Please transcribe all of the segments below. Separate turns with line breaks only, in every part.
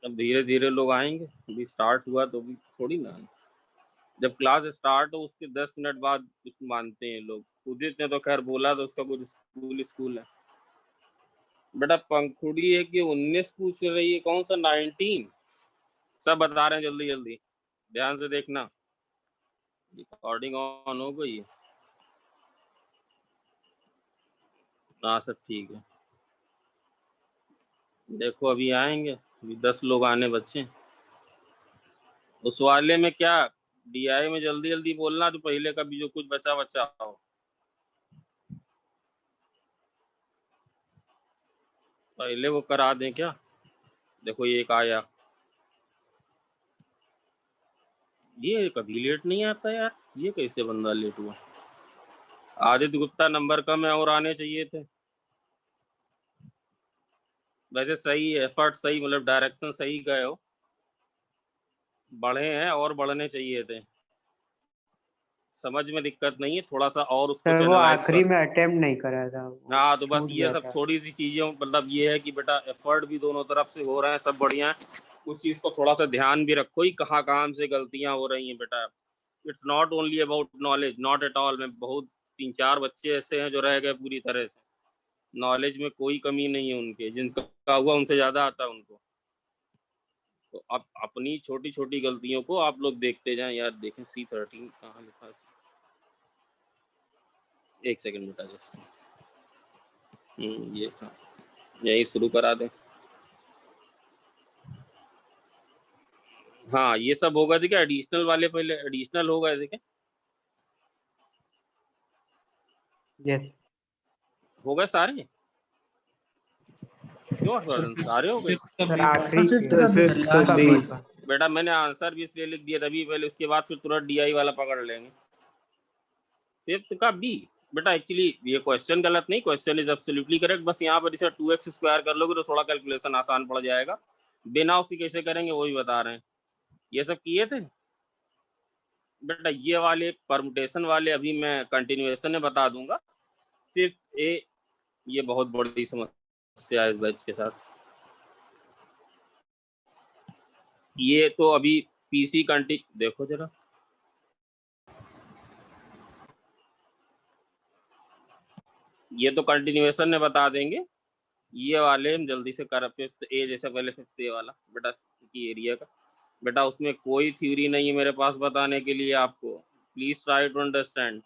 अब धीरे धीरे लोग आएंगे, अभी स्टार्ट हुआ तो अभी थोड़ी ना। जब क्लास स्टार्ट हो उसके 10 मिनट बाद कुछ मानते हैं लोग। उदित ने तो खैर बोला तो उसका कुछ स्कूल है। बेटा पंखुड़ी है कि 19 पूछ रही है, कौन सा 19? सब बता रहे हैं, जल्दी जल्दी ध्यान से देखना। रिकॉर्डिंग ऑन हो गई है? हाँ सब ठीक है। देखो अभी आएंगे, अभी 10 लोग आने बच्चे। उस वाले में क्या डीआई में जल्दी जल्दी बोलना, तो पहले का भी जो कुछ बचा हो। पहले वो करा दें क्या? देखो ये एक आया, ये कभी लेट नहीं आता यार, ये कैसे बंदा लेट हुआ? आदित्य गुप्ता नंबर कम है और आने चाहिए थे। वैसे सही है, एफर्ट सही, मतलब डायरेक्शन सही गए हो, बढ़े हैं और बढ़ने चाहिए थे। समझ में दिक्कत नहीं है, थोड़ा सा और उसको
सर वो
चैनलाइज
आखिरी
कर।
में अटेम्प्ट नहीं करा था,
हाँ तो बस
छूट
ये
गया
सब
था।
थोड़ी सी चीजें, मतलब ये है कि बेटा एफर्ट भी दोनों तरफ से हो रहे हैं, सब बढ़िया है। उस चीज को थोड़ा सा ध्यान भी रखो ही, कहाँ कहाँ से गलतियां हो रही हैं बेटा। It's not only about knowledge, not at all. मैं बहुत 3-4 बच्चे ऐसे हैं जो रह गए पूरी तरह से। नॉलेज में कोई कमी नहीं है उनके, जिनका हुआ उनसे ज्यादा आता है उनको। तो आप अपनी छोटी छोटी गलतियों को आप लोग देखते जाएं यार। देखें C13 कहाँ लिखा है? एक सेकंड बेटा जस्ट, ये था, यही शुरू करा दें। हाँ ये सब होगा थे क्या? एडिशनल वाले पहले एडिशनल हो गए थे क्या?
यस
हो गए सारे? क्यों हर्षवर्धन, सारे हो गए?
सर, आखिरी
फिफ्थ का बी।
बेटा मैंने आंसर भी इसलिए लिख दिया तभी पहले, उसके बाद फिर तुरंत डीआई वाला पकड़ लेंगे। फिफ्थ का बी। बेटा एक्चुअली ये क्वेश्चन गलत नहीं, क्वेश्चन इज एब्सोल्युटली करेक्ट। बस यहाँ पर इसे 2x स्क्वायर कर लोगे तो थोड़ा कैलकुलेशन आसान पड़ जाएगा। बिना उसकी कैसे करेंगे वो भी बता रहे हैं। ये सब किए थे बेटा। ये वाले परमुटेशन वाले अभी मैं कंटिन्यूएशन में बता दूंगा। फिफ्थ ए, ये बहुत बड़ी समस्या है इस बैच के साथ। ये तो अभी पीसी देखो जरा, ये तो कंटिन्यूएशन में बता देंगे। ये वाले हम जल्दी से कर, फिफ्थ ए जैसे पहले फिफ्थ ए वाला बेटा की एरिया का। बेटा उसमें कोई थ्योरी नहीं है मेरे पास बताने के लिए आपको। Please try to understand,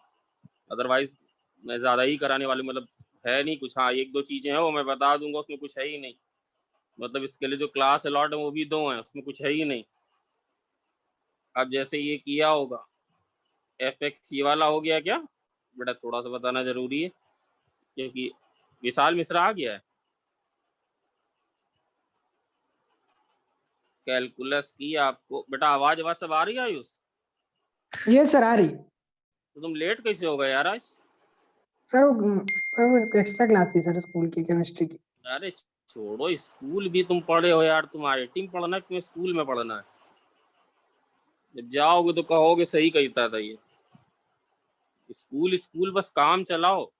otherwise मैं ज़्यादा ही कराने वाली, मतलब है नहीं कुछ। हाँ एक दो चीज़ें हैं वो मैं बता दूंगा, उसमें कुछ है ही नहीं। मतलब इसके लिए जो क्लास अलॉट है वो भी 2 हैं, उसमें कुछ है ही नहीं। अब जैसे ये किया होगा FX, ये वाला हो गया क्या बेटा? थोड़ा सा बताना जरूरी है क्योंकि विशाल मिश्रा आ गया है। कैलकुलस की आपको बेटा आवाज सब आ रही है आयुष?
ये सर आ रही।
तो तुम लेट कैसे हो गए यार आज?
सर वो एक्स्ट्रा क्लास थी सर स्कूल की, केमिस्ट्री की।
अरे छोड़ो, स्कूल भी तुम पढ़े हो यार। तुम IIT में पढ़ना है, तुम्हें स्कूल में पढ़ना है? जब जाओगे तो कहोगे सही कहता था ये। स्कूल स्कूल बस काम चलाओ।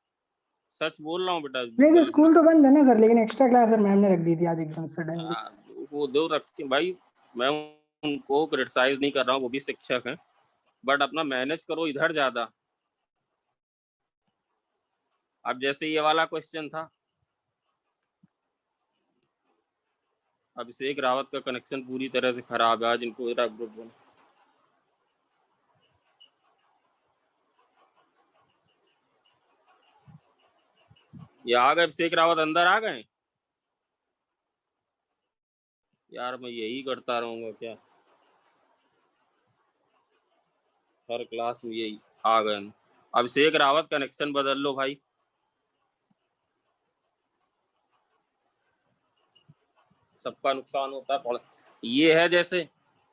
सच बोल रहा हूँ बेटा।
नहीं सर,
कल
स्कूल तो बंद है ना सर, लेकिन एक्स्ट्रा क्लास सर मैम ने रख दी थी आज एकदम सडनली।
वो दो रखते भाई, मैं उनको क्रिटिसाइज नहीं कर रहा हूँ, वो भी शिक्षक हैं, बट अपना मैनेज करो इधर ज्यादा। अब जैसे ये वाला क्वेश्चन था, अभिषेक रावत का कनेक्शन पूरी तरह से खराब है आज, इनको ग्रुप बना। ये आ गए अभिषेक रावत, अंदर आ गए यार। मैं यही करता रहूंगा क्या हर क्लास में? यही आ गए अभिषेक रावत, कनेक्शन बदल लो भाई, सबका नुकसान होता है पढ़। ये है जैसे,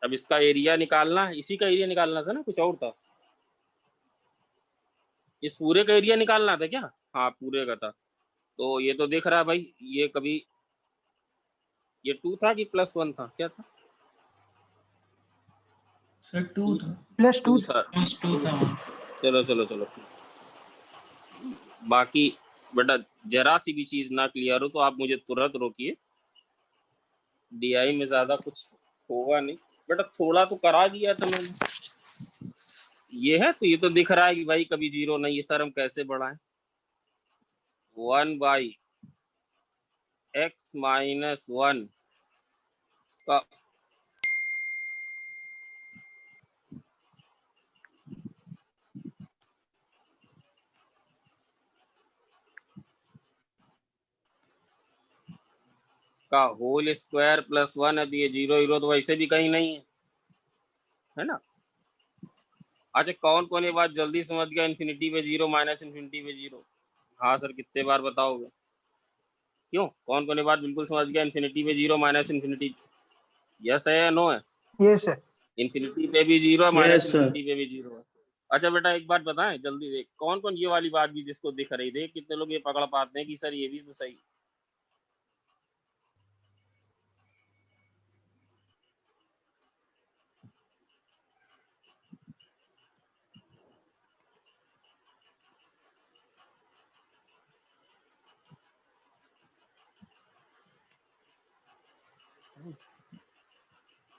अब इसका एरिया निकालना है, इसी का एरिया निकालना था ना, कुछ और था? इस पूरे का एरिया निकालना था क्या? हाँ पूरे का था। तो ये तो दिख रहा है भाई, ये कभी ये 2 था कि +1 था, क्या था?
सर 2 था।
+2
था।
बस 2 था।
चलो चलो चलो, बाकी बेटा जरा सी भी चीज ना क्लियर हो तो आप मुझे तुरंत रोकिए। DI में ज्यादा कुछ होगा नहीं बेटा, थोड़ा तो करा दिया था मैंने। ये है तो ये तो दिख रहा है कि भाई कभी जीरो नहीं है सर, हम कैसे बढ़ाएं। 1/x-1 का होल स्क्वायर प्लस 1। अब ये जीरो हीरो तो वैसे भी कहीं नहीं है ना। अच्छा कौन कौन ये बात जल्दी समझ गया, इन्फिनिटी पे जीरो माइनस इन्फिनिटी पे जीरो? हाँ सर कितने बार बताओगे? क्यों, कौन कौन ये बात बिल्कुल समझ गया, इन्फिनिटी पे जीरो माइनस इन्फिनिटी? यस है या नो है?
Yes sir.
इन्फिनिटी पे भी जीरो है, माइनस
Yes, sir.
इन्फिनिटी पे भी जीरो है। अच्छा बेटा एक बात बताएं जल्दी देख, कौन कौन ये वाली बात भी जिसको दिख रही, देख कितने लोग ये पकड़ पाते हैं कि सर ये भी तो सही।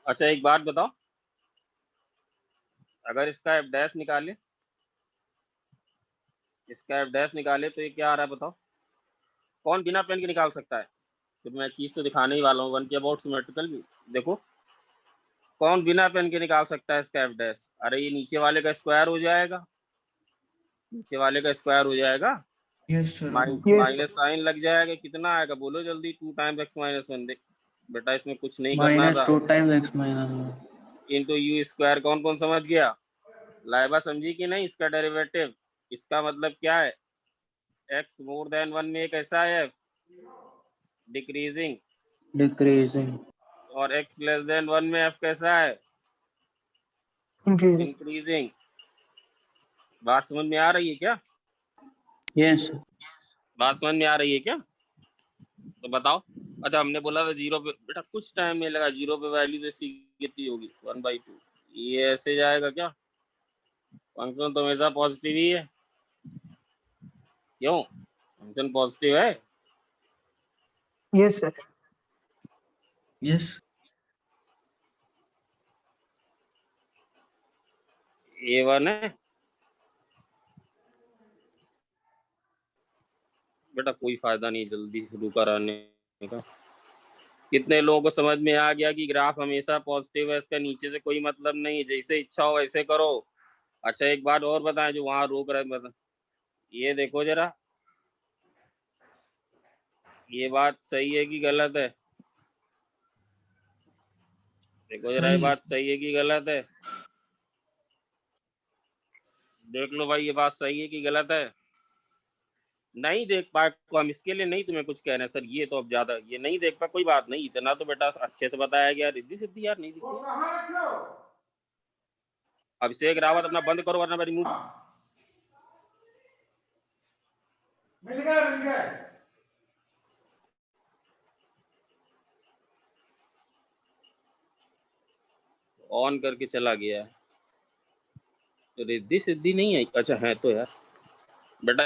अच्छा एक बात बताओ, अगर इसका एफ डैश निकाले, इसका एफ डैश निकाले तो ये क्या आ रहा है बताओ? कौन बिना पेन के निकाल सकता है? तो मैं चीज तो दिखाने ही वाला हूँ, वन के अबाउट सिमेट्रिकल भी देखो, कौन बिना पेन के निकाल सकता है इसका एफ डैश? अरे ये नीचे वाले का स्क्वायर हो जाएगा, नीचे वाले का स्क्वायर हो जाएगा,
Yes, sir.
माइनस साइन लग जाएगा, कितना आएगा बोलो जल्दी? 2x-1 देख बेटा, इसमें कुछ नहीं करना
Minus
था।
2 times x minus 1.
Into you square, कौन कौन समझ गया? लाइबा समझी कि नहीं? इसका डेरिवेटिव, इसका मतलब क्या है, x मोर देन 1 में एक ऐसा है डिक्रीजिंग,
Decreasing.
और x लेस देन 1 में f कैसा है
इंक्रीजिंग।
इंक्रीजिंग। बात समझ में आ रही है क्या?
Yes, sir.
बात समझ में आ रही है क्या? तो बताओ। अच्छा हमने बोला था जीरो पे, बेटा कुछ टाइम में लगा, जीरो पे वैल्यू तो इसकी कितनी होगी 1/2। ये ऐसे जाएगा क्या? फंक्शन तो हमेशा पॉजिटिव ही है, क्यों? फंक्शन पॉजिटिव है।
Yes sir.
Yes.
A1 है बेटा, कोई फायदा नहीं जल्दी शुरू कराने का। कितने लोगों को समझ में आ गया कि ग्राफ हमेशा पॉजिटिव है, इसका नीचे से कोई मतलब नहीं है, जैसे इच्छा हो वैसे करो। अच्छा एक बात और बताएं जो वहां रोक रहे बता, ये देखो जरा, ये बात सही है कि गलत है? देखो जरा ये
सही है।
बात सही है कि गलत है? देख लो भाई ये बात सही है कि गलत है? नहीं देख पाए तो हम इसके लिए नहीं तुम्हें कुछ कह रहे हैं सर, ये तो अब ज्यादा, ये नहीं देख पाए कोई बात नहीं, इतना तो बेटा अच्छे से बताया गया, रिद्धि सिद्धि यार नहीं दिखती। अभिषेक रावत अपना बंद करो वरना मैं रिमूव।
मिल गया
ऑन करके चला गया है, रिद्धि सिद्धि नहीं है। अच्छा है तो यार बेटा,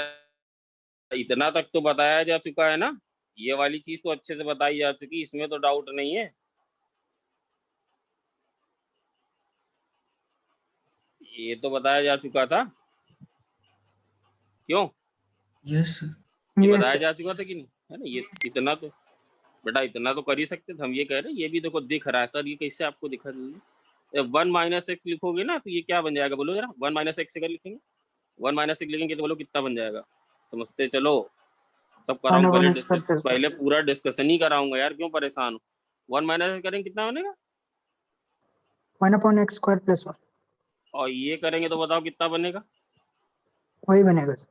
इतना तक तो बताया जा चुका है ना, ये वाली चीज तो अच्छे से बताई जा चुकी, इसमें तो डाउट नहीं है। ये तो बताया जा चुका था, क्यों?
Yes, sir.
ये
यस
बताया
सर।
जा चुका था कि नहीं, है ना? ये इतना तो बेटा, इतना तो कर ही सकते थे। हम ये कह रहे हैं ये भी देखो दिख रहा है सर, ये कैसे आपको दिखा जल्दी? 1 - x लिखोगे ना तो ये क्या बन जाएगा बोलो जरा? 1 - x अगर लिखेंगे, 1 - x लिखेंगे तो बोलो कितना बन जाएगा? समझते चलो, सब कराऊं पहले
1/x
डिस्कस,
प्लस 1।
पहले पूरा डिस्कशन ही कराऊंगा यार, क्यों परेशान हो? 1 - x करेंगे कितना बनेगा?
1/x स्क्वायर प्लस 1
और ये करेंगे तो बताओ कितना बनेगा?
वही बनेगा सर।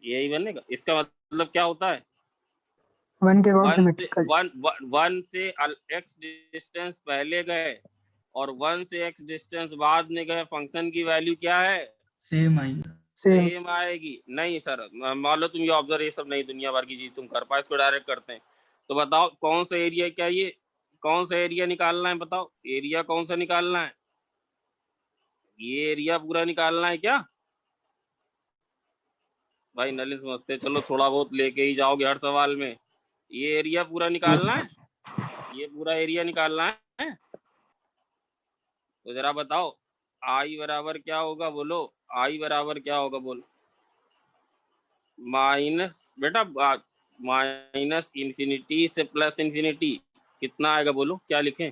यही बनेगा। इसका मतलब क्या होता है?
1 के अबाउट
वन से
सिमेट्रिकल।
वन से x डिस्टेंस पहले गए और 1 से x डिस्टेंस बाद में गए, फंक्शन की वैल्यू क्या है?
Same आएगा।
सेम।
सेम आएगी। नहीं सर मान लो तुम ये ऑब्जर्व, ये सब नहीं दुनिया भर की चीज तुम कर पाए, इसको डायरेक्ट करते हैं। तो बताओ कौन सा एरिया, क्या ये कौन सा एरिया निकालना है? बताओ एरिया कौन सा निकालना है? ये एरिया पूरा निकालना है क्या भाई? नलिन समझते चलो, थोड़ा बहुत लेके ही जाओगे हर सवाल में। ये एरिया पूरा निकालना है। ये पूरा एरिया निकालना है। तो जरा बताओ आई बराबर क्या होगा, बोलो आई बराबर क्या होगा, बोलो। माइनस बेटा माइनस इंफिनिटी से प्लस इंफिनिटी कितना आएगा, बोलो क्या लिखें।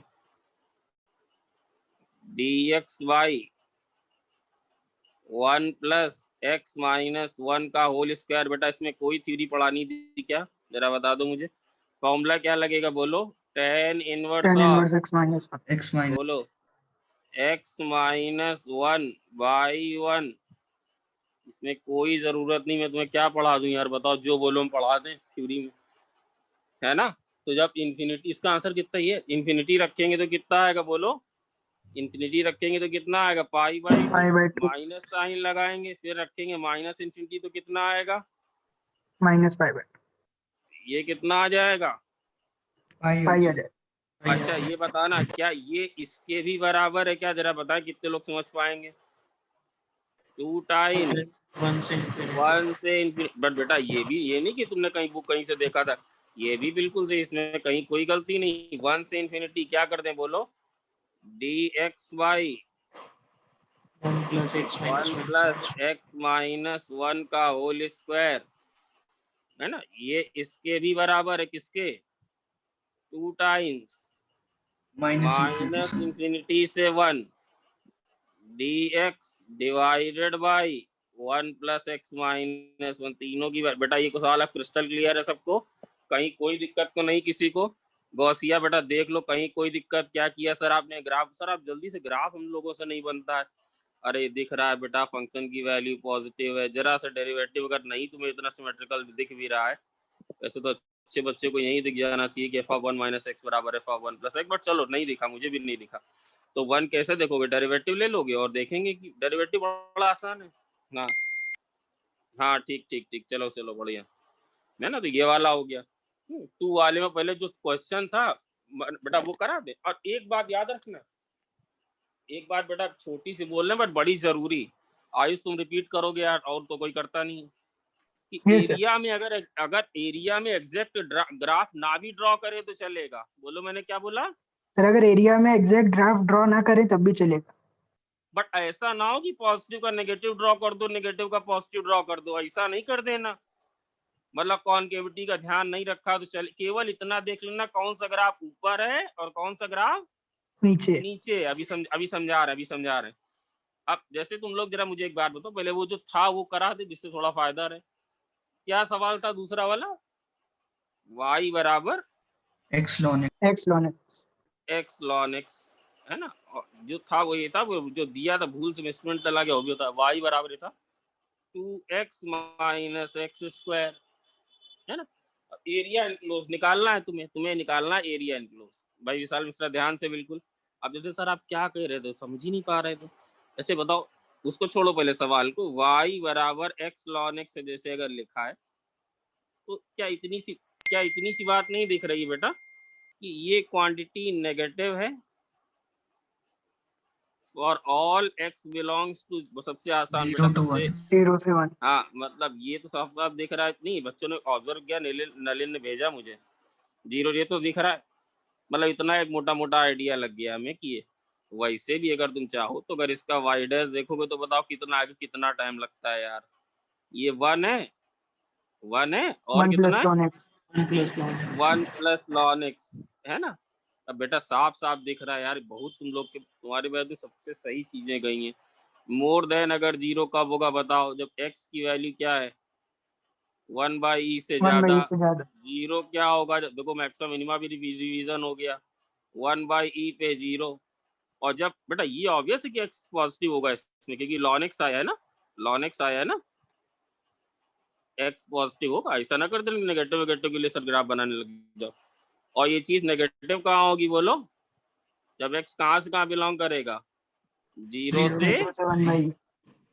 dx/1 प्लस x माइनस 1 का होल स्क्वायर। बेटा इसमें कोई थ्योरी पढ़ानी थी क्या, जरा बता दो मुझे। फॉर्मूला क्या लगेगा, बोलो। tan inverse
tan
of,
inverse x minus 1
x minus
बोलो x माइनस 1/1। इसमें कोई जरूरत नहीं, मैं तुम्हें क्या पढ़ा दूं यार, बताओ जो बोलो हम पढ़ा दें थ्योरी में, है ना। तो जब इंफिनिटी, इसका आंसर कितना ही है, इंफिनिटी रखेंगे तो कितना आएगा, बोलो। इंफिनिटी रखेंगे तो कितना आएगा, पाई/2।
pi/2
माइनस साइन लगाएंगे, फिर रखेंगे माइनस इंफिनिटी तो कितना आएगा,
minus pi/2
ये कितना आ जाएगा।
pi
pi आ जाए।
अच्छा ये बताना क्या ये इसके भी बराबर है क्या, जरा बताएं कितने लोग समझ पाएंगे। 2 टाइम्स 1 से इंफिनिटी। बट बेटा ये भी, ये नहीं कि तुमने कहीं बुक कहीं से देखा था, ये भी बिल्कुल से इसमें कहीं कोई गलती नहीं। 1 से इंफिनिटी क्या कर दें, बोलो। dx/1 प्लस x माइनस 1 का होल स्क्वायर, है ना। ये इसके भी बराबर है, किसके, 2 टाइम्स माइनस इंफिनिटी से 1 dx divided by 1 plus x minus 1। तीनों की बेटा ये सवाल क्रिस्टल क्लियर है सबको, कहीं कोई दिक्कत तो नहीं किसी को। गौसिया बेटा देख लो कहीं कोई दिक्कत, क्या किया सर आपने, ग्राफ सर आप जल्दी से, ग्राफ हम लोगों से नहीं बनता है। अरे दिख रहा है बेटा फंक्शन की वैल्यू पॉजिटिव है, जरा सा डेरिवेटिव अगर नहीं तुम्हें इतना सिमेट्रिकल दिख भी रहा है, वैसे तो अच्छे बच्चे को यही दिख जाना चाहिए कि f(1 माइनस x बराबर f(1 प्लस x), बट चलो नहीं दिखा, मुझे भी नहीं दिखा। तो 1 कैसे देखोगे, डेरिवेटिव ले लोगे और देखेंगे कि डेरिवेटिव बड़ा आसान है। हाँ हाँ ठीक ठीक ठीक, चलो चलो बढ़िया है ना। तो ये वाला हो गया। 2 वाले में पहले जो क्वेश्चन था बेटा वो करा दे। और एक बात याद रखना, एक बात बेटा छोटी सी बोल रहे बट बड़ी जरूरी, आयुष तुम रिपीट करोगे यार, और तो कोई करता नहीं है। कि
Yes, sir.
एरिया में अगर अगर एरिया में एग्जैक्ट ग्राफ ना भी ड्रॉ करे तो चलेगा, बोलो मैंने क्या बोला।
सर अगर एरिया में एग्जैक्ट ड्राफ्ट ड्रॉ ना करें तब भी चलेगा।
बट ऐसा ना हो कि पॉजिटिव का नेगेटिव ड्रॉ कर दो, नेगेटिव का पॉजिटिव ड्रॉ कर दो, ऐसा नहीं कर देना। मतलब कॉनकेविटी का ध्यान नहीं रखा तो चल, केवल इतना देख लेना कौन सा ग्राफ ऊपर है और कौन सा ग्राफ
नीचे
नीचे। अभी समझा रहे हैं। अब जैसे तुम लोग जरा मुझे एक बात बताओ, पहले वो जो था वो करा दे जिससे थोड़ा फायदा रहे। क्या सवाल था दूसरा वाला, y बराबर
x ln
x ln
x है ना। और जो था वो ये था, वो जो दिया था भूल से मिसप्रिंट चला गया, वो भी होता है y बराबर था 2x माइनस एक्स स्क्वायर, है ना। एरिया इनक्लोज निकालना है तुम्हें निकालना है एरिया इनक्लोज। भाई विशाल मिश्रा ध्यान से बिल्कुल। अब जैसे सर आप क्या कह रहे थे, समझ ही नहीं पा रहे थे। अच्छा बताओ, उसको छोड़ो पहले सवाल को, y बराबर x ln x जैसे अगर लिखा है तो क्या इतनी सी बात नहीं दिख रही है बेटा कि ये क्वांटिटी नेगेटिव है for all x belongs to, सबसे आसान बेटा
0 to
सबसे
1
0 से 1
हाँ मतलब ये तो साफ साफ दिख रहा है। नहीं बच्चों ने ऑब्जर्व किया, नलिन ने भेजा मुझे 0, ये तो दिख रहा है। मतलब इतना एक मोटा मोटा आइडिया लग गया हमें कि ये वैसे भी अगर तुम चाहो तो अगर इसका वाइडर देखोगे तो बताओ कितना आगे कितना टाइम लगता है यार। ये 1 है और
1
कितना
plus
है
ln x
1 plus ln x, है ना। अब बेटा साफ साफ दिख रहा है यार, बहुत तुम लोग के तुम्हारे बारे में सबसे सही चीजें गई हैं। मोर देन अगर 0 कब होगा बताओ, जब x की वैल्यू क्या है 1/e से
1
ज्यादा।
by e से ज्यादा
0 क्या होगा जब, देखो मैक्सिमम मिनिमा भी रिवीजन हो गया 1/e पे 0। और जब बेटा ये ऑब्वियस है कि x पॉजिटिव होगा इसमें, क्योंकि ln x आया है ना, x पॉजिटिव होगा। ऐसा ना कर दे नेगेटिव के लिए सर ग्राफ बनाने लग जाओ। और ये चीज नेगेटिव कहाँ होगी बोलो, जब x कहाँ से कहाँ बिलोंग करेगा, 0 से
0 से 1 by e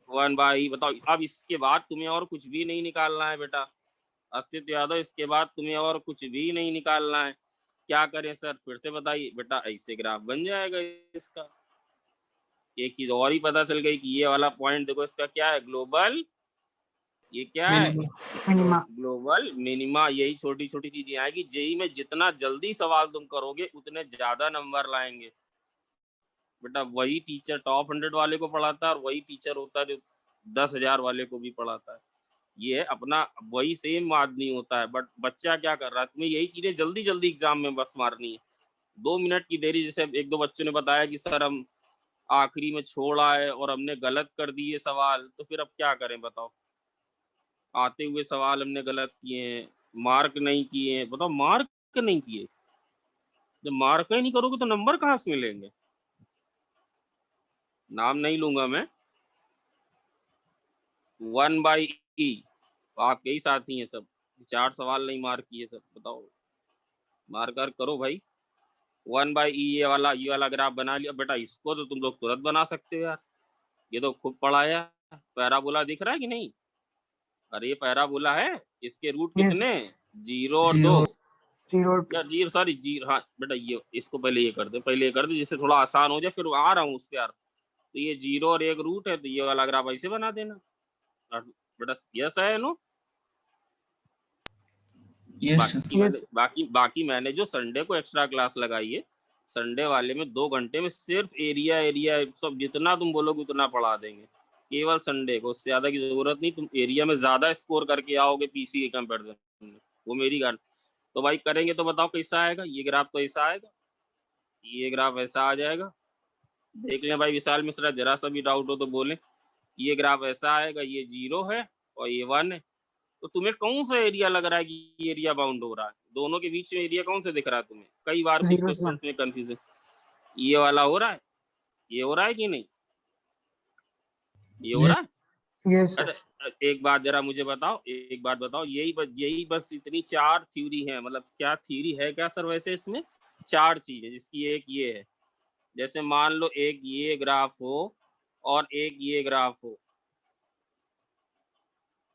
1/e। बताओ अब इसके बाद तुम्हें और कुछ भी नहीं निकालना है बेटा, अस्तित्व यादव, इसके बाद तुम्हें और कुछ भी नहीं निकालना है। क्या करें सर फिर से बताइए बेटा, ऐसे ग्राफ बन जाएगा इसका। एक चीज और ही पता चल गई कि ये वाला पॉइंट देखो इसका क्या है, ग्लोबल ये क्या है?
मिनिमा।
Global minima. यही छोटी छोटी चीजें आएगी। जेई में जितना जल्दी सवाल तुम करोगे उतने ज्यादा नंबर लाएंगे बेटा। वही टीचर टॉप 100 वाले को पढ़ाता है और वही टीचर होता है जो 10,000 वाले को भी पढ़ाता है। ये अपना वही सेम आदमी होता है। बट बच्चा क्या कर रहा है, तुम्हें यही चीजें जल्दी जल्दी एग्जाम में बस मारनी है। 2 मिनट की देरी, जैसे एक दो बच्चों ने बताया कि सर हम आखिरी में छोड़ आए और हमने गलत कर दिए सवाल, तो फिर अब क्या करें बताओ। आते हुए सवाल हमने गलत किए हैं, मार्क नहीं किए हैं। बताओ मार्क नहीं किए, जब मार्क ही नहीं करोगे तो नंबर कहाँ से मिलेंगे। नाम नहीं लूंगा मैं। 1/e आप यही साथी हैं सब, 4 सवाल नहीं मार्क किए सब। बताओ मार्कर करो भाई। 1/e ये वाला ग्राफ बना लिया बेटा। इसको तो तुम लोग तुरंत बना सकते हो यार, ये तो खूब पढ़ाया। पैराबोला दिख रहा है कि नहीं? अरे ये पैराबोला है, इसके रूट
Yes.
कितने? 0 और 2
0
या 0 सॉरी 0। हाँ बेटा ये इसको पहले ये कर दे, पहले ये कर दे जिससे थोड़ा आसान हो जाए। फिर आ रहा हूँ उस पे यार। तो ये 0 और 1 रूट है, तो ये वाला ग्राफ ऐसे बना देना। और बेटा यस है नो?
Yes, sir.
बाकी मैंने जो संडे को एक्स्ट्रा क्लास लगाई है, संडे वाले में 2 घंटे में सिर्फ एरिया सब जितना तुम बोलोगे उतना पढ़ा देंगे। केवल संडे को, उससे ज्यादा की जरूरत नहीं। तुम एरिया में ज्यादा स्कोर करके आओगे पीसी के कंपैरिजन में, वो मेरी गारंटी। तो भाई करेंगे तो बताओ कैसा आएगा। ये ग्राफ तो ऐसा आएगा, ये ग्राफ ऐसा आ जाएगा। देख लें भाई विशाल मिश्रा, जरा सा भी डाउट हो तो बोलें। ये ग्राफ ऐसा आएगा, ये 0 है और ये 1 है। तो तुम्हें कौन सा एरिया लग रहा है कि ये एरिया बाउंड हो रहा है? दोनों के बीच में एरिया कौन सा दिख रहा है तुम्हें? कई बार कुछ
0
क्वेश्चन में कंफ्यूजन। ये वाला हो रहा है, ये हो रहा है कि नहीं? ये हो रहा है?
Yes, sir.
अच्छा एक बात जरा मुझे बताओ, एक बात बताओ। यही बस इतनी 4 थ्योरी है। मतलब क्या थ्योरी है क्या सर? वैसे इसमें 4 चीजें, जिसकी एक ये है। जैसे मान लो एक ये ग्राफ हो और एक ये ग्राफ हो।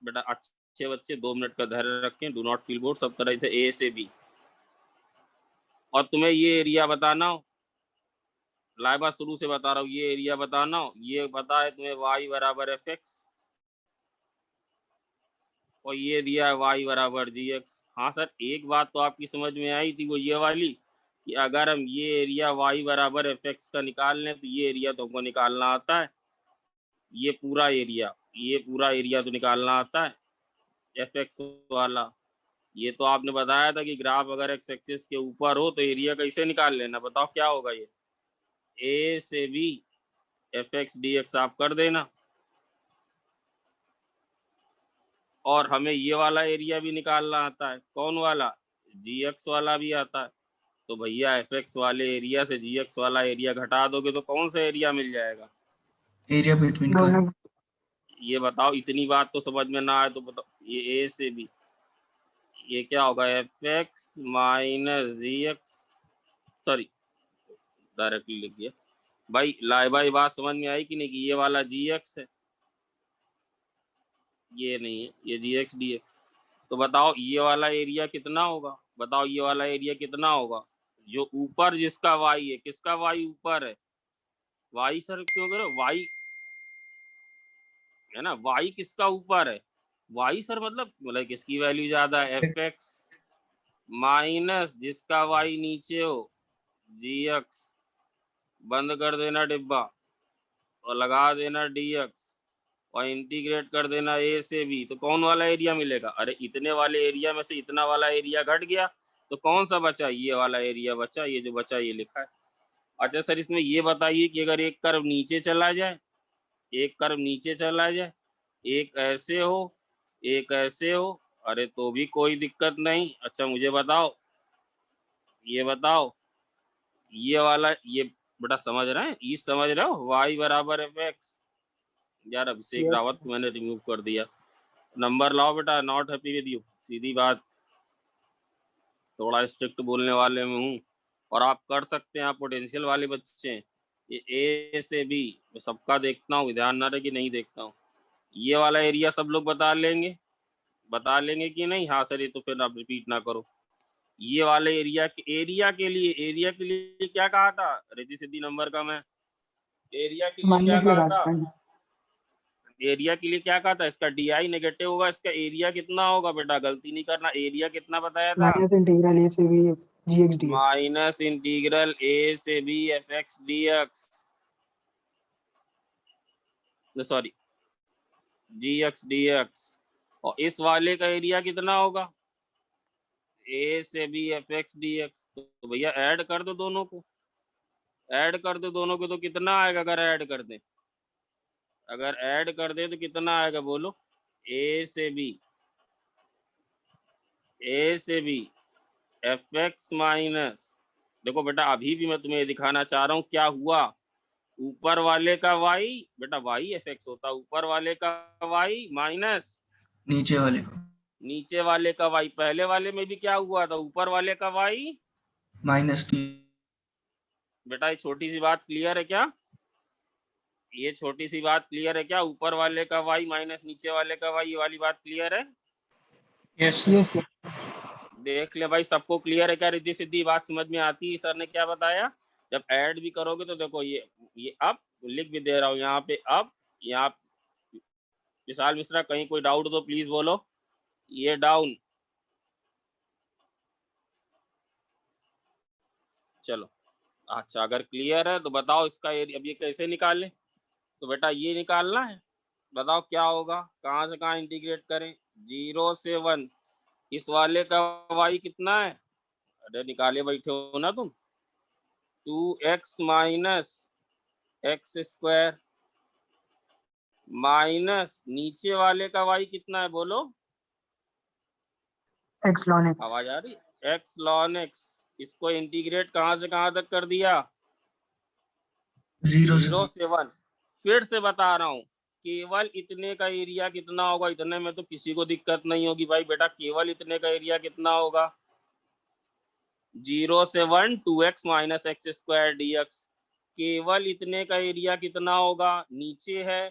बेटा अच्छे बच्चे 2 मिनट का धैर्य रखें, डू नॉट फील बोर्ड। सब तरह से ए से बी, और तुम्हें ये एरिया बताना हो। लाइबा शुरू से बता रहा हूँ, ये एरिया बताना हो। ये पता है तुम्हें y बराबर fx, और ये दिया है y बराबर gx। हाँ सर एक बात तो आपकी समझ में आई थी, वो ये वाली कि अगर हम ये एरिया y बराबर fx का निकाल लें तो ये एरिया तो हमको निकालना आता है। ये पूरा एरिया तो निकालना आता है fx वाला। ये तो आपने बताया था कि ग्राफ अगर एक्स एक्सिस के ऊपर हो तो एरिया कैसे निकाल लेना। बताओ क्या होगा? ये ए से बी fx dx आप कर देना, और हमें ये वाला एरिया भी निकालना आता है। कौन वाला? gx वाला भी आता है। तो भैया fx वाले एरिया से gx वाला एरिया घटा दोगे तो कौन सा एरिया मिल जाएगा?
Area between
दोनों
curve.
ये बताओ, इतनी बात तो समझ में ना आए तो बताओ। ये ए से बी, ये क्या होगा? fx minus gx, sorry directly लिख दिया भाई। लाइबाई बात समझ में आई कि नहीं? कि ये वाला gx है, ये नहीं है, ये gx dx। तो बताओ ये वाला एरिया कितना होगा? बताओ ये वाला एरिया कितना होगा? जो ऊपर जिसका y है, किसका y ऊपर है? y सर क्यों करो y है ना, y किसका ऊपर है? y सर मतलब किसकी वैल्यू ज्यादा है? fx माइनस जिसका y नीचे हो gx। बंद कर देना डिब्बा और लगा देना dx और इंटीग्रेट कर देना ए से बी। तो कौन वाला एरिया मिलेगा? अरे इतने वाले एरिया में से इतना वाला एरिया घट गया, तो कौन सा बचा? ये वाला एरिया बचा। ये जो बचा ये लिखा है। अच्छा सर इसमें ये बताइए कि अगर एक कर्व नीचे चला जाए, एक ऐसे हो एक ऐसे हो, अरे तो भी कोई दिक्कत नहीं। अच्छा मुझे बताओ, ये बताओ ये वाला, ये बेटा समझ रहे हैं? ये समझ रहे हो? y बराबर fx। यार अभिषेक रावत को मैंने रिमूव कर दिया। नंबर लाओ बेटा, नॉट हैप्पी विद यू। सीधी बात, थोड़ा स्ट्रिक्ट बोलने वाले में हूँ, और आप कर सकते हैं। आप पोटेंशियल वाले बच्चे हैं। ये ए से बी मैं सबका देखता हूँ, ध्यान ना रहे कि नहीं देखता हूँ। ये वाला एरिया सब लोग बता लेंगे कि नहीं? हाँ सर ये तो फिर आप रिपीट ना करो। ये वाले एरिया के लिए क्या कहा था? रिद्धि सिद्धि नंबर का मैं एरिया के लिए क्या
माइनस
कहा
लगा
था?
देना।
एरिया के लिए क्या कहा था, इसका DI नेगेटिव होगा, इसका एरिया कितना होगा बेटा, गलती नहीं करना, एरिया कितना बताया था,
माइनस इंटीग्रल ए से B GX DX।
Minus integral A से B FX DX, sorry GX DX, और इस वाले का एरिया कितना होगा, A से B FX DX। तो भैया ऐड कर दो दोनों को, ऐड कर दो दोनों को, तो कितना आएगा अगर ऐड कर दें, अगर ऐड कर दे तो कितना आएगा बोलो, A से B FX माइनस, देखो बेटा अभी भी मैं तुम्हें ये दिखाना चाह रहा हूँ क्या हुआ, ऊपर वाले का y बेटा y FX होता, ऊपर वाले का y माइनस
नीचे वाले को
नीचे वाले का y, पहले वाले में भी क्या हुआ था, ऊपर वाले का y
माइनस।
बेटा ये छोटी सी बात क्लियर है क्या, ये छोटी सी बात क्लियर है क्या, ऊपर वाले का y माइनस नीचे वाले का y, ये वाली बात क्लियर है,
यस
यस सर।
देख ले भाई सबको क्लियर है क्या, रिद्धि सिद्धि बात समझ में आती है, सर ने क्या बताया, जब ऐड भी करोगे तो देखो ये अब लिख भी दे रहा हूँ यहाँ पे, अब यहाँ विशाल मिश्रा कहीं कोई डाउट तो प्लीज बोलो, ये डाउन, चलो अच्छा अगर क्लियर है तो बताओ इसका एरिया, अब ये कैसे निकालें, तो बेटा ये निकालना है, बताओ क्या होगा, कहाँ से कहाँ इंटीग्रेट करें, 0 से 1, इस वाले का y कितना है, अरे निकाले बैठे हो ना तुम, 2x minus x square minus नीचे वाले का y कितना है बोलो,
x ln x।
आवाज आ रही, x ln x, इसको इंटीग्रेट कहाँ से कहाँ तक कर दिया, 0 से 1, फिर से बता रहा हूँ केवल इतने का एरिया कितना होगा, इतने में तो किसी को दिक्कत नहीं होगी भाई, बेटा केवल इतने का एरिया कितना होगा, 0 से 1 2x minus x square DX, केवल इतने का एरिया कितना होगा, नीचे है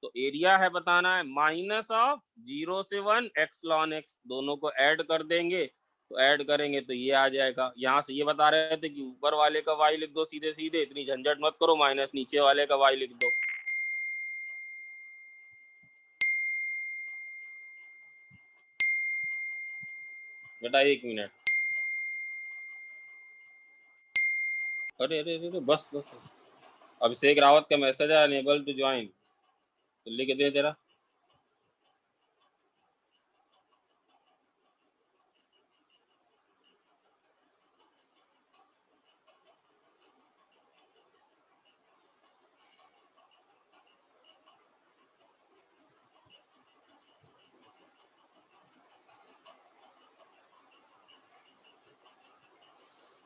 तो एरिया है बताना है, माइनस ऑफ 0 से 1 x ln x, दोनों को ऐड कर देंगे, तो ऐड करेंगे तो ये आ जाएगा, यहाँ से ये बता रहे थे कि ऊपर वाले का y लिख दो सीधे सीधे, इतनी झंझट मत करो, माइनस नीचे वाले का y लिख दो, बेटा 1 मिनट, अरे अरे अरे बस बस, अभिषेक रावत का मैसेज है अनेबल टू ज्वाइन, तो लिख दे जरा,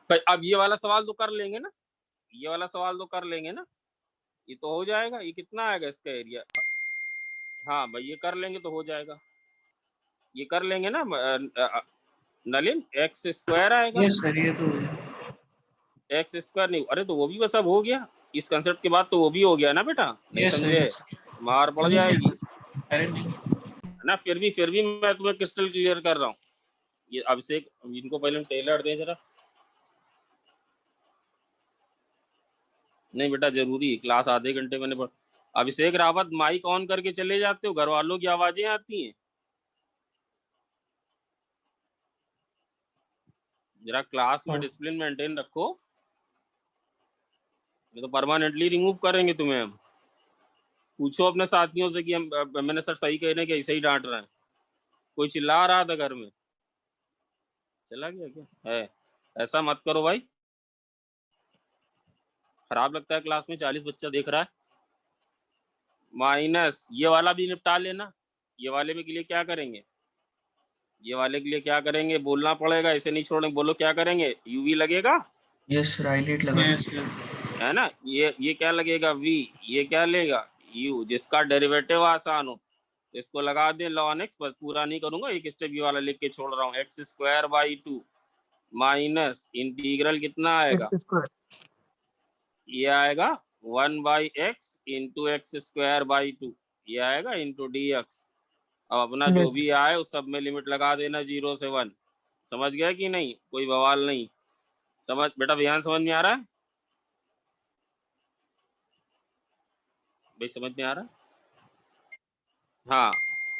भाई अब ये वाला सवाल तो कर लेंगे ना, ये वाला सवाल तो कर लेंगे ना, ये तो हो जाएगा, ये कितना आएगा इसका एरिया, हाँ भाई ये कर लेंगे तो हो जाएगा, ये कर लेंगे ना नलिन, एक्स स्क्वायर आएगा,
यस सर, ये तो
एक्स स्क्वायर नहीं, अरे तो वो भी बस अब हो गया, इस कंसेप्ट के बाद तो वो भी हो गया ना बेटा, नहीं
यस
समझे
सर,
मार पड़ जाएगी,
अरे नहीं
ना फिर भी मैं तुम्हें क्रिस्टल क्लियर कर रहा हूँ, ये अभिषेक इनको पहले टेलर दे जरा, नहीं बेटा जरूरी क्लास आधे घंटे मैंने अभिषेक रावत माइक ऑन करके चले जाते हो, घर वालों की आवाजें आती हैं, जरा क्लास में डिसिप्लिन मेंटेन रखो, नहीं तो परमानेंटली रिमूव करेंगे तुम्हें हम, पूछो अपने साथियों से कि हम मैंने सर सही कह रहे हैं कि ऐसे ही डांट रहे हैं, कोई चिल्ला रहा था घर में, चला गया क्या है, ऐसा मत करो भाई, खराब लगता है क्लास में 40 बच्चा देख रहा है, माइनस ये वाला भी निपटा लेना, ये वाले में के लिए क्या करेंगे, ये वाले के लिए क्या करेंगे बोलना पड़ेगा, ऐसे नहीं छोड़ेंगे, बोलो क्या करेंगे, यूवी लगेगा,
यस सर, हाईलाइट लगा
है ना, ये क्या लगेगा v, ये क्या लेगा u, जिसका डेरिवेटिव आसान हो इसको लगा दे ln x, बस पूरा नहीं करूंगा, एक स्टेप ये वाला लिख के छोड़ रहा हूँ, x square by 2 minus integral कितना आएगा,
x स्क्वायर
ये आएगा 1 by x into x square by 2, ये आएगा इंटू dx, अब अपना जो भी आए उस सब में लिमिट लगा देना 0 से 1, समझ गया कि नहीं, कोई बवाल नहीं, समझ बेटा, ध्यान समझ में आ रहा है भाई, समझ में आ रहा है, हाँ,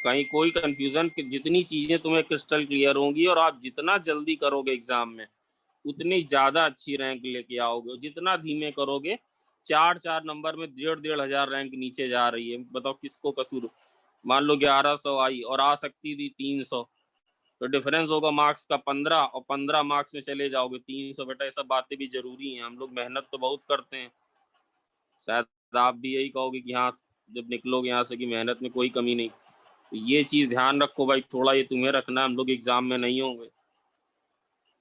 कहीं कोई कंफ्यूजन, जितनी चीजें तुम्हें क्रिस्टल क्लियर होंगी और आप जितना जल्दी करोगे एग्जाम में उतनी ज्यादा अच्छी रैंक लेके आओगे। जितना धीमे करोगे, 4 नंबर में 1,500 रैंक नीचे जा रही है। बताओ किसको कसूर। मान लो 1100 आई और आ सकती थी 300, तो डिफरेंस होगा मार्क्स का 15, और 15 मार्क्स में चले जाओगे 300। बेटा ये सब बातें भी जरूरी हैं। हम लोग मेहनत तो बहुत करते हैं, शायद आप भी यही कहोगे कि हाँ जब निकलोगे यहाँ से कि मेहनत में कोई कमी नहीं। तो ये चीज़ ध्यान रखो भाई, थोड़ा ये तुम्हें रखना, हम लोग एग्जाम में नहीं होंगे।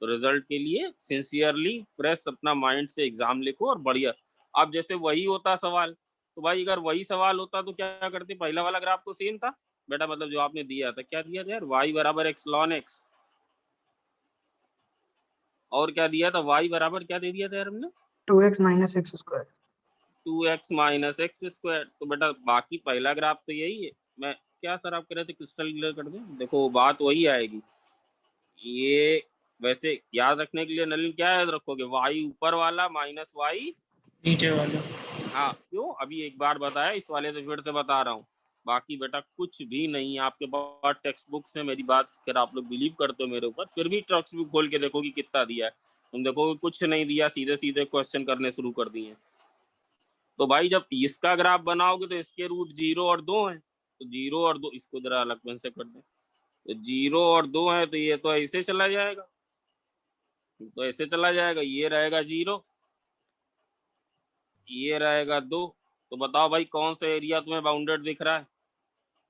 तो रिजल्ट के लिए सिंसियरली फ्रेश अपना माइंड से एग्जाम लिखो और बढ़िया। अब जैसे वही होता सवाल, तो भाई अगर वही सवाल होता तो क्या करते, पहला वाला ग्राफ तो सेम था बेटा, मतलब जो आपने दिया था, क्या दिया था यार, y बराबर x ln x, और क्या दिया था, y बराबर क्या दे दिया था यार हमने,
2x minus x square।
2x minus x square. तो बेटा बाकी पहला ग्राफ तो यही है। मैं क्या सर आप कह रहे थे क्रिस्टल क्लियर कर दें, देखो बात वही आएगी। ये वैसे याद रखने के लिए नलिन क्या याद रखोगे, y ऊपर वाला माइनस y
नीचे वाला।
हाँ क्यों, अभी एक बार बताया, इस वाले से फिर से बता रहा हूँ। बाकी बेटा कुछ भी नहीं, आपके पास टेक्स्ट बुक से, मेरी बात अगर आप लोग बिलीव करते हो मेरे ऊपर, फिर भी टेक्स्ट बुक खोल के देखो कि कितना दिया है, तुम देखोगे कुछ नहीं दिया, सीधे सीधे क्वेश्चन करने शुरू कर दिए। तो भाई जब इसका ग्राफ बनाओगे तो इसके रूट 0 और 2 हैं, तो 0 और 2, इसको जरा अलग पेन से कर दें, तो 0 और 2 है, तो ये तो ऐसे चला जाएगा, तो ऐसे चला जाएगा, ये रहेगा 0, ये रहेगा 2। तो बताओ भाई कौन सा एरिया तुम्हें बाउंडेड दिख रहा है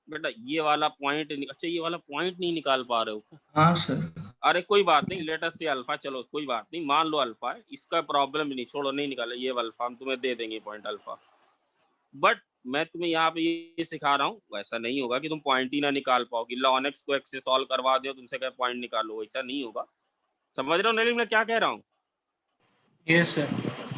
बेटा, ये वाला पॉइंट। अच्छा ये वाला पॉइंट नहीं निकाल पा रहे हो,
हाँ सर।
अरे कोई बात नहीं, लेट अस से अल्फा, चलो कोई बात नहीं, मान लो अल्फा है, इसका प्रॉब्लम नहीं, छोड़ो नहीं निकाला, ये अल्फा हम तुम्हें दे देंगे पॉइंट अल्फा। बट मैं तुम्हें यहाँ पे ये सिखा रहा हूँ, वैसा नहीं होगा कि तुम पॉइंट ही ना निकाल पाओ, कि ln x को x से सॉल्व करवा दो तुमसे क्या पॉइंट निकालो, ऐसा नहीं होगा। समझ रहे हो नलिन मैं क्या कह रहा हूँ,
यस सर।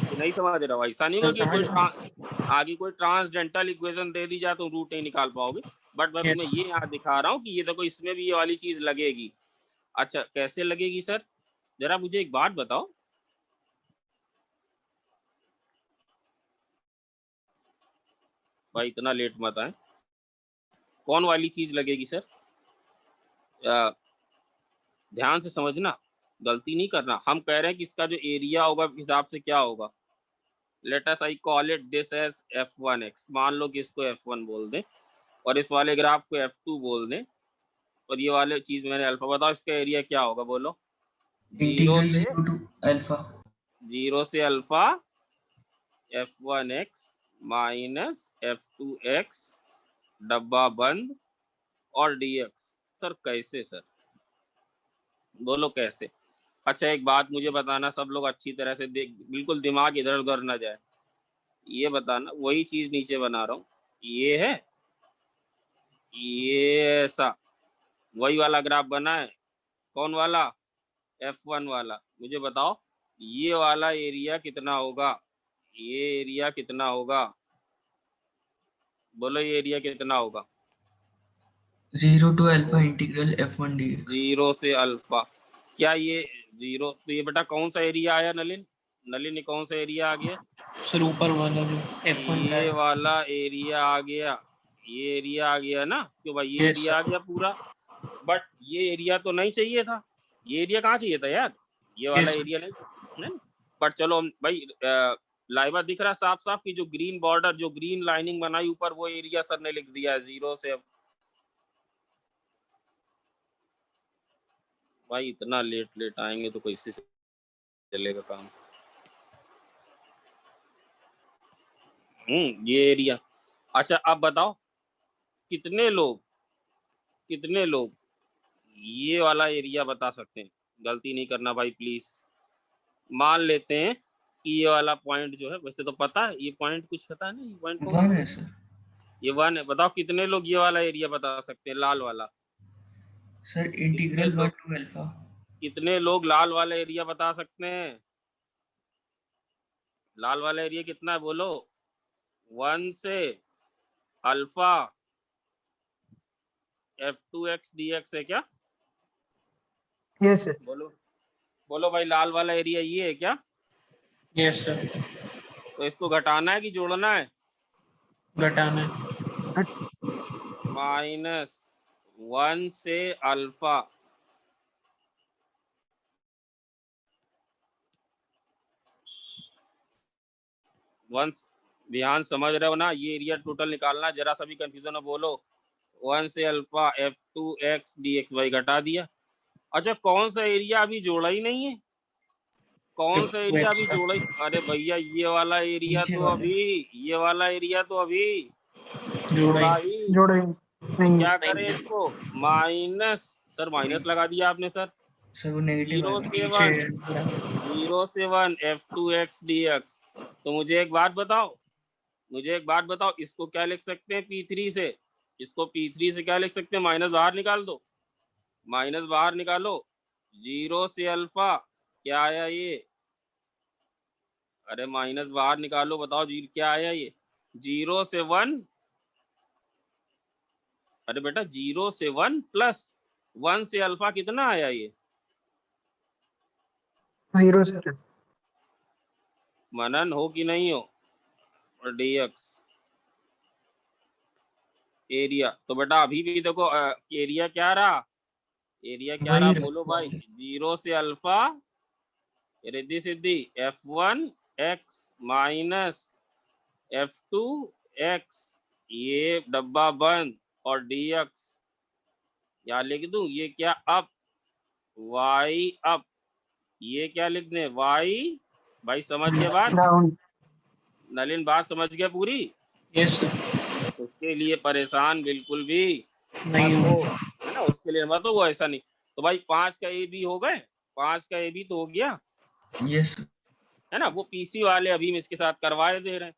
कि नहीं समझ रहा हो, ऐसा नहीं होगा कि
समझ रहा
आगे कोई ट्रांसडेंटल इक्वेशन दे दी जाए तो रूट नहीं निकाल पाओगे। बट मैं तुम्हें ये यहाँ दिखा रहा हूँ कि ये देखो इसमें भी ये वाली चीज लगेगी। अच्छा कैसे लगेगी सर, जरा मुझे एक बात बताओ, भाई इतना लेट मत आए, कौन वाली चीज लगेगी सर, ध्यान से समझना, गलती नहीं करना। हम कह रहे हैं कि इसका जो एरिया होगा हिसाब से क्या होगा, let us I call it this as f1x, मान लो कि इसको f1 बोल दें और इस वाले ग्राफ को f2 बोल दें, और ये वाले चीज मैंने अल्फा, बताओ इसका एरिया क्या होगा बोलो,
इंटीग्रल 0 to अल्फा,
0 से अल्फा f1x माइनस f2x डब्बा बंद और dx। सर कैसे सर, बोलो कैसे। अच्छा एक बात मुझे बताना, सब लोग अच्छी तरह से देख, बिल्कुल दिमाग इधर उधर ना जाए, ये बताना, वही चीज नीचे बना रहा हूँ, ये है, ये ऐसा वही वाला ग्राफ बना है, कौन वाला, f1 वाला। मुझे बताओ ये वाला एरिया कितना होगा, ये एरिया कितना होगा, बोलो ये एरिया कितना होगा,
0 to alpha integral f1 dx।
0 से अल्फा, क्या ये 0, तो ये बेटा कौन सा एरिया आया नलिन, नलिन ये कौन सा एरिया आ गया,
सर ऊपर वाला जो f1
ये वाला एरिया आ गया, ये एरिया आ गया ना, क्यों भाई ये
Yes,
एरिया आ गया पूरा। बट ये एरिया तो नहीं चाहिए था, ये एरिया कहाँ चाहिए था यार, ये वाला
Yes.
एरिया नहीं। बट चलो भाई लाइवा दिख रहा साफ साफ कि जो ग्रीन बॉर्डर, जो ग्रीन लाइनिंग बनाई ऊपर, वो एरिया सर ने लिख दिया है 0 से। भाई इतना लेट लेट आएंगे तो कैसे चलेगा काम। ये एरिया। अच्छा अब बताओ कितने लोग ये वाला एरिया बता सकते हैं, गलती नहीं करना भाई प्लीज। मान लेते हैं कि ये वाला पॉइंट जो है, वैसे तो पता है ये पॉइंट, कुछ पता है ना ये पॉइंट कौन सा
1 है सर।
ये 1 है। बताओ कितने लोग ये वाला एरिया बता सकते हैं, लाल वाला,
सर इंटीग्रल 1 to अल्फा।
कितने लोग लाल वाला एरिया बता सकते हैं, लाल वाला एरिया कितना है बोलो, 1 से अल्फा f2x dx है क्या,
यस सर।
बोलो भाई लाल वाला एरिया ये है क्या,
यस सर।
तो इसको घटाना है कि जोड़ना है,
घटाना।
-1 से अल्फा। वंस ध्यान समझ रहे हो ना, ये एरिया टोटल निकालना, जरा सा भी कंफ्यूजन हो बोलो। 1 से अल्फा f2x dxy घटा दिया। अच्छा कौन सा एरिया अभी जोड़ा ही नहीं है? कौन सा एरिया अभी जोड़ा ही? अरे भैया ये वाला एरिया तो अभी, ये वाला एरिया तो अभी जोड़ा ही।
जोड़ा ही नहीं
क्या करें इसको? माइनस, सर माइनस लगा दिया आपने सर।
सर वो नेगेटिव
0 से 1 f2x dx। तो मुझे एक बात बताओ, इसको क्या लिख सकते हैं P3 से? इसको P3 से क्या लिख सकते हैं? माइनस बाहर निकाल दो, माइनस बाहर निकालो। 0 से अल्फा क्या आया ये? अरे माइनस बाहर निकालो, बताओ जी क्या आया ये? 0 से 1, अरे बेटा 0 से 1 प्लस 1 से अल्फा कितना आया ये?
0 सर।
मनन हो कि नहीं हो? और dx एरिया, तो बेटा अभी भी देखो एरिया क्या रहा? एरिया क्या रहा बोलो भाई? 0 से alpha Riddhi Siddhi f1x minus f2x, ये डब्बा बंद, और dx क्या लिख दूं? ये क्या अप, y अप, ये क्या लिख दें? y। भाई समझ गए बात?
डाउन।
नलिन बात समझ गया पूरी?
यस
उसके लिए परेशान बिल्कुल भी
नहीं
मत
हो।
हो, है ना? उसके लिए मत हो, वो ऐसा नहीं। तो भाई 5 का ए बी हो गए, 5 का ए बी तो हो गया,
यस
है ना? वो पीसी वाले अभी हम इसके साथ करवाए दे रहे हैं,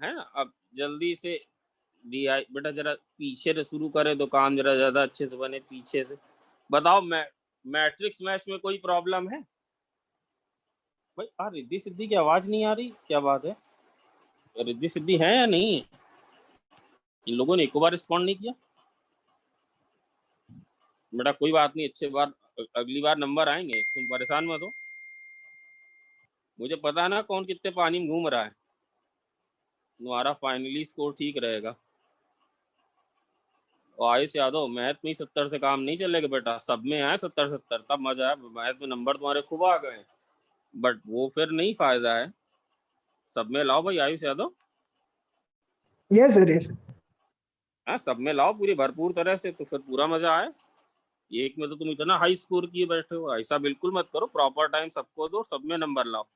है ना? अब जल्दी से DI बेटा जरा पीछे से शुरू करें तो काम जरा ज्यादा अच्छे से बने। पीछे से बताओ, मैट्रिक्स मैच में कोई प्रॉब्लम है भाई? रिद्धि सिद्धि की आवाज नहीं आ रही, क्या बात है? रिद्धि सिद्धि है या नहीं है? इन लोगों ने एक बार रिस्पॉन्ड नहीं किया। बेटा कोई बात नहीं, अच्छे बार, अगली बार नंबर आएंगे, तुम परेशान मत हो। मुझे पता है ना कौन कितने पानी में घूम रहा है। तुम्हारा फाइनली स्कोर ठीक रहेगा। और आयुष यादव, मैथ में 70 से काम नहीं चलेगा बेटा, सब में है 70-70, तब मजा है। मैथ में नंबर तुम्हारे खूब आ गए, बट वो फिर नहीं फायदा है। सब में लाओ भाई Ayush Yadav,
yes sir yes.
हाँ सब में लाओ पूरी भरपूर तरह से, तो फिर पूरा मजा आए। एक में तो तुम इतना हाई स्कोर किए बैठे हो, ऐसा बिल्कुल मत करो। प्रॉपर टाइम सबको दो, सब में नंबर लाओ।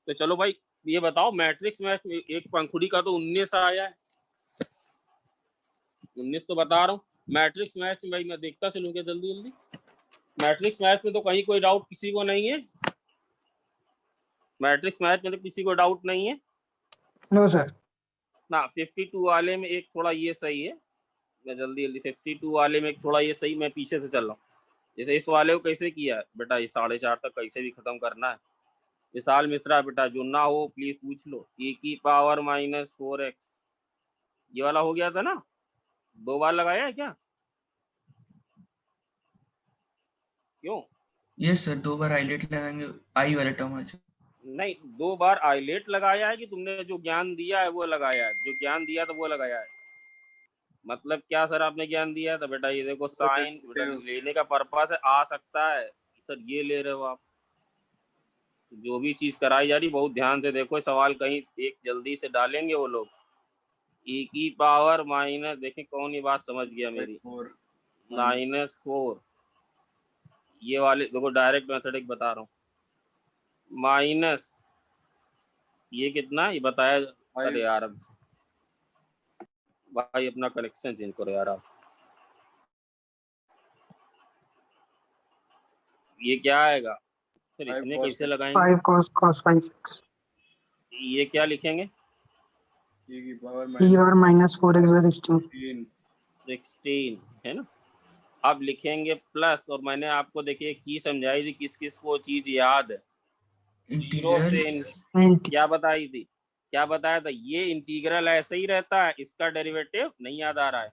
तो चलो भाई ये बताओ, मैट्रिक्स मैच में एक पंखुड़ी का तो 19 आया है, 19 तो बता रहा हूँ। मैट्रिक्स मैच में भाई मैं देखता चलूंगा जल्दी जल्दी। मैट्रिक्स मैच में तो कहीं कोई डाउट किसी को नहीं है? मैट्रिक्स मैच में तो किसी को डाउट नहीं है
नो सर।
ना? 52 वाले में एक थोड़ा ये सही है, मैं जल्दी जल्दी 52 वाले में एक थोड़ा ये सही, मैं पीछे से चल रहा हूँ। जैसे इस वाले को कैसे किया है बेटा? ये 4.5 तक कैसे भी खत्म करना है। विशाल मिश्रा बेटा, जो ना हो प्लीज पूछ लो। e⁻⁻4x, ये वाला हो गया था ना? 2 बार लगाया है क्या? क्यों?
यस सर 2 बार आइलेट लगाएंगे, आई वाला टर्म आ जाए।
नहीं 2 बार आइलेट लगाया है कि तुमने जो ज्ञान दिया है वो लगाया है? जो ज्ञान दिया था वो लगाया है। मतलब क्या सर आपने ज्ञान दिया है? तो बेटा ये देखो साइन लेने का पर्पस है, आ सकता है सर, ये ले रहे हो आप। जो भी चीज कराई जा रही बहुत ध्यान से देखो, सवाल कहीं एक जल्दी से डालेंगे वो लोग। e⁻⁻, देखें कौन ये बात समझ गया मेरी? -4, ये वाले देखो डायरेक्ट मैथमेटिक्स बता रहा हूँ। माइनस ये कितना ये बताया? अरे यार अब भाई अपना कनेक्शन चेंज करो यार आप। ये क्या आएगा फिर? इसमें कैसे लगाएंगे?
5 cos 5x।
ये क्या लिखेंगे?
e⁻⁻4x/16
16 है ना? अब लिखेंगे प्लस, और मैंने आपको देखिए की समझाई थी, किस किस को चीज याद है? 0 से क्या बताई थी, क्या बताया था? ये इंटीग्रल ऐसे ही रहता है, इसका डेरिवेटिव नहीं याद आ रहा है?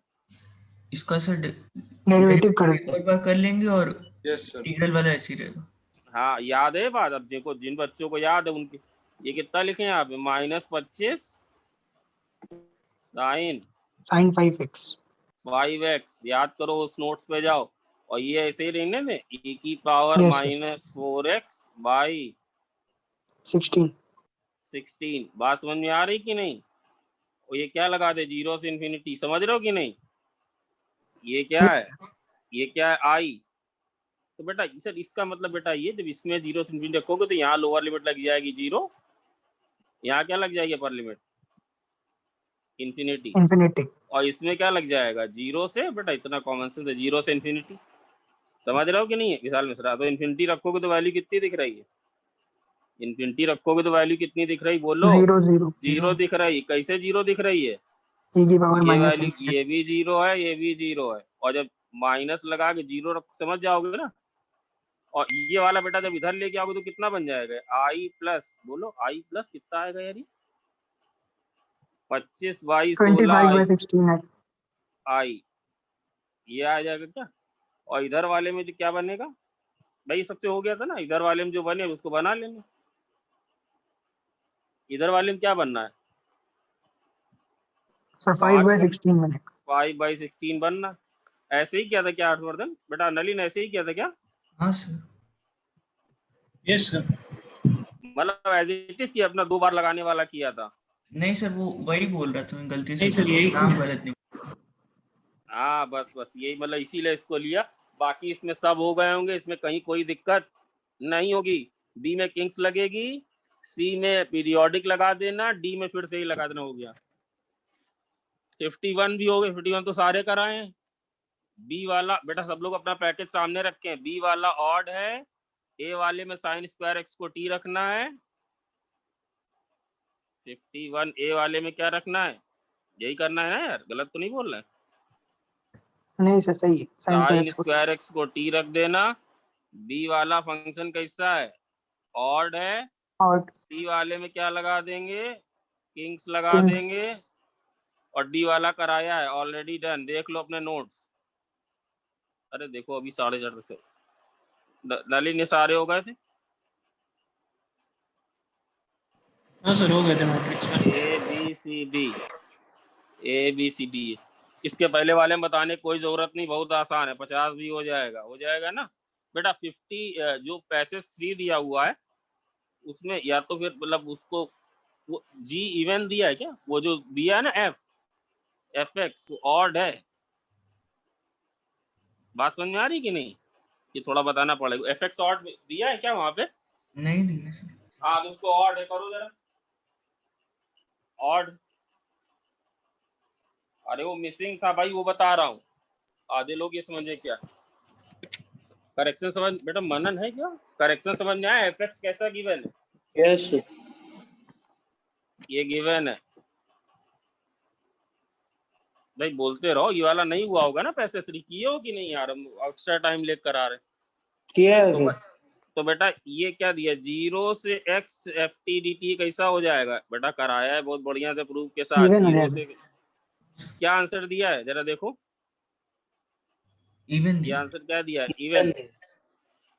इसका सर
डेरिवेटिव कर देते हैं।
एक बार कर लेंगे और इंटीग्रल वाला ऐसे ही रहेगा।
हाँ याद है बात? अब देखो जिन बच्चों को याद है उनकी, ये कितना लिखे आप? -25 sin
sin 5x
5x, याद करो उस नोट्स पे जाओ, और ये ऐसे ही रहने दें, e की power
Yes, sir.
-4x by
16.
16। बात समझ में आ रही कि नहीं? और ये क्या लगा दे, 0 से इन्फिनिटी, समझ रहे हो कि नहीं? ये क्या है, ये क्या है, आई। तो बेटा सर इसका मतलब बेटा ये, जब इसमें 0 से इन्फिनिटी रखोगे तो यहाँ लोअर लिमिट लग जाएगी 0, यहाँ क्या लग जाएगी अपर लिमिट, इन्फिनिटी,
Infinity.
और इसमें क्या लग जाएगा 0 से, बेटा इतना कॉमन सेंस है, 0 से इन्फिनिटी। समझ रहे हो कि नहीं है विशाल मिश्रा? तो इन्फिनिटी रखोगे तो वैल्यू कितनी दिख रही है, इन्फिनिटी रखोगे तो वैल्यू कितनी दिख रही, बोलो।
0 0.
0 दिख रही, कैसे 0 दिख रही है,
E की पावर
ये
माइनस
वैल्यू, ये भी 0 है, ये भी 0 है, और जब माइनस लगा के 0 समझ जाओगे ना, और ये वाला बेटा जब इधर लेके आओगे तो कितना बन जाएगा, आई प्लस, बोलो आई प्लस कितना आएगा यार, 25 बाई
25
16
by 16 है.
आई, ये आ जाएगा क्या? और इधर वाले में जो क्या बनेगा भाई, सबसे हो गया था ना, इधर वाले में जो बने उसको बना लेना, इधर वाले में क्या बनना है,
सर 5 by 16 बनेगा.
5 बाई 16 बनना। ऐसे ही किया था क्या हर्षवर्धन बेटा, नलिन ऐसे ही किया था क्या?
हाँ सर।
Yes sir.
मतलब एज इट इज किया, अपना 2 बार लगाने वाला किया था?
नहीं सर, वो वही बोल रहा था मैं, गलती से
नहीं सर, यही
नाम गलत नहीं।
हाँ बस यही, मतलब इसीलिए इसको लिया, बाकी इसमें सब हो गए होंगे, इसमें कहीं कोई दिक्कत नहीं होगी। बी में किंग्स लगेगी, सी में पीरियोडिक लगा देना, डी में फिर से ही लगा देना, हो गया। 51 भी हो गए, 51 तो सारे कराए हैं। बी वाला बेटा सब लोग अपना पैकेज सामने रखें, बी वाला ऑड है, ए वाले में साइन स्क्वायर एक्स को टी रखना है, 51 ए वाले में क्या रखना है, यही करना है ना यार, गलत तो नहीं बोल रहे हैं?
नहीं सर सही है.
साइन स्क्वायर एक्स को टी रख देना। बी वाला फंक्शन कैसा है, ऑड है,
और
सी वाले में क्या लगा देंगे, किंग्स लगा
Kings.
देंगे, और डी वाला कराया है ऑलरेडी डन, देख लो अपने नोट्स। अरे देखो अभी 4:30 थे, नलिन ये सारे हो गए थे,
हाँ सर, हो गए थे मैट्रिक्स में।
A B C D, A B C D. इसके पहले वाले में बताने की कोई जरूरत नहीं, बहुत आसान है, 50 भी हो जाएगा ना बेटा। 50 जो पैसे 3 दिया हुआ है उसमें, या तो फिर मतलब उसको वो जी इवन दिया है क्या, वो जो दिया है ना एफ एक्स, वो ऑड है। बात समझ में आ रही कि नहीं, ये थोड़ा बताना पड़ेगा, एफ एक्स ऑड दिया है क्या वहां पे?
नहीं नहीं सर।
हाँ तो उसको ऑड है, करो जरा ऑड। अरे वो मिसिंग था भाई, वो बता रहा हूँ, आधे लोग ये समझे क्या, करेक्शन समझ बेटा, मनन है क्या, करेक्शन समझ में आया, एफ एक्स कैसा गिवन है?
Yes sir.
ये गिवन है भाई, बोलते रहो, ये वाला नहीं हुआ होगा ना, पैसे फ्री किए हो कि नहीं यार, हम एक्स्ट्रा टाइम लेकर आ रहे
किया है
तो,
सर।
तो बेटा ये क्या दिया, 0 से x F T D T कैसा हो जाएगा बेटा, कराया है बहुत बढ़िया से प्रूफ के साथ।
Even हो
0
जाएगा.
से क्या आंसर दिया है जरा देखो,
इवन
ये आंसर क्या दिया है, इवन।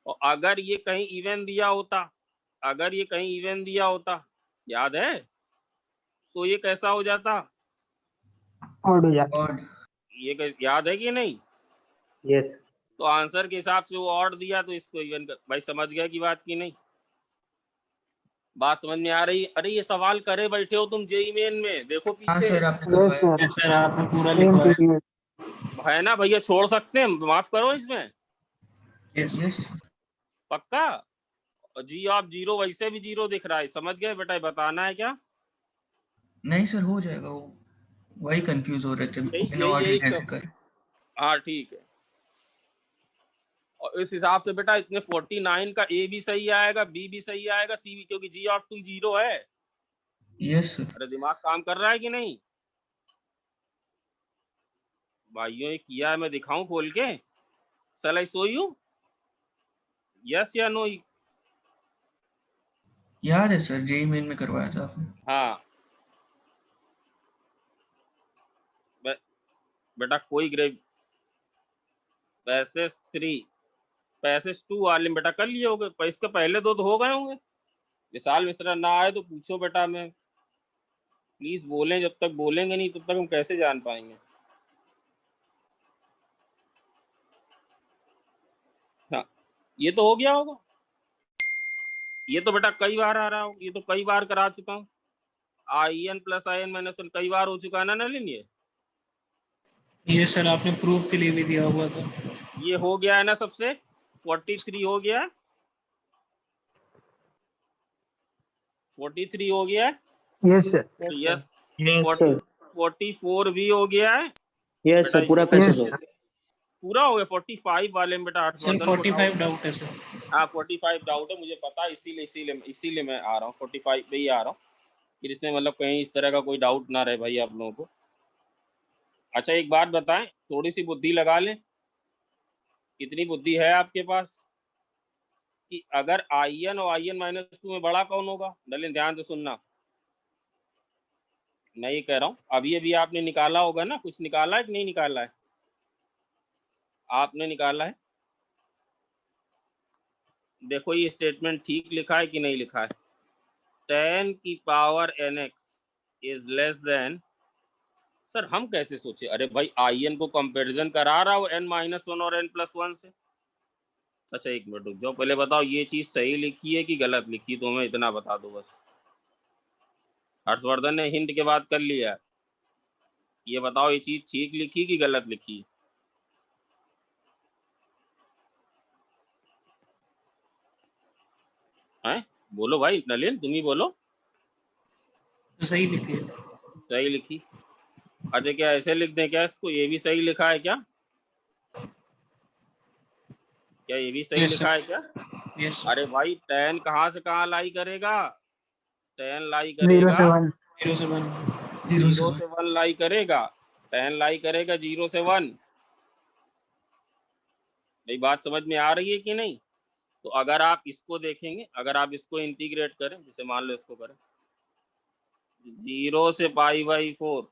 और अगर ये कहीं इवन दिया होता, अगर ये कहीं इवन दिया होता, याद है, तो ये कैसा हो जाता,
Odd हो जाता.
और
ये याद है कि नहीं?
यस
तो आंसर के हिसाब से वो ऑड दिया तो इसको इवन कर, भाई समझ गया की बात की नहीं, बात समझ में आ रही? अरे ये सवाल करे बैठे हो तुम जेई मेन में, देखो
हाँ
पीछे
सर, आपने
Yes
करवाया।
sir.
यस सर, आपने पूरा
Same
लिखवाया।
period.
है ना भैया, छोड़ सकते हैं, माफ करो इसमें,
यस यस।
पक्का। जी आप 0 वैसे भी 0 दिख रहा है, समझ गए बेटा, बताना है क्या?
नहीं सर, हो जाएगा वो, वही कंफ्यूज हो रहे थे इन ऑर्डर कैसे करें।
हाँ ठीक है, और इस हिसाब से बेटा इतने 49 का ए भी सही आएगा, बी भी सही आएगा, सी भी, क्योंकि जी ऑफ 2 0 है।
Yes sir.
अरे दिमाग काम कर रहा है कि नहीं भाइयों, ये किया है, मैं दिखाऊं खोल के, शैल आई शो यू, यस या नो?
याद है सर, जेई मेन में करवाया था आपने।
हाँ बेटा कोई ग्रेव, पैसेज 3 पैसेज 2 वाले में बेटा कर लिए होगे, पर इसके पहले 2 तो हो गए होंगे। विशाल मिश्रा ना आए तो पूछो बेटा, मैं प्लीज बोलें, जब तक बोलेंगे नहीं तब तक हम कैसे जान पाएंगे। ये तो हो गया होगा, ये तो बेटा कई बार आ रहा हो, ये तो कई बार करा चुका हूँ। IN + IN - 1 कई बार हो चुका है ना नलिन।
ये सर आपने प्रूफ के लिए भी दिया हुआ था।
ये हो गया है ना सबसे, 43 हो गया है, 43 हो गया है।
Yes sir.
Yes,
yes sir
44 भी हो गया है।
यस
बेटा
सर पूरा
इसको
यस
पैसेज हो
पूरा हो गया। 45 वाले में बेटा
सर
हर्षवर्धन को
45
doubt-
डाउट है सर।
हाँ 45 डाउट है, मुझे पता है, इसीलिए मैं आ रहा हूँ 45 पे ही आ रहा हूँ, फिर इसमें मतलब कहीं इस तरह का कोई डाउट ना रहे भाई आप लोगों को। अच्छा एक बात बताएं, थोड़ी सी बुद्धि लगा लें, कितनी बुद्धि है आपके पास, कि अगर IN और IN-2 में बड़ा कौन होगा। नलिन ध्यान से सुनना, मैं ये कह रहा हूँ, अभी अभी आपने निकाला होगा ना, कुछ निकाला है कि नहीं निकाला है, आपने निकाला है। देखो ये स्टेटमेंट ठीक लिखा है कि नहीं लिखा है। 10 की power nx is less than, sir हम कैसे सोचे, अरे भाई IN को कंपैरिजन करा रहा हो n-1 और n+1 से। अच्छा एक मिनट रुक जाओ, पहले बताओ ये चीज सही लिखी है कि गलत लिखी, तो हमें इतना बता दो बस। हर्षवर्धन ने हिंट के बाद कर लिया, ये बताओ ये चीज ठीक लिखी कि गलत लिखी। हैं बोलो भाई, नलिन तुम ही बोलो।
तो सही लिखिए।
सही लिखी। अच्छा क्या ऐसे लिख दें क्या इसको, ये भी सही लिखा है क्या, क्या ये भी सही
Yes,
लिखा
sir.
है क्या।
Yes sir.
अरे भाई 10 कहाँ से कहाँ लाई करेगा, 10 लाई
0
करेगा
से 1।
0 से 1।
0
0
से
से 1 लाई करेगा, 10 लाई करेगा 0 से 1। भाई बात समझ में आ रही है कि नहीं। तो अगर आप इसको देखेंगे, अगर आप इसको इंटीग्रेट करें, जैसे मान लो इसको करें 0 से π/4,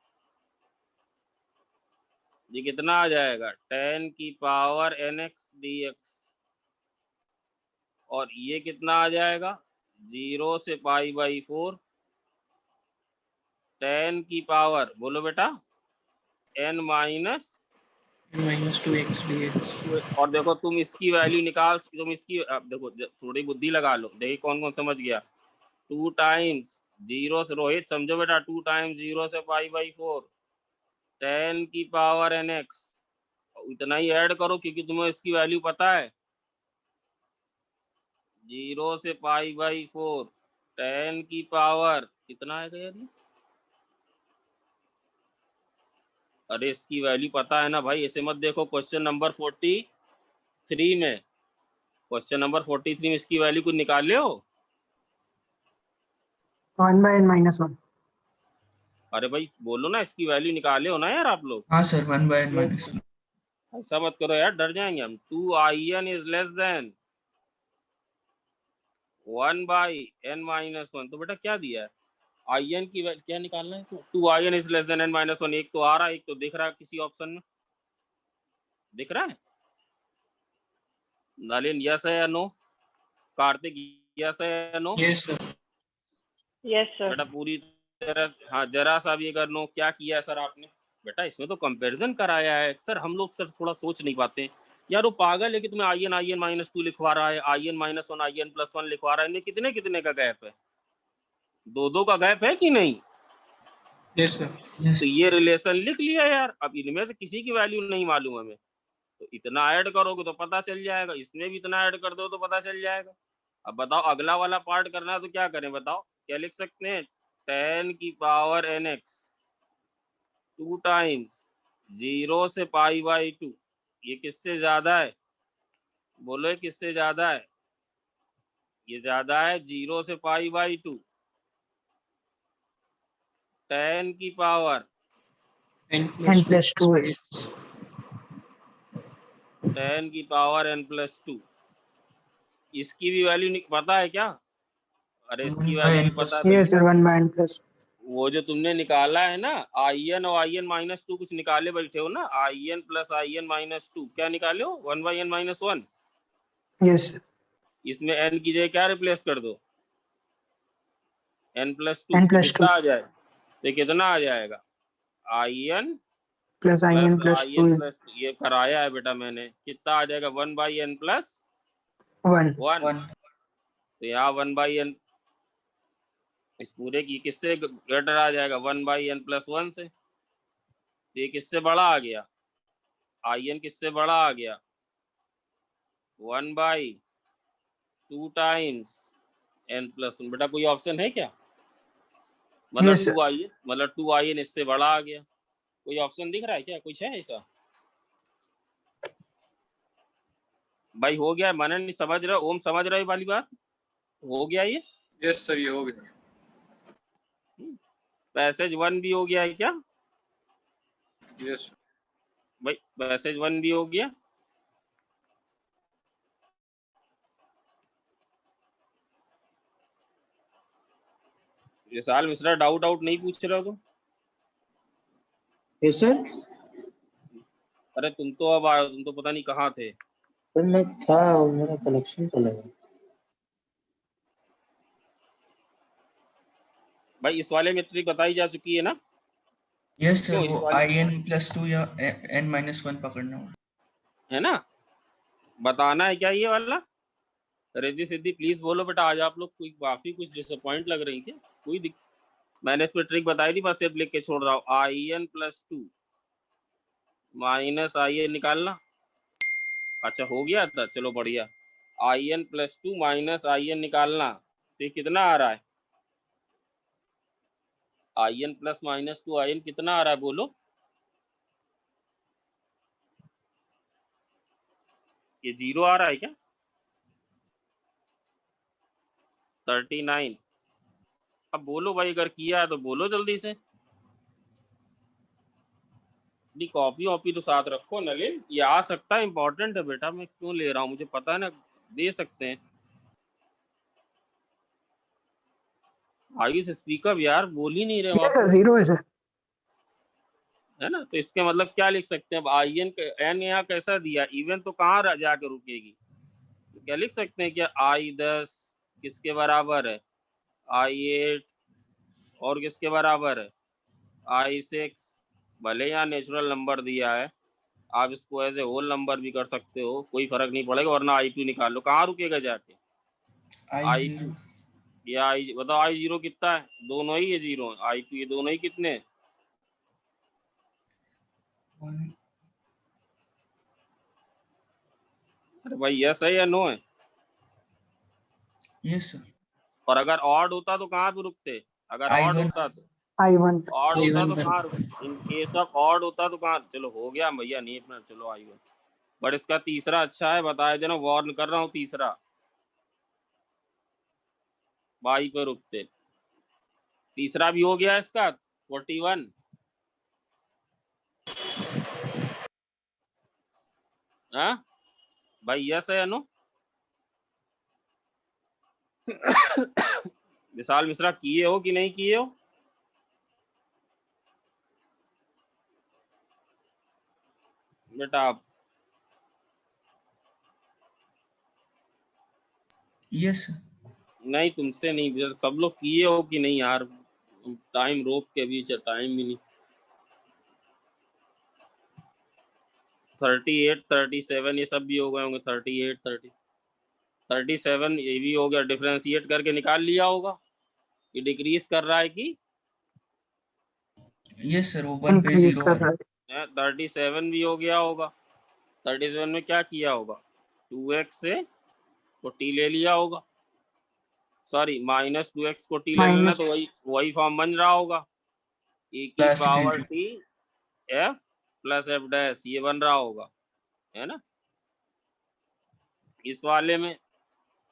ये कितना आ जाएगा 10 की पावर nx dx, और ये कितना आ जाएगा 0 से π/4 10 की पावर, बोलो बेटा n-,
-2x dx।
और देखो तुम इसकी वैल्यू निकाल, तुम इसकी अब देखो थोड़ी बुद्धि लगा लो, देखिए कौन कौन समझ गया। 2 टाइम्स 0 से, रोहित समझो बेटा, 2 टाइम्स 0 से π/4 10 की पावर nx, इतना ही ऐड करो क्योंकि तुम्हें इसकी वैल्यू पता है। 0 से π/4 10 की पावर कितना आएगा यार ये? अरे इसकी वैल्यू पता है ना भाई, ऐसे मत देखो। क्वेश्चन नंबर 43 में, क्वेश्चन नंबर 43 में इसकी वैल्यू कुछ निकाले हो।
1/n-1।
अरे भाई बोलो ना, इसकी वैल्यू निकाले हो ना यार आप लोग।
हाँ सर 1/n-1।
ऐसा मत करो यार, डर जाएंगे हम। 2IN is less than 1/n-1। तो बेटा क्या दिया है, IN की क्या निकालना है, 2IN is less than n-1। एक तो आ रहा है, एक तो दिख रहा है किसी ऑप्शन में, दिख रहा है। नलिन यस है या नो, कार्तिक यस है या no.
Yes sir.
Yes sir.
बेटा पूरी तरह, हाँ जरा सा भी अगर नो, क्या किया है सर आपने, बेटा इसमें तो कंपैरिजन कराया है सर। हम लोग सर थोड़ा सोच नहीं पाते यार, वो पागल है कि तुम्हें IN-2 लिखवा रहा है, IN-1 IN+1 लिखवा रहा है, इनमें कितने कितने का गैप है, 2 का गैप है कि नहीं।
Yes sir.
तो ये रिलेशन लिख लिया यार। अब इनमें से किसी की वैल्यू नहीं मालूम हमें, तो इतना ऐड करोगे तो पता चल जाएगा, इसमें भी इतना ऐड कर दो तो पता चल जाएगा। अब बताओ अगला वाला पार्ट करना है तो क्या करें, बताओ क्या लिख सकते हैं। 10 की पावर nx 2 टाइम्स 0 से π/2, ये किससे ज्यादा है, बोलो ये किससे ज्यादा है, ये ज्यादा है 0 से π/2। 10 की पावर
n+2x।
10 की पावर n+2, इसकी भी वैल्यू पता है क्या, अरे इसकी वैल्यू भी पता है तो
यस सर 1/n+।
वो जो तुमने निकाला है ना IN और IN-2 कुछ निकाले बैठे हो ना, IN + IN-2 क्या निकाले हो 1/n-1।
Yes sir.
इसमें n की जगह क्या रिप्लेस कर दो, n+2,
n+2
कितना आ जाए, तो कितना आ जाएगा IN
+ IN+2।
IN+, ये कराया है बेटा मैंने, कितना आ जाएगा 1/n+2।
1
1,
1
तो यहाँ 1/n इस पूरे की किससे ग्रेटर आ जाएगा 1/n+1 से, तो ये किससे बड़ा आ गया, in किससे बड़ा आ गया 1/2 टाइम्स n+1। बेटा कोई ऑप्शन है क्या, मतलब
Yes, sir.
2in, मतलब 2in इससे बड़ा आ गया, कोई ऑप्शन दिख रहा है क्या, कुछ है ऐसा भाई? हो गया मनन, समझ रहे हो, ओम समझ रहे हो वाली बात, हो गया ये?
यस सर, ये हो गया।
पैसेज 1 भी हो गया है क्या
यस
भाई, पैसेज 1 भी हो गया। विशाल मिश्रा डाउट नहीं पूछ रहे हो तुम?
Yes sir.
अरे तुम तो अब आए हो, तुम तो पता नहीं कहाँ थे।
सर मैं था, मेरा कनेक्शन चला गया।
भाई इस वाले में ट्रिक बताई जा चुकी है ना?
यस सर,
क्यों इस
वो
वाले
in+2 या n-1 पकड़ना होगा।
है ना, बताना है क्या ये वाला? रिद्धि सिद्धि प्लीज बोलो बेटा, आज आप लोग कोई काफी कुछ डिसअपॉइंट लग रही थी। कोई मैंने इस पर ट्रिक बताई थी, बस सिर्फ लिख के छोड़ रहा हूँ। in+2 माइनस in निकालना। अच्छा हो गया था, चलो बढ़िया। in+2 माइनस in निकालना, तो कितना आ रहा है in प्लस -2 in कितना आ रहा है बोलो? ये 0 आ रहा है क्या? 39। अब बोलो भाई, अगर किया है तो बोलो जल्दी से। कॉपी वॉपी तो साथ रखो नलिन, ये आ सकता है, इंपॉर्टेंट है बेटा, मैं क्यों ले रहा हूँ, मुझे पता है ना, दे सकते हैं। आयुष स्पीकर यार बोल ही नहीं रहे
Yes, sir.
आप,
0 है सर।
है ना? तो इसके मतलब क्या लिख सकते हैं अब, n यहाँ कैसा दिया, इवन तो कहाँ जाके रुकेगी, तो क्या लिख सकते हैं क्या I10 किसके बराबर है I8, और किसके बराबर है I6। भले यहाँ नेचुरल नंबर दिया है, आप इसको एज ए होल नंबर भी कर सकते हो, कोई फर्क नहीं पड़ेगा, वरना I2 निकाल लो, कहाँ रुकेगा जाके
I0
या बताओ I0 कितना है, दोनों ही ये 0 है, I2 ये दोनों ही कितने हैं?
1
अरे भाई यस है या नो है?
Yes sir.
और अगर ऑड होता तो कहाँ पे रुकते, अगर ऑड
I1
होता तो
I1
ऑड होता तो
I1
कहाँ रुकते, इन केस ऑफ ऑड होता तो कहाँ, चलो हो गया भैया, नहीं अपना चलो I1। बट इसका तीसरा अच्छा है, बताया देना, वार्न कर रहा हूँ, तीसरा बाई पे रुकते। तीसरा भी हो गया इसका 41। हाँ भाई यस है या नो? विशाल मिश्रा किए हो कि नहीं किए हो? बेटा आप
यस सर।
नहीं, तुमसे नहीं, सब लोग किए हो कि नहीं यार? टाइम रोक के बीच है, टाइम भी नहीं। 38 37 ये सब भी हो गए होंगे, 38 37 ये भी हो गया, डिफरेंशिएट करके निकाल लिया होगा ये डिक्रीज कर रहा है कि
यस सर, वो 1 पे
इंक्रीज
0
कर
है।
रहा है।
37 भी हो गया होगा। 37 में क्या किया होगा, 2x से को t ले लिया होगा, सॉरी -2x को t ले लेना, तो वही फॉर्म बन रहा होगा, e की
plus
power
into
t f plus F dash, ये बन रहा होगा, है ना? इस वाले में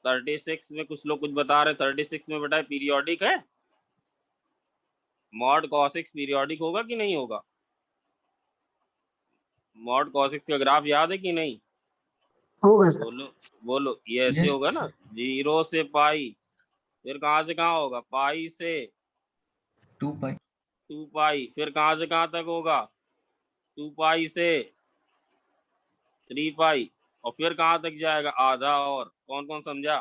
36 में कुछ लोग कुछ बता रहे, 36 में बेटा पीरियोडिक है, मॉड cos x पीरियोडिक होगा कि नहीं होगा? मॉड cos x का ग्राफ याद है कि नहीं?
होगा सर।
बोलो ये ऐसे
यस
होगा ना, 0 से पाई, फिर कहाँ से कहाँ होगा, पाई से
2 पाई,
2 पाई, फिर कहाँ से कहाँ तक होगा, 2 पाई से 3 पाई, और फिर कहाँ तक जाएगा, आधा। और कौन कौन समझा?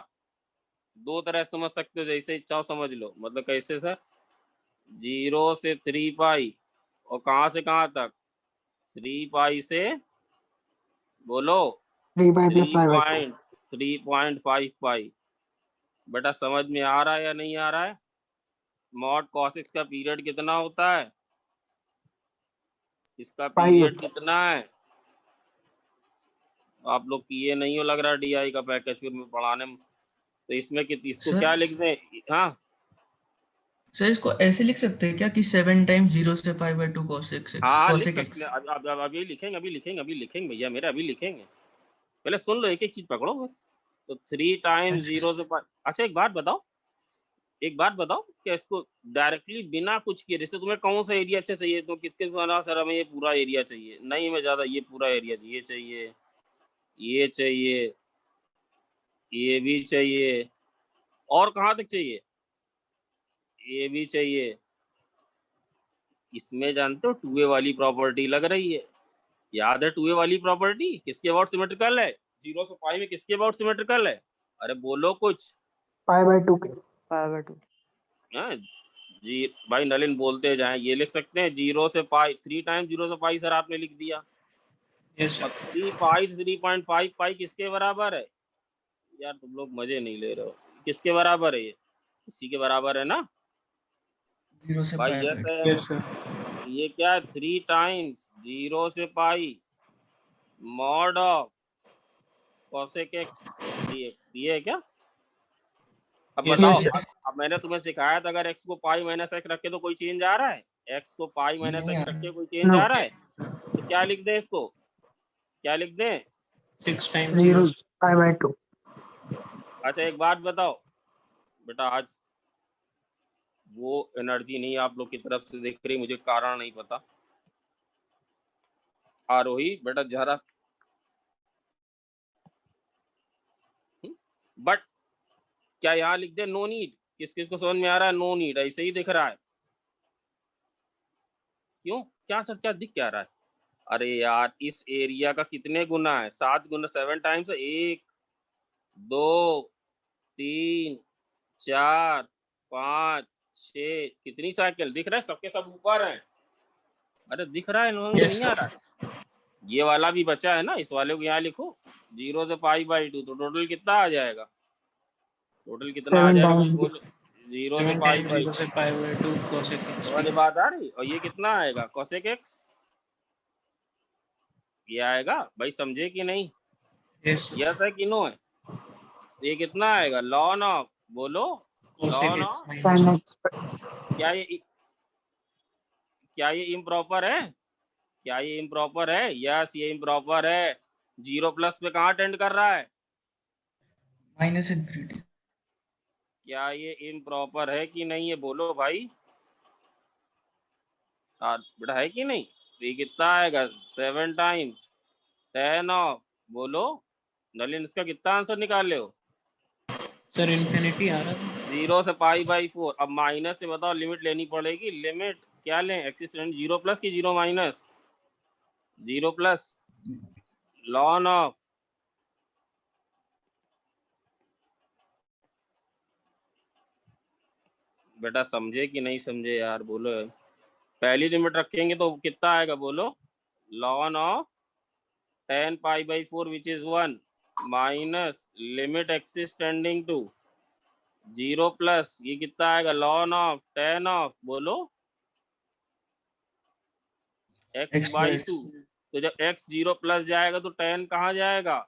दो तरह समझ सकते हो, जैसे इच्छा समझ लो। मतलब कैसे सर? 0 से 3 पाई, और कहाँ से कहाँ तक, 3 पाई से बोलो
3 पाई प्लस 5/2।
3.5 पाई। बेटा समझ में आ रहा है या नहीं आ रहा है? मॉड cos x का पीरियड कितना होता है? इसका
पाई
पीरियड
होता है।
कितना है? आप लोग किए नहीं हो लग रहा DI का पैकेज फिर में पढ़ाने में। तो इसमें इसको
सर?
क्या लिख दें? हाँ
सर इसको ऐसे लिख सकते हैं क्या कि 7 टाइम्स 0 से पाई बाय 2 cosec
हाँ लिख
cosec
सकते
x।
हैं। अब अभी लिखेंगे भैया मेरे, अभी लिखेंगे। पहले सुन लो, एक एक चीज पकड़ो। तो 3 टाइम्स 0 से पाई। अच्छा एक बात बताओ कि इसको डायरेक्टली बिना कुछ किए, जैसे तुम्हें कौन सा एरिया अच्छा चाहिए, तो किसके सर हमें ये पूरा एरिया चाहिए, नहीं हमें ज्यादा ये पूरा एरिया चाहिए, ये चाहिए, ये भी चाहिए, और कहाँ तक चाहिए? ये भी चाहिए। इसमें जानते हो 2a वाली प्रॉपर्टी लग रही है, याद है 2a वाली प्रॉपर्टी? किसके अबाउट सिमेट्रिकल है? 0 से पाई में किसके अबाउट सिमेट्रिकल है? अरे बोलो कुछ।
पाई बाय 2 के।
पावर 2।
हाँ जी भाई, नलिन बोलते जाएं। ये लिख सकते हैं 0 से पाई, 3 टाइम्स 0 से पाई सर आपने लिख दिया।
यस
और
सर।
3 पाई 3.5 पाई किसके बराबर है? यार तुम लोग मजे नहीं ले रहे हो। किसके बराबर है? ये इसी के बराबर है ना
0 से
भाई?
पाई
यस
बाय
है।
Yes sir.
ये क्या है? 3 टाइम्स 0 से pi mod of cosec x dx, ये है क्या? अब
Yes,
बताओ।
yes,
अब मैंने तुम्हें सिखाया था अगर x को पाई माइनस x रखे तो कोई चेंज आ रहा है? x को पाई माइनस
नहीं
x
आ रहा।
रखे कोई चेंज
No.
आ रहा है? तो क्या लिख दें इसको? क्या लिख दें?
6 टाइम्स
0
0।
Pi by 2।
अच्छा एक बात बताओ बेटा, आज वो एनर्जी नहीं आप लोग की तरफ से दिख रही, मुझे कारण नहीं पता। आरोही बेटा जरा, बट क्या यहाँ लिख दे नो नीड? किस किस को समझ में आ रहा है नो नीड? ऐसे ही दिख रहा है। क्यों? क्या सर, क्या दिख क्या रहा है? अरे यार इस एरिया का कितने गुना है? 7 गुना, 7 टाइम्स 1 2 3 4 5 6, कितनी साइकिल दिख रहा है? सबके सब ऊपर हैं। अरे दिख रहा है, नहीं
यस
आ रहा
सर।
है? ये वाला भी बचा है ना, इस वाले को यहाँ लिखो 0 से पाई बाई 2, तो टोटल कितना आ जाएगा? टोटल कितना आ
7
जाएगा
times
बोलो? 0 से
7
पाई
टाइम्स
बाई
0 से पाई बाय 2 cosec x।
समझ बात आ रही? और ये कितना आएगा cosec x? ये आएगा भाई, समझे कि नहीं?
Yes sir.
यस है कि नो है? ये कितना आएगा? लॉन ऑफ, बोलो
cosec
lawn
x
of.
minus 1।
10x।
क्या ये इम्प्रॉपर है? क्या ये इम्प्रॉपर है? यस ये इम्प्रॉपर है। 0 प्लस पे कहाँ टेंड कर रहा है?
Minus infinity.
क्या ये इम्प्रॉपर है कि नहीं है? बोलो भाई। बेटा है कि नहीं? तो ये कितना आएगा? 7 टाइम्स 10 ऑफ, बोलो नलिन, इसका कितना आंसर निकाल ले हो?
सर इन्फिनिटी आ रहा था।
0 से पाई बाई 4। अब माइनस से बताओ, लिमिट लेनी पड़ेगी। लिमिट क्या लें? एक्सिस्टेंट 0 प्लस की 0 माइनस? 0 प्लस लॉन ऑफ, बेटा समझे कि नहीं समझे यार? बोलो। पहली लिमिट रखेंगे तो कितना आएगा? बोलो ln of 10 pi by 4 which is 1 minus limit x is tending to 0 plus, ये कितना आएगा? लॉन ऑफ 10 ऑफ, बोलो x बाई 2। तो जब x 0 प्लस जाएगा तो 10 कहाँ जाएगा?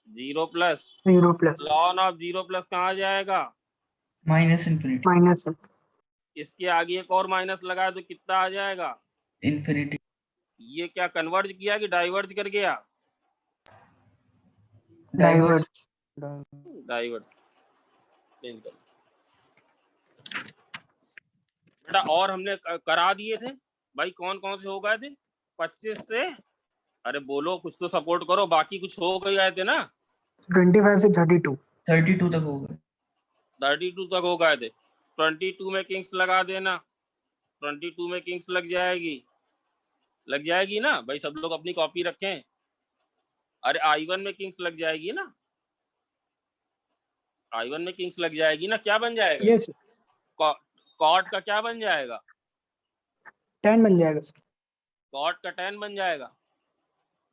0 plus.
0 plus
lawn of 0 plus कहाँ जाएगा?
Minus infinity.
माइनस
इसके आगे एक और माइनस लगाए तो कितना आ जाएगा?
इन्फिनिटी।
ये क्या कन्वर्ज किया कि डाइवर्ज कर गया?
डाइवर्स।
डाइवर्ज चेंज कर बेटा। और हमने करा दिए थे भाई, कौन कौन से हो गए थे? 25 से, अरे बोलो कुछ तो सपोर्ट करो, बाकी कुछ हो गए थे ना?
25 से 32।
32 तक हो गए।
32 तक हो गए थे। 22 में किंग्स लगा देना। 22 में किंग्स लग जाएगी ना भाई? सब लोग अपनी कॉपी रखें। अरे I1 में किंग्स लग जाएगी ना? I1 में किंग्स लग जाएगी ना? क्या बन जाएगा?
यस
कॉट का क्या बन जाएगा?
10 बन जाएगा सर।
कॉट का 10 बन जाएगा।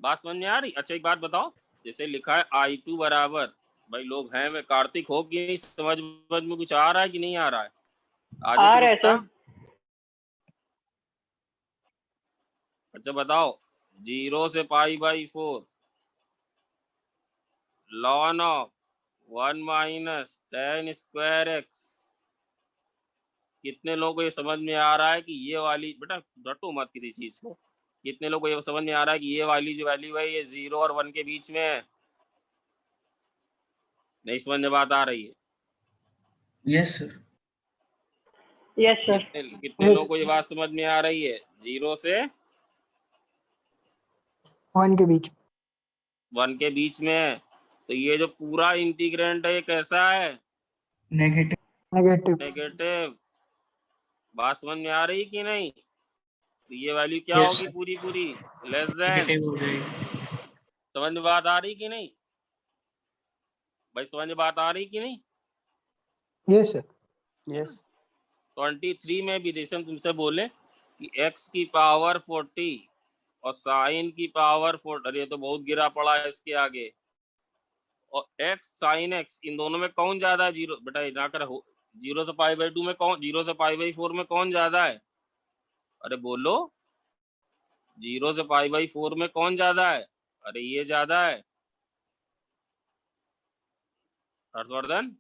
बात समझ में आ रही? अच्छा एक बात बताओ, जैसे लिखा है I2 बराबर, भाई लोग हैं, मैं कार्तिक हो कि नहीं, समझ में कुछ आ रहा है कि नहीं आ रहा है?
आ
आदित्य
रहा है
गुप्ता,
सर।
अच्छा बताओ, 0 से π/4 ln of 1 minus tan square x। कितने लोगों को ये समझ में आ रहा है कि ये वाली, बेटा रटो मत किसी चीज को, कितने लोगों को ये समझ में आ रहा है कि ये वाली जो वैल्यू है ये 0 और 1 के बीच में है? नहीं समझ में बात आ रही है?
Yes sir.
Yes sir.
कितने लोगों को ये बात समझ में आ रही है? 0 से
1 के बीच।
1 के बीच में है। तो ये जो पूरा इंटीग्रेंट है ये कैसा है?
नेगेटिव।
नेगेटिव।
नेगेटिव। बात समझ में आ रही कि नहीं? तो ये वैल्यू क्या
Yes,
होगी?
sir.
पूरी पूरी लेस देन।
नेगेटिव हो जाएगी।
समझ में बात आ रही कि नहीं भाई? समझ में बात आ रही कि नहीं?
Yes sir. यस।
23 में भी जैसे हम तुमसे बोले कि x की पावर 40 और साइन की पावर 40, अरे ये तो बहुत गिरा पड़ा है इसके आगे, और x साइन x, इन दोनों में कौन ज्यादा है? 0 बेटा ना कर, 0 से π/2 में कौन, 0 से π/4 में कौन ज्यादा है? अरे बोलो, 0 से π/4 में कौन ज्यादा है? अरे ये ज्यादा है। हर्षवर्धन,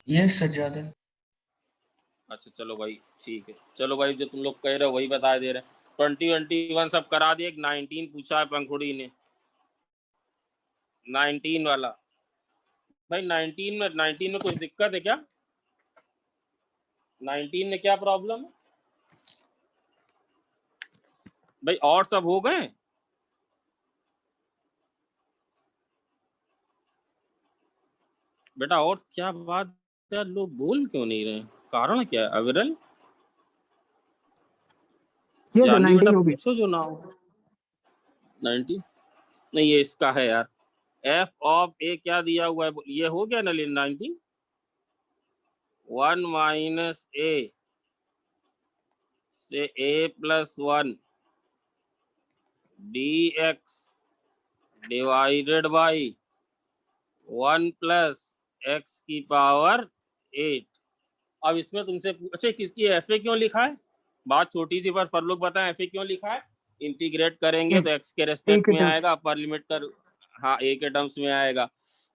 यस सर, ज्यादा।
अच्छा चलो भाई ठीक है, चलो भाई जो तुम लोग कह रहे हो वही बता दे रहे हैं। 20, 21 सब करा दिए। 19 पूछा है पंखुड़ी ने, 19 वाला। भाई 19 में कुछ दिक्कत है क्या? 19 में क्या प्रॉब्लम है भाई? और सब हो गए? बेटा और क्या बात है, लोग बोल क्यों नहीं रहे? कारण क्या है? अविरल,
यस सर,
जानवी बेटा
19 हो गया।
पूछो जो ना हो। 19 नहीं, ये इसका है यार। f ऑफ a क्या दिया हुआ है? ये हो गया ना 19। 1 माइनस a से a+1 dx divided by 1 plus x की पावर 8। अब इसमें तुमसे अच्छा, किसकी एफ ए क्यों लिखा है? बात छोटी सी पर लोग बताएं एफ ए क्यों लिखा है? इंटीग्रेट करेंगे तो x के रेस्पेक्ट में आएगा, अपर लिमिट कर, हाँ a के टर्म्स में आएगा,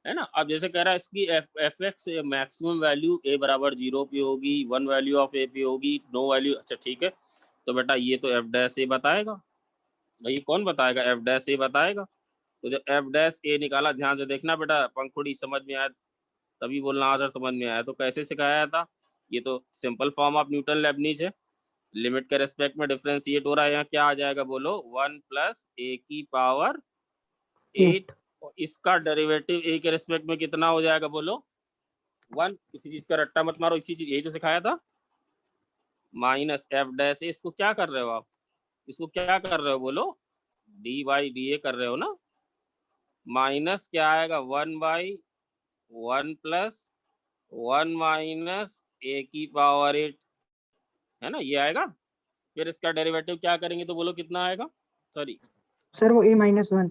है ना। अब जैसे कह रहा है इसकी F x maximum value a बराबर 0 पे होगी, 1 वैल्यू ऑफ a पे होगी, नो वैल्यू। अच्छा ठीक है, तो बेटा ये तो एफ डैश ए बताएगा भाई। कौन बताएगा? एफ डैश ए बताएगा। तो जब एफ डैश ए निकाला, ध्यान से देखना बेटा, पंखुड़ी समझ में आया तभी बोलना हाँ सर समझ में आया। तो कैसे सिखाया था? ये तो simple form of Newton Lebanese है। लिमिट के रेस्पेक्ट में डिफरेंशिएट हो रहा है, यहाँ क्या आ जाएगा बोलो? 1 प्लस a की पावर 8, और इसका डेरिवेटिव a के रेस्पेक्ट में कितना हो जाएगा बोलो? 1। किसी चीज का रट्टा मत मारो, इसी चीज यही तो सिखाया था। माइनस एफ डैश, इसको क्या कर रहे हो आप? इसको क्या कर रहे हो बोलो? dy/dA कर रहे हो ना। माइनस क्या आएगा? 1/1 प्लस 1 माइनस a की पावर 8, है ना, ये आएगा। फिर इसका डेरिवेटिव क्या करेंगे तो बोलो कितना आएगा? सॉरी
सर वो a-1।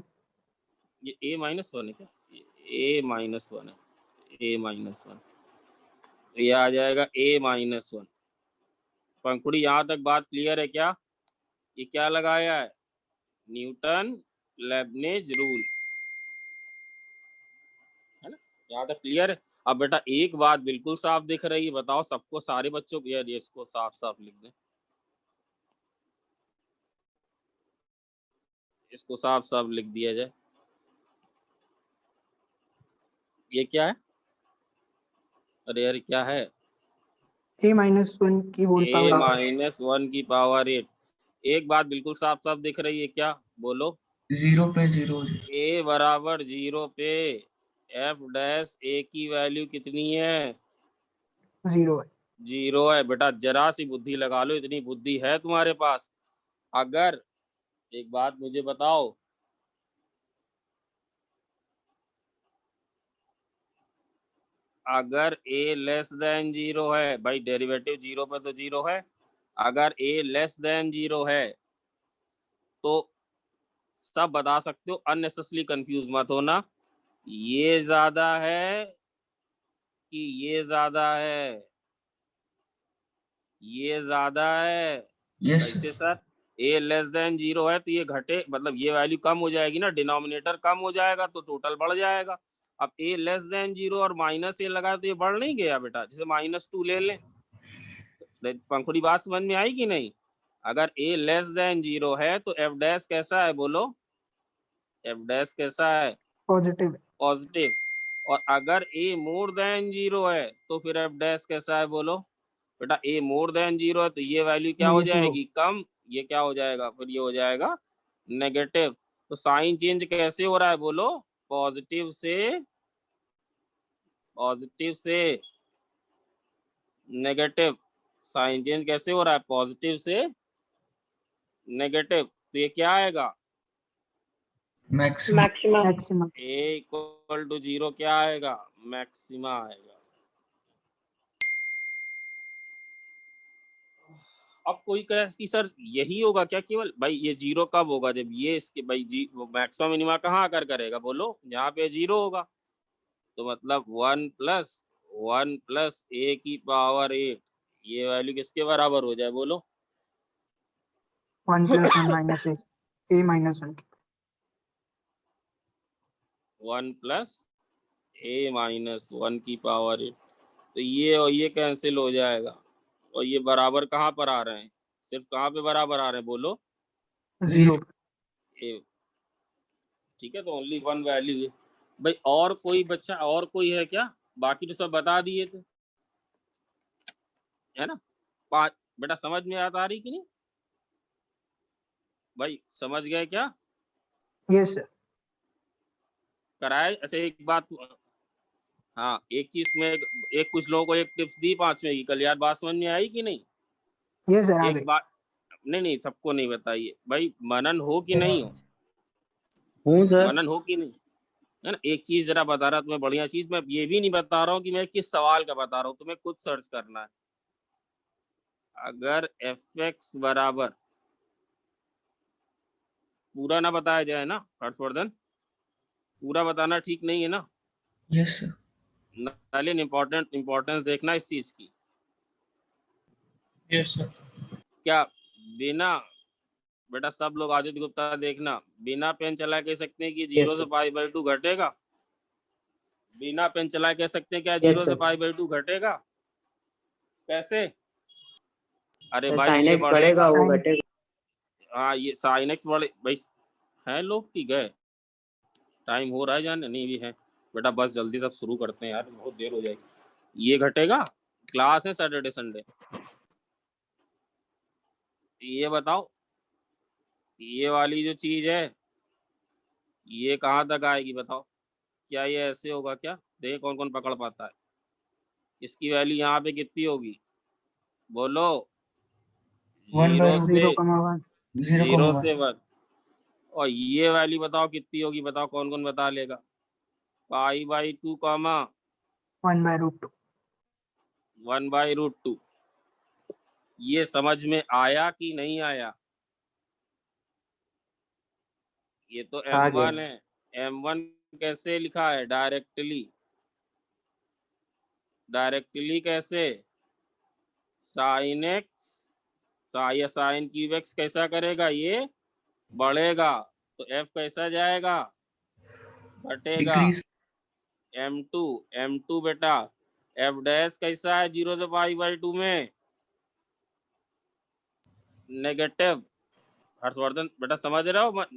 ये a-1 है क्या? a-1 है, a-1, तो ये आ जाएगा a-1। पंखुड़ी यहाँ तक बात क्लियर है क्या? ये क्या लगाया है? न्यूटन लेबनीज रूल, है ना। यहाँ तक क्लियर है। अब बेटा एक बात बिल्कुल साफ दिख रही है, बताओ सबको, सारे बच्चों को, यार इसको साफ साफ लिख दें, इसको साफ साफ लिख दिया जाए। ये क्या है? अरे यार क्या है?
a-1 की होल पावर।
a-1 की पावर 8। एक बात बिल्कुल साफ साफ दिख रही है क्या? बोलो।
0 पे 0।
a बराबर 0 पे एफ डैश ए की वैल्यू कितनी है?
0 है।
0 है। बेटा जरा सी बुद्धि लगा लो, इतनी बुद्धि है तुम्हारे पास? अगर एक बात मुझे बताओ, अगर a लेस देन 0 है, भाई डेरिवेटिव 0 पे तो 0 है, अगर a लेस देन 0 है तो सब बता सकते हो, अननेसेसरी कंफ्यूज मत होना। ये ज्यादा है कि ये ज्यादा है? ये ज्यादा है।
यस
कैसे सर? a लेस देन 0 है तो ये घटे, मतलब ये वैल्यू कम हो जाएगी ना, डिनोमिनेटर कम हो जाएगा तो टोटल बढ़ जाएगा। अब a लेस देन 0 और माइनस a लगा तो ये बढ़ नहीं गया बेटा, जैसे -2 ले लें। पंखुड़ी बात समझ में आई कि नहीं? अगर a लेस देन 0 है तो f डैश कैसा है बोलो? f डैश कैसा है?
पॉजिटिव।
पॉजिटिव। और अगर a मोर देन 0 है तो फिर f डैश कैसा है बोलो? बेटा a मोर देन 0 है तो ये वैल्यू क्या हो
नेगेटिव।
जाएगी? कम। ये क्या हो जाएगा? फिर ये हो जाएगा नेगेटिव। तो साइन चेंज कैसे हो रहा है बोलो? पॉजिटिव से नेगेटिव। साइन चेंज कैसे हो रहा है? पॉजिटिव से नेगेटिव। तो ये क्या आएगा?
Maximum.
Maximum.
Maximum.
a equal to 0 क्या आएगा? मैक्सिमा आएगा। अब कोई कहे कि सर यही होगा क्या केवल? भाई ये 0 कब होगा? जब ये इसके भाई जी वो मैक्सिमम मिनिमा कहाँ आकर करेगा बोलो? यहाँ पे 0 होगा। तो मतलब 1 प्लस a की पावर 8, ये वैल्यू किसके बराबर हो जाए बोलो?
1 + 1 - a, a - 1।
1 plus a minus 1 की पावर 8। तो ये और ये कैंसिल हो जाएगा, और ये बराबर कहाँ पर आ रहे हैं? सिर्फ कहाँ पे बराबर आ रहे हैं बोलो?
0।
ए। ठीक है, तो ओनली 1 वैल्यू है भाई। और कोई बच्चा, और कोई है क्या? बाकी तो सब बता दिए थे, है ना? पाँच। बेटा समझ में आ रही कि नहीं भाई? समझ गए क्या?
Yes sir.
कराए? अच्छा एक बात, हाँ एक चीज में, एक कुछ लोगों को एक टिप्स दी 5वें की, कल यार बात समझ में आई कि नहीं?
यस सर, आ
एक
गई।
बात, नहीं सबको नहीं बताइए भाई, मनन हो कि नहीं हो?
हूँ सर।
मनन हो कि नहीं, है ना? एक चीज जरा बता रहा तुम्हें, बढ़िया चीज। मैं ये भी नहीं बता रहा हूँ कि मैं किस सवाल का बता रहा हूँ, तुम्हें खुद सर्च करना है। अगर fx बराबर, पूरा ना बताया जाए ना हर्षवर्धन, पूरा बताना ठीक नहीं है ना?
Yes sir.
नलिन इम्पोर्टेंस देखना इस चीज की।
Yes sir.
क्या बिना, बेटा सब लोग आदित्य गुप्ता देखना, बिना पेन चला कह सकते हैं कि 0 से π/2 घटेगा? बिना पेन चला कह सकते हैं क्या 0 से π/2 घटेगा? कैसे? अरे भाई
साइन
ये
एक्स
बढ़ेगा।
बढ़ेगा, वो घटेगा।
हाँ ये साइन एक्स बढ़े भाई। हैं लोग कि गए? टाइम हो रहा है जाने? नहीं भी है बेटा, बस जल्दी सब शुरू करते हैं यार, बहुत देर हो जाएगी। ये घटेगा, क्लास है सैटरडे संडे। ये बताओ, ये वाली जो चीज है ये कहाँ तक आएगी बताओ? क्या ये ऐसे होगा क्या? देखिए कौन कौन पकड़ पाता है। इसकी वैल्यू यहाँ पे कितनी होगी बोलो?
1/√.
0,1।
0
0,1.
से 1। और ये वैल्यू बताओ कितनी होगी? बताओ कौन कौन बता लेगा? π/2,
1/√2।
1/√2। ये समझ में आया कि नहीं आया? ये तो
आ गया।
m1 है। m1 कैसे लिखा है? डायरेक्टली कैसे? साइन एक्स, या साइन क्यूब एक्स कैसा करेगा? ये बढ़ेगा तो f कैसा जाएगा? घटेगा।
डिक्रीज.
m2 बेटा, f डैश कैसा है 0 से π/2 में? नेगेटिव। हर्षवर्धन बेटा समझ रहे हो?
Yes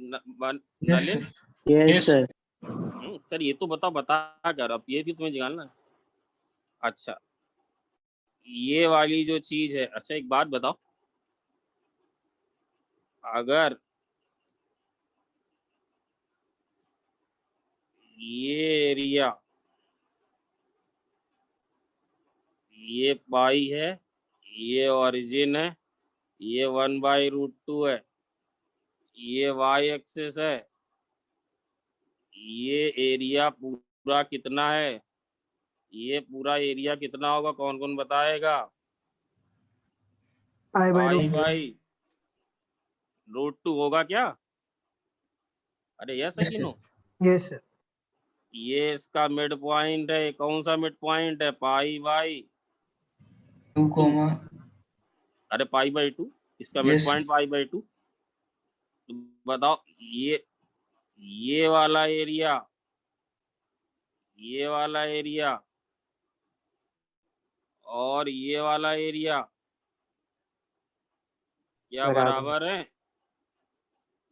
Nalin
sir.
Yes sir.
Sir ये तो बताओ, बता क्या रहा? अब ये थी तुम्हें निकालना है। अच्छा ये वाली जो चीज है, अच्छा एक बात बताओ, अगर ये एरिया, ये पाई है, ये ओरिजिन है, ये 1/√2 है, ये y एक्सिस है, ये एरिया पूरा कितना है? ये पूरा एरिया कितना होगा? कौन कौन बताएगा?
π/√2।
π/√2 होगा क्या? अरे यस है
Yes,
कि
sir.
नो?
Yes sir.
ये इसका मिड पॉइंट है। कौन सा मिड पॉइंट है? पाई बाई
2 comma
अरे पाई बाई 2, इसका mid
yes
point pi by 2। बताओ ये वाला एरिया, ये वाला एरिया और ये वाला एरिया क्या बराबर है?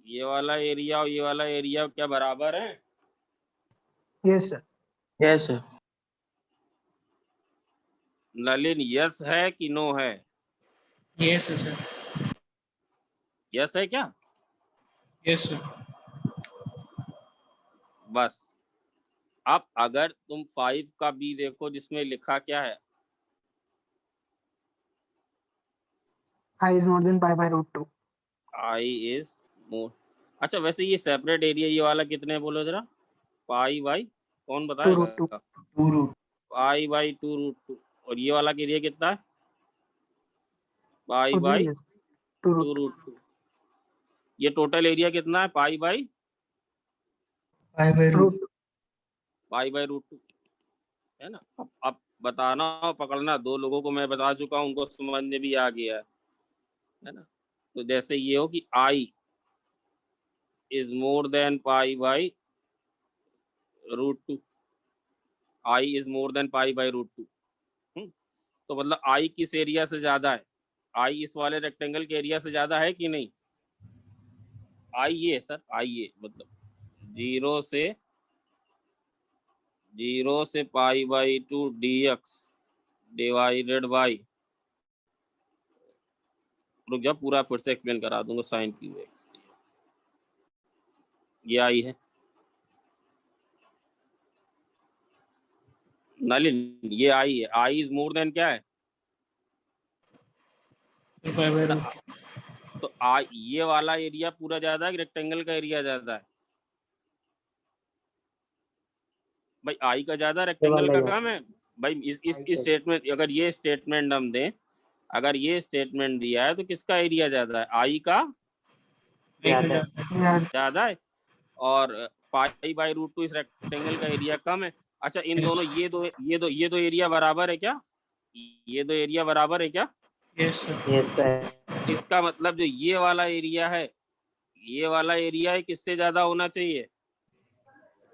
ये वाला एरिया और ये वाला एरिया क्या बराबर है?
Yes sir.
Yes sir.
Nalin yes है कि नो है?
यस है सर।
यस है क्या?
Yes sir.
बस अब अगर तुम 5 का बी देखो जिसमें लिखा क्या है?
I is more than pi by root 2।
I is more. अच्छा वैसे ये सेपरेट एरिया ये वाला कितने बोलो जरा? पाई बाई कौन
2
बताएगा?
Root 2।
2 root
pi by 2 root 2। और ये वाला एरिया कितना है? Pi by
2
2
root
root 2। ये टोटल एरिया कितना है? Pi by
pi by root
root
pi by root 2 है ना। अब बताना और पकड़ना, 2 लोगों को मैं बता चुका हूँ, उनको समझ में भी आ गया है ना। तो जैसे ये हो कि I is more than pi by root 2, I is more than pi by root 2। तो मतलब आई किस एरिया से ज्यादा है? आई इस वाले रेक्टेंगल के एरिया से ज्यादा है कि नहीं? आई ये सर, आई ये मतलब 0 से पाई बाई 2 dx डिवाइडेड बाई, रुक जा पूरा फिर से एक्सप्लेन करा दूंगा, साइन क्यू एक्स ये आई है। नलिन ये आई है। आई इज मोर देन क्या है?
Pi by root.
तो ये वाला एरिया पूरा ज्यादा है कि रेक्टेंगल का एरिया ज्यादा है? भाई आई का ज्यादा, रेक्टेंगल का कम है। भाई इस स्टेटमेंट, अगर ये स्टेटमेंट हम दें, अगर ये स्टेटमेंट दिया है तो किसका एरिया ज्यादा है? आई का ज्यादा है और पाई बाई रूट 2 इस रेक्टेंगल का एरिया कम है। अच्छा इन दोनों ये दो एरिया बराबर है क्या? ये दो एरिया बराबर है क्या?
Yes sir.
Yes sir.
इसका मतलब जो ये वाला एरिया है, ये वाला एरिया है किससे ज्यादा होना चाहिए?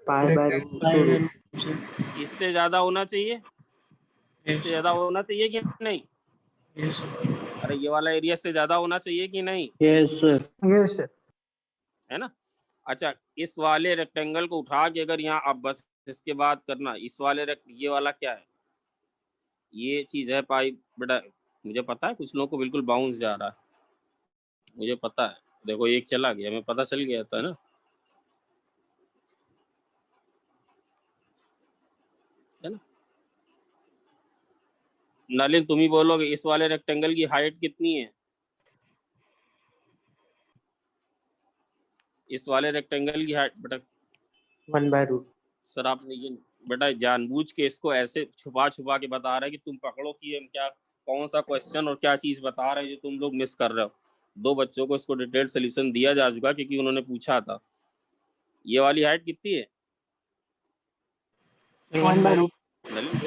Pi by root
pi by
2।
Root sir.
इससे ज्यादा होना चाहिए?
यस
इससे ज्यादा होना चाहिए कि नहीं?
Yes sir.
अरे ये वाला एरिया से ज्यादा होना चाहिए कि नहीं?
Yes sir.
Yes sir.
है ना। अच्छा इस वाले रेक्टेंगल को उठा के अगर यहाँ अब बस इसके बाद करना, इस वाले ये वाला क्या है? ये चीज है पाई। बेटा मुझे पता है कुछ लोगों को बिल्कुल बाउंस जा रहा है, मुझे पता है। देखो एक चला गया, मैं पता चल गया था ना। है ना। नलिन तुम ही बोलोगे इस वाले रेक्टेंगल की हाइट कितनी है? इस वाले रेक्टेंगल की हाइट बेटा
1 बाय रूट।
सर आपने ये बेटा जानबूझ के इसको ऐसे छुपा छुपा के बता रहा है कि तुम पकड़ो कि हम क्या कौन सा क्वेश्चन और क्या चीज बता रहे हैं जो तुम लोग मिस कर रहे हो। 2 बच्चों को इसको डिटेल सोल्यूशन दिया जा चुका क्योंकि उन्होंने पूछा था। ये वाली हाइट कितनी है?
1 by root.
Nalin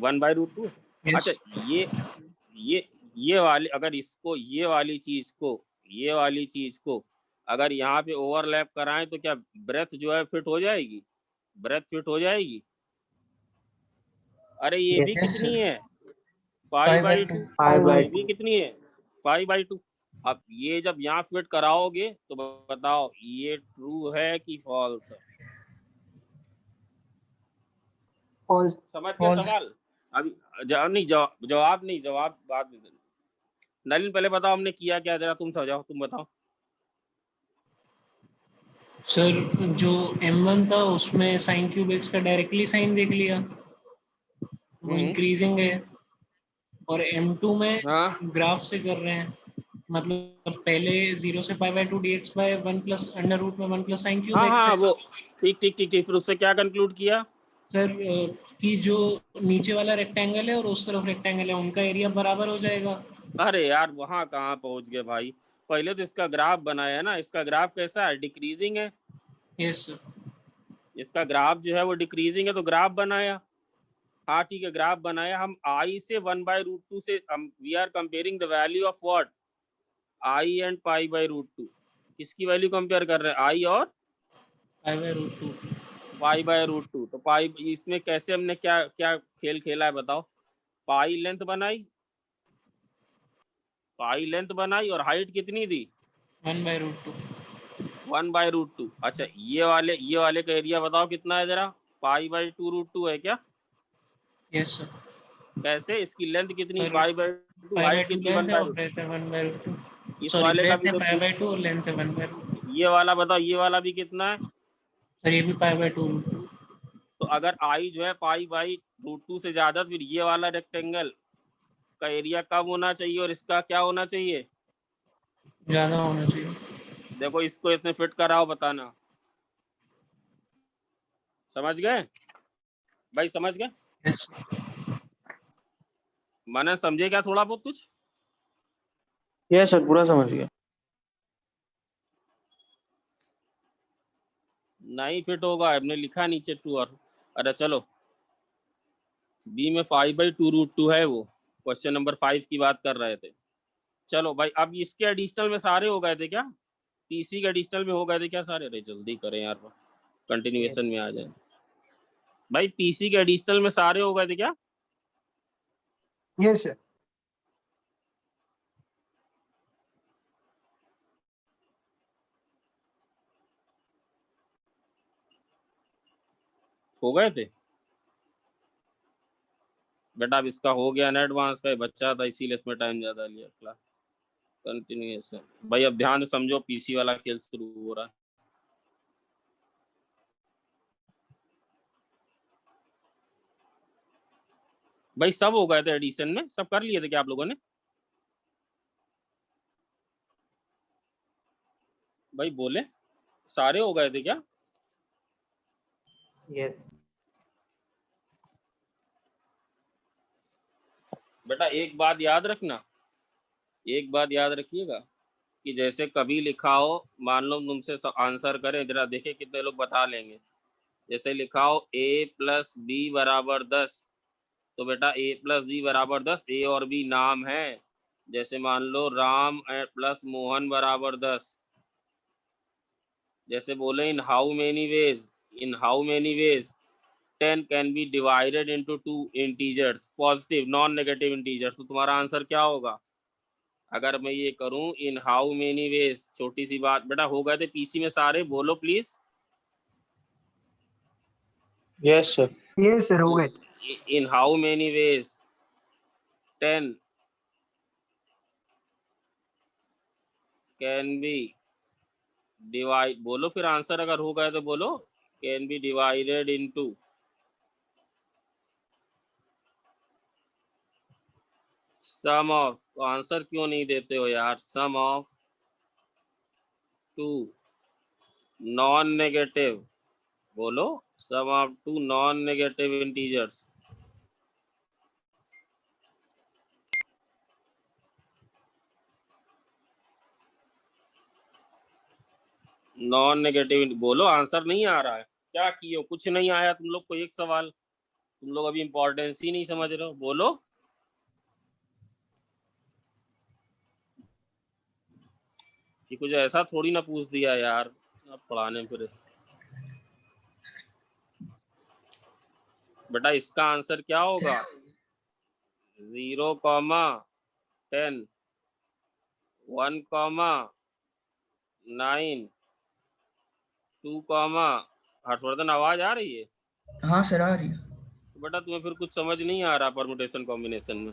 1 by root 2। अच्छा ये वाली, अगर इसको ये वाली चीज को अगर यहाँ पे ओवरलैप कराएं तो क्या ब्रेथ जो है फिट हो जाएगी? ब्रेथ फिट हो जाएगी? अरे ये भी
Yes,
कितनी
sir.
है? पाई
Pi by
by
2.
2।
Pi by
ये भी कितनी है? Pi by 2। अब ये जब यहाँ फिट कराओगे तो बताओ ये ट्रू है कि फॉल्स है?
फॉल्स।
समझ गया
False.
सवाल? अभी जवाब नहीं, जवाब बाद में देना। नलिन पहले बताओ हमने किया क्या, जरा तुम समझाओ, तुम बताओ।
सर जो M1 था उसमें साइन क्यूब एक्स का डायरेक्टली साइन देख लिया, वो इंक्रीजिंग है। और M2 में
हाँ
ग्राफ से कर रहे हैं, मतलब पहले 0 से pi by 2 dx by 1 plus under root में 1 प्लस साइन क्यूब
हाँ
एक्स
हाँ
है।
वो ठीक फिर उससे क्या कंक्लूड किया?
सर कि जो नीचे वाला रेक्टेंगल है और उस तरफ रेक्टेंगल है उनका एरिया बराबर हो जाएगा।
अरे यार वहां कहाँ पहुंच गए भाई, पहले तो इसका ग्राफ बनाया है ना। इसका ग्राफ कैसा है? डिक्रीजिंग है।
Yes sir.
इसका ग्राफ जो है वो डिक्रीजिंग है, तो ग्राफ बनाया। हाँ ठीक है, ग्राफ बनाया। हम आई से 1/√2 से हम we are comparing the value of what, I and π/√2। किसकी वैल्यू कंपेयर कर रहे हैं, आई और
π/√2।
π/√2। तो पाई इसमें कैसे हमने क्या क्या खेल खेला है बताओ। पाई लेंथ बनाई और हाइट कितनी दी,
1/√2।
1/√2। अच्छा ये वाले का एरिया बताओ कितना है जरा, π/2√2 है क्या।
Yes sir.
कैसे, इसकी लेंथ कितनी,
सर
π/2, हाइट
π/2
कितनी,
लेंथ है और
1/√2।
ब्रेथ है 1/√2।
इस
सॉरी,
वाले का
ब्रेथ
भी
है
तो
π/2 और लेंथ है 1/√2।
ये वाला बताओ, ये वाला भी कितना है।
सर ये भी π/2√2।
तो अगर आई जो है π/√2 से ज्यादा, तो फिर ये वाला रेक्टेंगल का एरिया कम होना चाहिए और इसका क्या होना चाहिए,
ज्यादा होना चाहिए।
देखो इसको इसमें फिट कराओ, बताना। समझ गए भाई, समझ गए।
यस।
मैंने समझे क्या थोड़ा बहुत कुछ।
यस सर, पूरा समझ गया।
नहीं फिट होगा, हमने लिखा नीचे 2 और। अरे चलो, बी में 5/2√2 है, वो क्वेश्चन नंबर 5 की बात कर रहे थे। चलो भाई, अब इसके एडिशनल में सारे हो गए थे क्या, पीसी के एडिशनल में हो गए थे क्या सारे। अरे जल्दी करें यार, कंटिन्यूएशन में आ जाए भाई। पीसी के एडिशनल में सारे हो गए थे क्या।
Yes sir.
हो गए थे बेटा। अब इसका हो गया ना एडवांस का, बच्चा था इसीलिए इसमें टाइम ज्यादा लिया। क्लास कंटिन्यूएशन भाई, अब ध्यान से समझो, पीसी वाला खेल शुरू हो रहा है। भाई सब हो गए थे एडिशन में, सब कर लिए थे क्या आप लोगों ने। भाई बोले सारे हो गए थे क्या।
यस।
बेटा एक बात याद रखना, एक बात याद रखिएगा कि जैसे कभी लिखा हो, मान लो तुमसे आंसर करें, जरा देखे कितने लोग बता लेंगे। जैसे लिखा हो a+b = 10, तो बेटा a+b = 10, ए और बी नाम है। जैसे मान लो राम प्लस मोहन = 10। जैसे बोले इन how many ways 10 can be divided into 2 integers, positive non negative integers. तो तुम्हारा आंसर क्या होगा अगर मैं ये करूं, इन हाउ मेनी वेज। छोटी सी बात बेटा, हो गए थे पीसी में सारे, बोलो please.
Yes sir.
Yes sir, हो गए।
In how many ways 10 can be divide, बोलो फिर आंसर अगर हो गए तो बोलो, can be divided into. Sum of, तो आंसर क्यों नहीं देते हो यार, सम ऑफ 2 नॉन नेगेटिव, बोलो sum of 2 non negative integers. Non negative, बोलो आंसर नहीं आ रहा है। क्या किए हो, कुछ नहीं आया तुम लोग को एक सवाल, तुम लोग अभी इंपॉर्टेंस ही नहीं समझ रहे हो, बोलो। कि कुछ ऐसा थोड़ी ना पूछ दिया यार, अब पढ़ाने फिर। बेटा इसका आंसर क्या होगा, 0, 10, 1, 9, 2, हर्षवर्धन आवाज आ रही है।
हाँ सर आ रही है।
बेटा तुम्हें फिर कुछ समझ नहीं आ रहा परमुटेशन कॉम्बिनेशन में,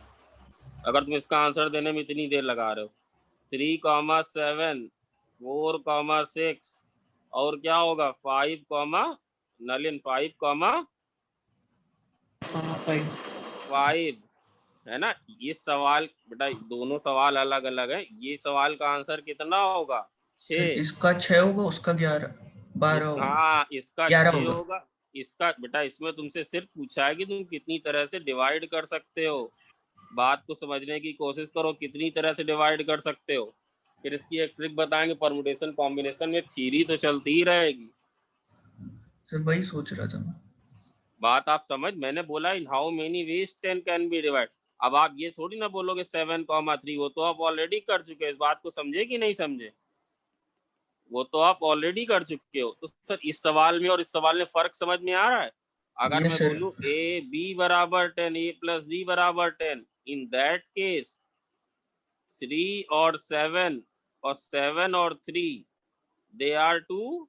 अगर तुम इसका आंसर देने में इतनी देर लगा रहे हो। 3, 7, 4, 6 और क्या होगा 5, नलिन 5, 5 है ना। ये सवाल बेटा, दोनों सवाल अलग अलग है। ये सवाल का आंसर कितना होगा, 6।
सर इसका 6 होगा, उसका 11, 12 होगा।
हाँ इसका
11
6
होगा।
होगा। इसका बेटा, इसमें तुमसे सिर्फ पूछा है कि तुम कितनी तरह से डिवाइड कर सकते हो। बात को समझने की कोशिश करो, कितनी तरह से डिवाइड कर सकते हो। फिर इसकी एक ट्रिक बताएंगे, परमुटेशन कॉम्बिनेशन में थ्योरी तो चलती ही रहेगी,
सर वही सोच रहा था मैं।
बात आप समझ, मैंने बोला इन how many ways 10 can be divide. अब आप ये थोड़ी ना बोलोगे 7,3, वो तो आप ऑलरेडी कर चुके हो। इस बात को समझे कि नहीं समझे? वो तो आप ऑलरेडी कर चुके हो। तो सर इस सवाल में और इस सवाल में फर्क समझ में आ रहा है? अगर
Yes,
मैं
sir.
बोलूं ए बी बराबर 10, ए प्लस बी बराबर 10, इन दैट केस 3 और 7 और 7 और 3 they are two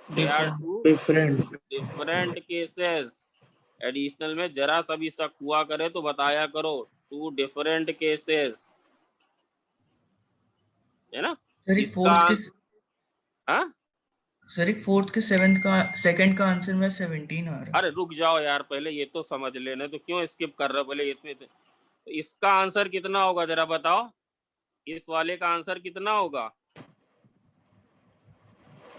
different
different cases. Additional में जरा सा भी शक हुआ करे तो बताया करो, 2 डिफरेंट केसेस, है ना?
सर एक
इसका हाँ?
सर एक फोर्थ के सेकंड का आंसर में 17 आ रहा
अरे
है।
रुक जाओ यार, पहले ये तो समझ लेना, तो क्यों स्किप कर रहे हो? पहले इसमें तो इसका आंसर कितना होगा जरा बताओ, इस वाले का आंसर कितना होगा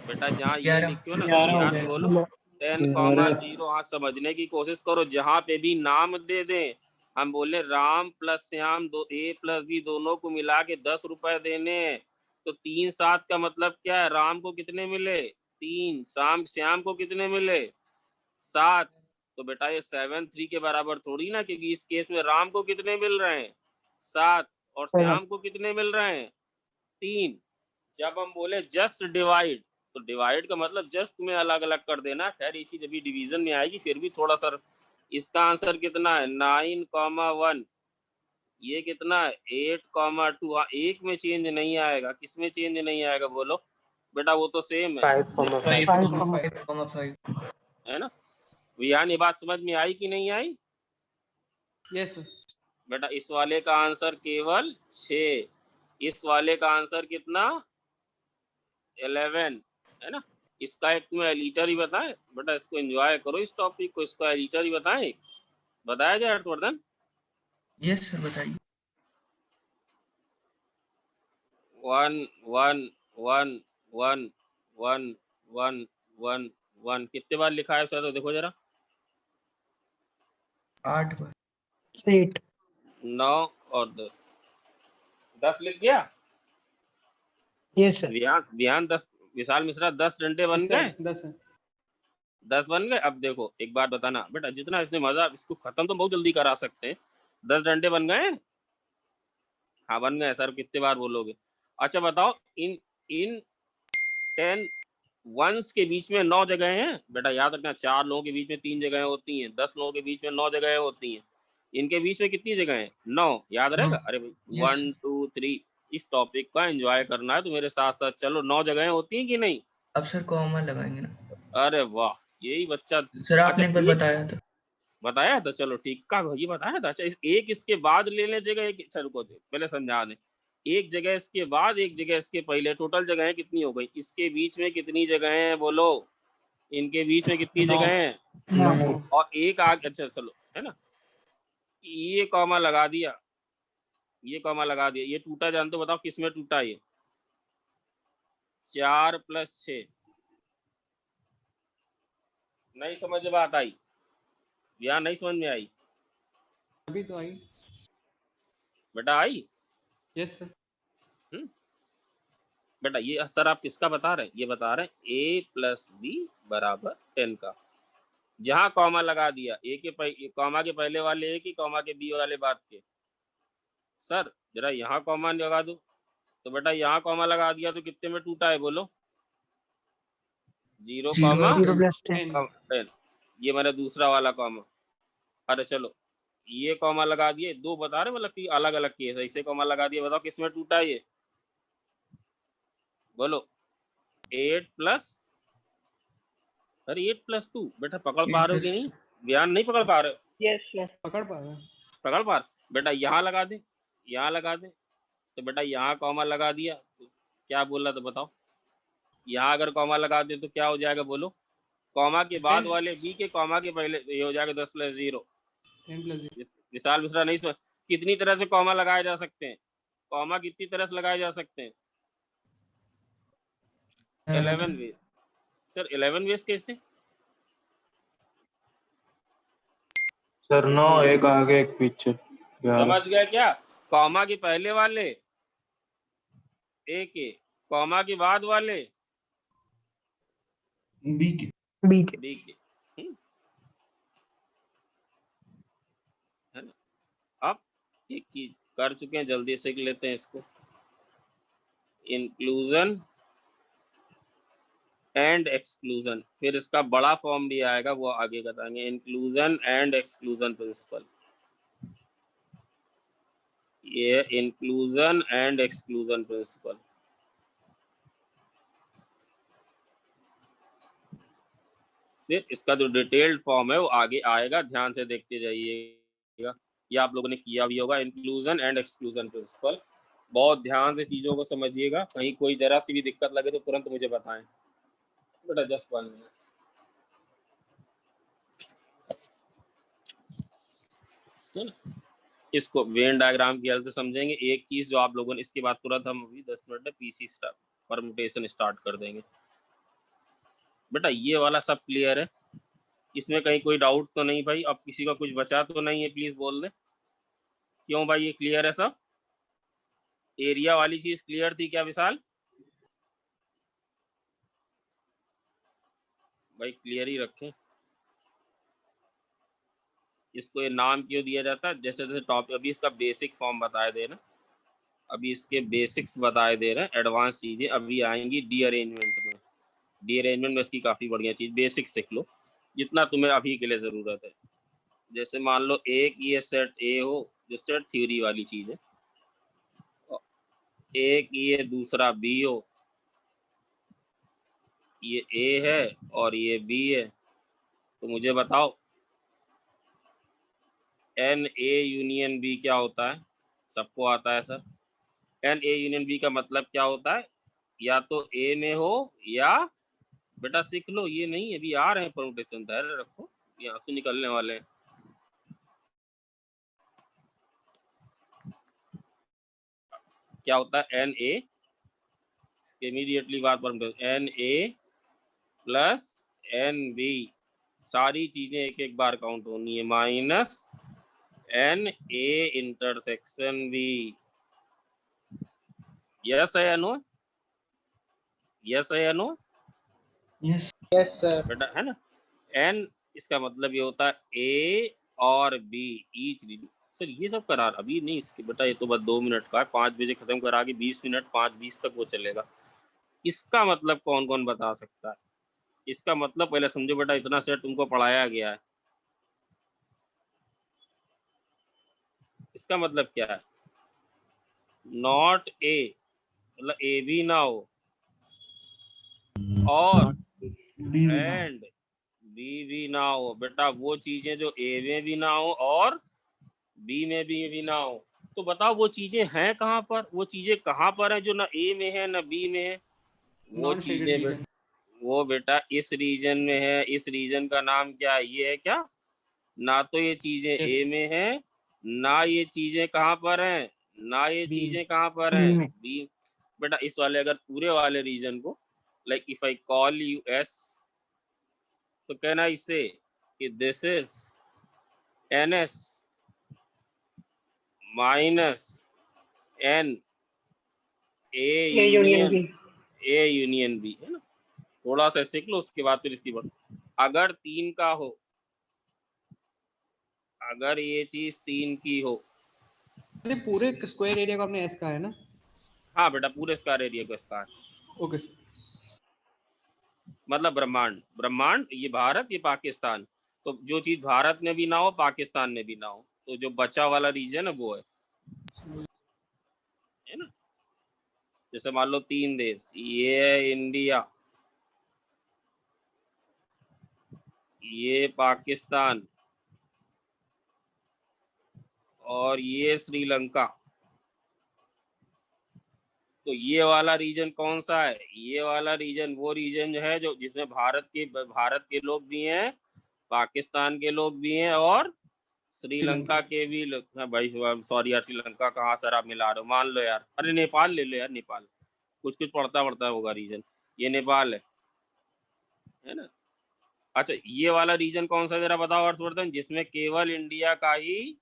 बेटा? जहाँ ये
11
लिखो ना
11 हो
ध्यान
जाएगा।
बोलो 10,0, हाँ समझने की कोशिश करो। जहाँ पे भी नाम दे दें, हम बोले राम प्लस श्याम, दो ए प्लस बी दोनों को मिला के 10 रुपए देने हैं, तो 3 7 का मतलब क्या है? राम को कितने मिले? 3। श्याम को कितने मिले? 7। तो बेटा ये 7 3 के बराबर थोड़ी ना, क्योंकि इस केस में राम को कितने मिल रहे हैं? 7, और श्याम को कितने मिल रहे हैं? 3। जब हम बोले जस्ट डिवाइड, तो डिवाइड का मतलब जस्ट तुम्हें अलग अलग कर देना। खैर ये चीज अभी डिवीजन में आएगी, फिर भी थोड़ा सा। इसका आंसर कितना है? 9,1। ये कितना है? 8,2। हाँ, एक में चेंज नहीं आएगा। किस में चेंज नहीं आएगा बोलो बेटा? वो तो सेम है,
5,5
5,5
है ना? विहान ये बात समझ में आई कि नहीं आई?
यस
बेटा इस वाले का आंसर केवल 6, इस वाले का आंसर कितना? 11, है ना? इसका एक तुम्हें एलिटर ही बताएं बेटा, इसको एंजॉय करो इस टॉपिक को, इसको एलिटर ही बताएं, बताया जाए हर्षवर्धन?
यस सर बताइए।
1 1 1 1 1 1 1 1 कितने बार लिखा है सर? तो देखो जरा,
8 बार।
8
9 और 10 लिख गया।
यस सर
विहान 10, विशाल मिश्रा 10 डंडे बन गए? 10 बन गए। अब देखो एक बात बताना बेटा, जितना इसने मजा, इसको खत्म तो बहुत जल्दी करा सकते हैं। 10 डंडे बन गए? हाँ बन गए सर। कितने बार बोलोगे? अच्छा बताओ, इन इन 10 वंस के बीच में 9 जगह हैं बेटा, याद रखना। 4 लोगों के बीच में 3 जगह होती हैं, 10 लोगों के बीच में 9 जगह होती हैं। इनके बीच में कितनी जगह है? 9। याद रहेगा? अरे भाई 1 2 3, इस टॉपिक का एंजॉय करना है तो मेरे साथ साथ चलो। 9 जगह होती हैं कि नहीं?
अब सर कॉमा लगाएंगे ना।
अरे वाह, यही बच्चा।
सर आपने
अच्छा,
बताया था।
बताया था, चलो ठीक का ये बताया था। अच्छा एक इसके बाद ले लेने जगह एक, अच्छा रुको दे पहले समझा दें। एक जगह इसके बाद, एक जगह इसके पहले, टोटल जगह कितनी हो गई? इसके बीच में कितनी जगह हैं बोलो? इनके बीच में कितनी जगह हैं?
9
और एक आगे, अच्छा चलो, है ना? ये कॉमा लगा दिया, ये कॉमा लगा दिया। ये टूटा जानते हो? बताओ किस में टूटा? ये 4 + 6। नहीं समझ में बात आई? या नहीं समझ में आई?
अभी तो आई।
बेटा आई?
Yes sir.
बेटा ये सर आप किसका बता रहे हैं? ये बता रहे हैं a + b = 10 का। जहां कॉमा लगा दिया, ए के कॉमा के पहले वाले ए की, कॉमा के बी वाले बाद के। सर जरा यहाँ कॉमा लगा दो, तो बेटा यहाँ कॉमा लगा दिया तो कितने में टूटा है बोलो? 0,
0 + 10
10। ये मेरा दूसरा वाला कॉमा। अरे चलो ये कॉमा लगा दिए, 2 बता रहे मतलब कि अलग अलग केस है। इसे कॉमा लगा दिया, बताओ किस में टूटा ये बोलो? 8 + अरे 8 + 2 बेटा पकड़ पा रहे हो कि नहीं? ध्यान नहीं पकड़ पा रहे हो?
यस यस
पकड़ पा रहे हैं।
पकड़ पा रहे बेटा? यहाँ लगा दे, यहाँ लगा दे। तो बेटा यहाँ कॉमा लगा दिया तो क्या बोल रहा था बताओ? यहाँ अगर कॉमा लगा दे तो क्या हो जाएगा बोलो? कॉमा के बाद
10
वाले बी के कॉमा के पहले ये हो जाएगा 10 + 0।
10 + 0।
विशाल मिश्रा नहीं समझ? कितनी तरह से कॉमा लगाए जा सकते हैं? कॉमा कितनी तरह से लगाए जा सकते हैं? 11 वेज। सर 11 वेज कैसे?
सर 9 एक आगे एक पीछे।
समझ गए क्या? कॉमा के पहले वाले ए के, कॉमा के बाद वाले
बी के
बी के।
बी के। है ना। अब एक चीज कर चुके हैं, जल्दी से लेते हैं इसको। इंक्लूजन एंड एक्सक्लूजन, फिर इसका बड़ा फॉर्म भी आएगा, वो आगे बताएंगे। इंक्लूजन एंड एक्सक्लूजन प्रिंसिपल, ये इंक्लूजन एंड एक्सक्लूजन प्रिंसिपल। फिर इसका जो डिटेल्ड फॉर्म है वो आगे आएगा, ध्यान से देखते जाइएगा। ये आप लोगों ने किया भी होगा, इंक्लूजन एंड एक्सक्लूजन प्रिंसिपल। बहुत ध्यान से चीजों को समझिएगा, कहीं कोई जरा सी भी दिक्कत लगे तो तुरंत मुझे बताएं बेटा। Just 1 minute. इसको वेन डायग्राम की हेल्प से समझेंगे। एक चीज जो आप लोगों ने, इसके बाद तुरंत हम अभी 10 मिनट में पीसी स्टार्ट परम्यूटेशन स्टार्ट कर देंगे बेटा। ये वाला सब क्लियर है, इसमें कहीं कोई डाउट तो नहीं भाई? अब किसी का कुछ बचा तो नहीं है, प्लीज बोल दे। क्यों भाई, ये क्लियर है सब? एरिया वाली चीज क्लियर थी क्या विशाल भाई? क्लियर ही रखें इसको। ये नाम क्यों दिया जाता है? जैसे जैसे टॉपिक, अभी इसका बेसिक फॉर्म बताए दे रहे, अभी इसके बेसिक्स बताए दे रहे हैं, एडवांस चीजें अभी आएंगी डी अरेंजमेंट में। डी अरेंजमेंट में इसकी काफी बढ़िया चीज, बेसिक सीख लो जितना तुम्हें अभी के लिए जरूरत है। जैसे मान लो एक ये सेट ए हो, जो सेट थ्योरी वाली चीज है, एक ये दूसरा बी हो, ये ए है और ये बी है, तो मुझे बताओ एन ए यूनियन बी क्या होता है? सबको आता है sir. N A union B का मतलब क्या होता है? या तो ए में हो या, बेटा सीख लो, ये नहीं अभी आ रहे हैं परमुटेशन, धैर्य रखो, यहाँ से निकलने वाले हैं। क्या होता है एन ए, इमीडिएटली बात permutation, N A plus N B, सारी चीजें एक एक बार काउंट होनी है, minus N A intersection B. Yes है या नो? यस है या नो?
Yes
yes sir.
बेटा है ना। एन इसका मतलब ये होता है ए और बी ईच रीडिंग। सर ये सब करा अभी नहीं इसके बेटा, ये तो बस 2 मिनट का है, 5 बजे खत्म करा के 20 मिनट 5:20 तक वो चलेगा। इसका मतलब कौन कौन बता सकता है? इसका मतलब पहले समझो बेटा, इतना सेट तुमको पढ़ाया गया है, इसका मतलब क्या है? नॉट ए मतलब ए भी ना हो, और
बी भी ना हो।
एंड बी भी ना हो। बेटा वो चीजें जो ए में भी ना हो और बी में भी ना हो, तो बताओ वो चीजें हैं कहाँ पर? वो चीजें कहाँ पर हैं जो ना ए में है ना बी में है? वो
नॉन
चीजें
शेडेड रीजन।
वो बेटा इस रीजन में है। इस रीजन का नाम क्या है? ये है क्या? ना तो ये चीजें
Yes.
ए में है, ना ये चीजें कहाँ पर हैं, ना ये
B
चीजें कहाँ पर
B
हैं,
में।
बी। बेटा इस वाले अगर पूरे वाले रीजन को, like if I call U S, तो कहना इससे कि this is N S minus N A
union B.
Union B, है ना। थोड़ा सा सीख लो, उसके बाद फिर इसकी बढ़। अगर 3 का हो, अगर ये चीज 3 की हो,
अरे पूरे स्क्वायर एरिया को आपने एस कहा है ना?
हाँ बेटा पूरे स्क्वायर एरिया को स्क्वायर,
ओके सर।
मतलब ब्रह्मांड। ब्रह्मांड ये भारत ये पाकिस्तान, तो जो चीज भारत में भी ना हो पाकिस्तान में भी ना हो, तो जो बचा वाला रीजन है वो है ना। जैसे मान लो 3 देश, ये है इंडिया, ये पाकिस्तान और ये श्रीलंका, तो ये वाला रीजन कौन सा है? ये वाला रीजन वो रीजन जो है जो जिसमें भारत के लोग भी हैं, पाकिस्तान के लोग भी हैं और श्रीलंका के भी लोग। हाँ भाई सॉरी यार, श्रीलंका कहाँ सर आप मिला रहे हो? मान लो यार, अरे नेपाल ले लो यार, नेपाल कुछ कुछ पड़ता होगा रीजन, ये नेपाल है ना। अच्छा ये वाला रीजन कौन सा जरा बताओ हर्षवर्धन, जिसमें केवल इंडिया का ही,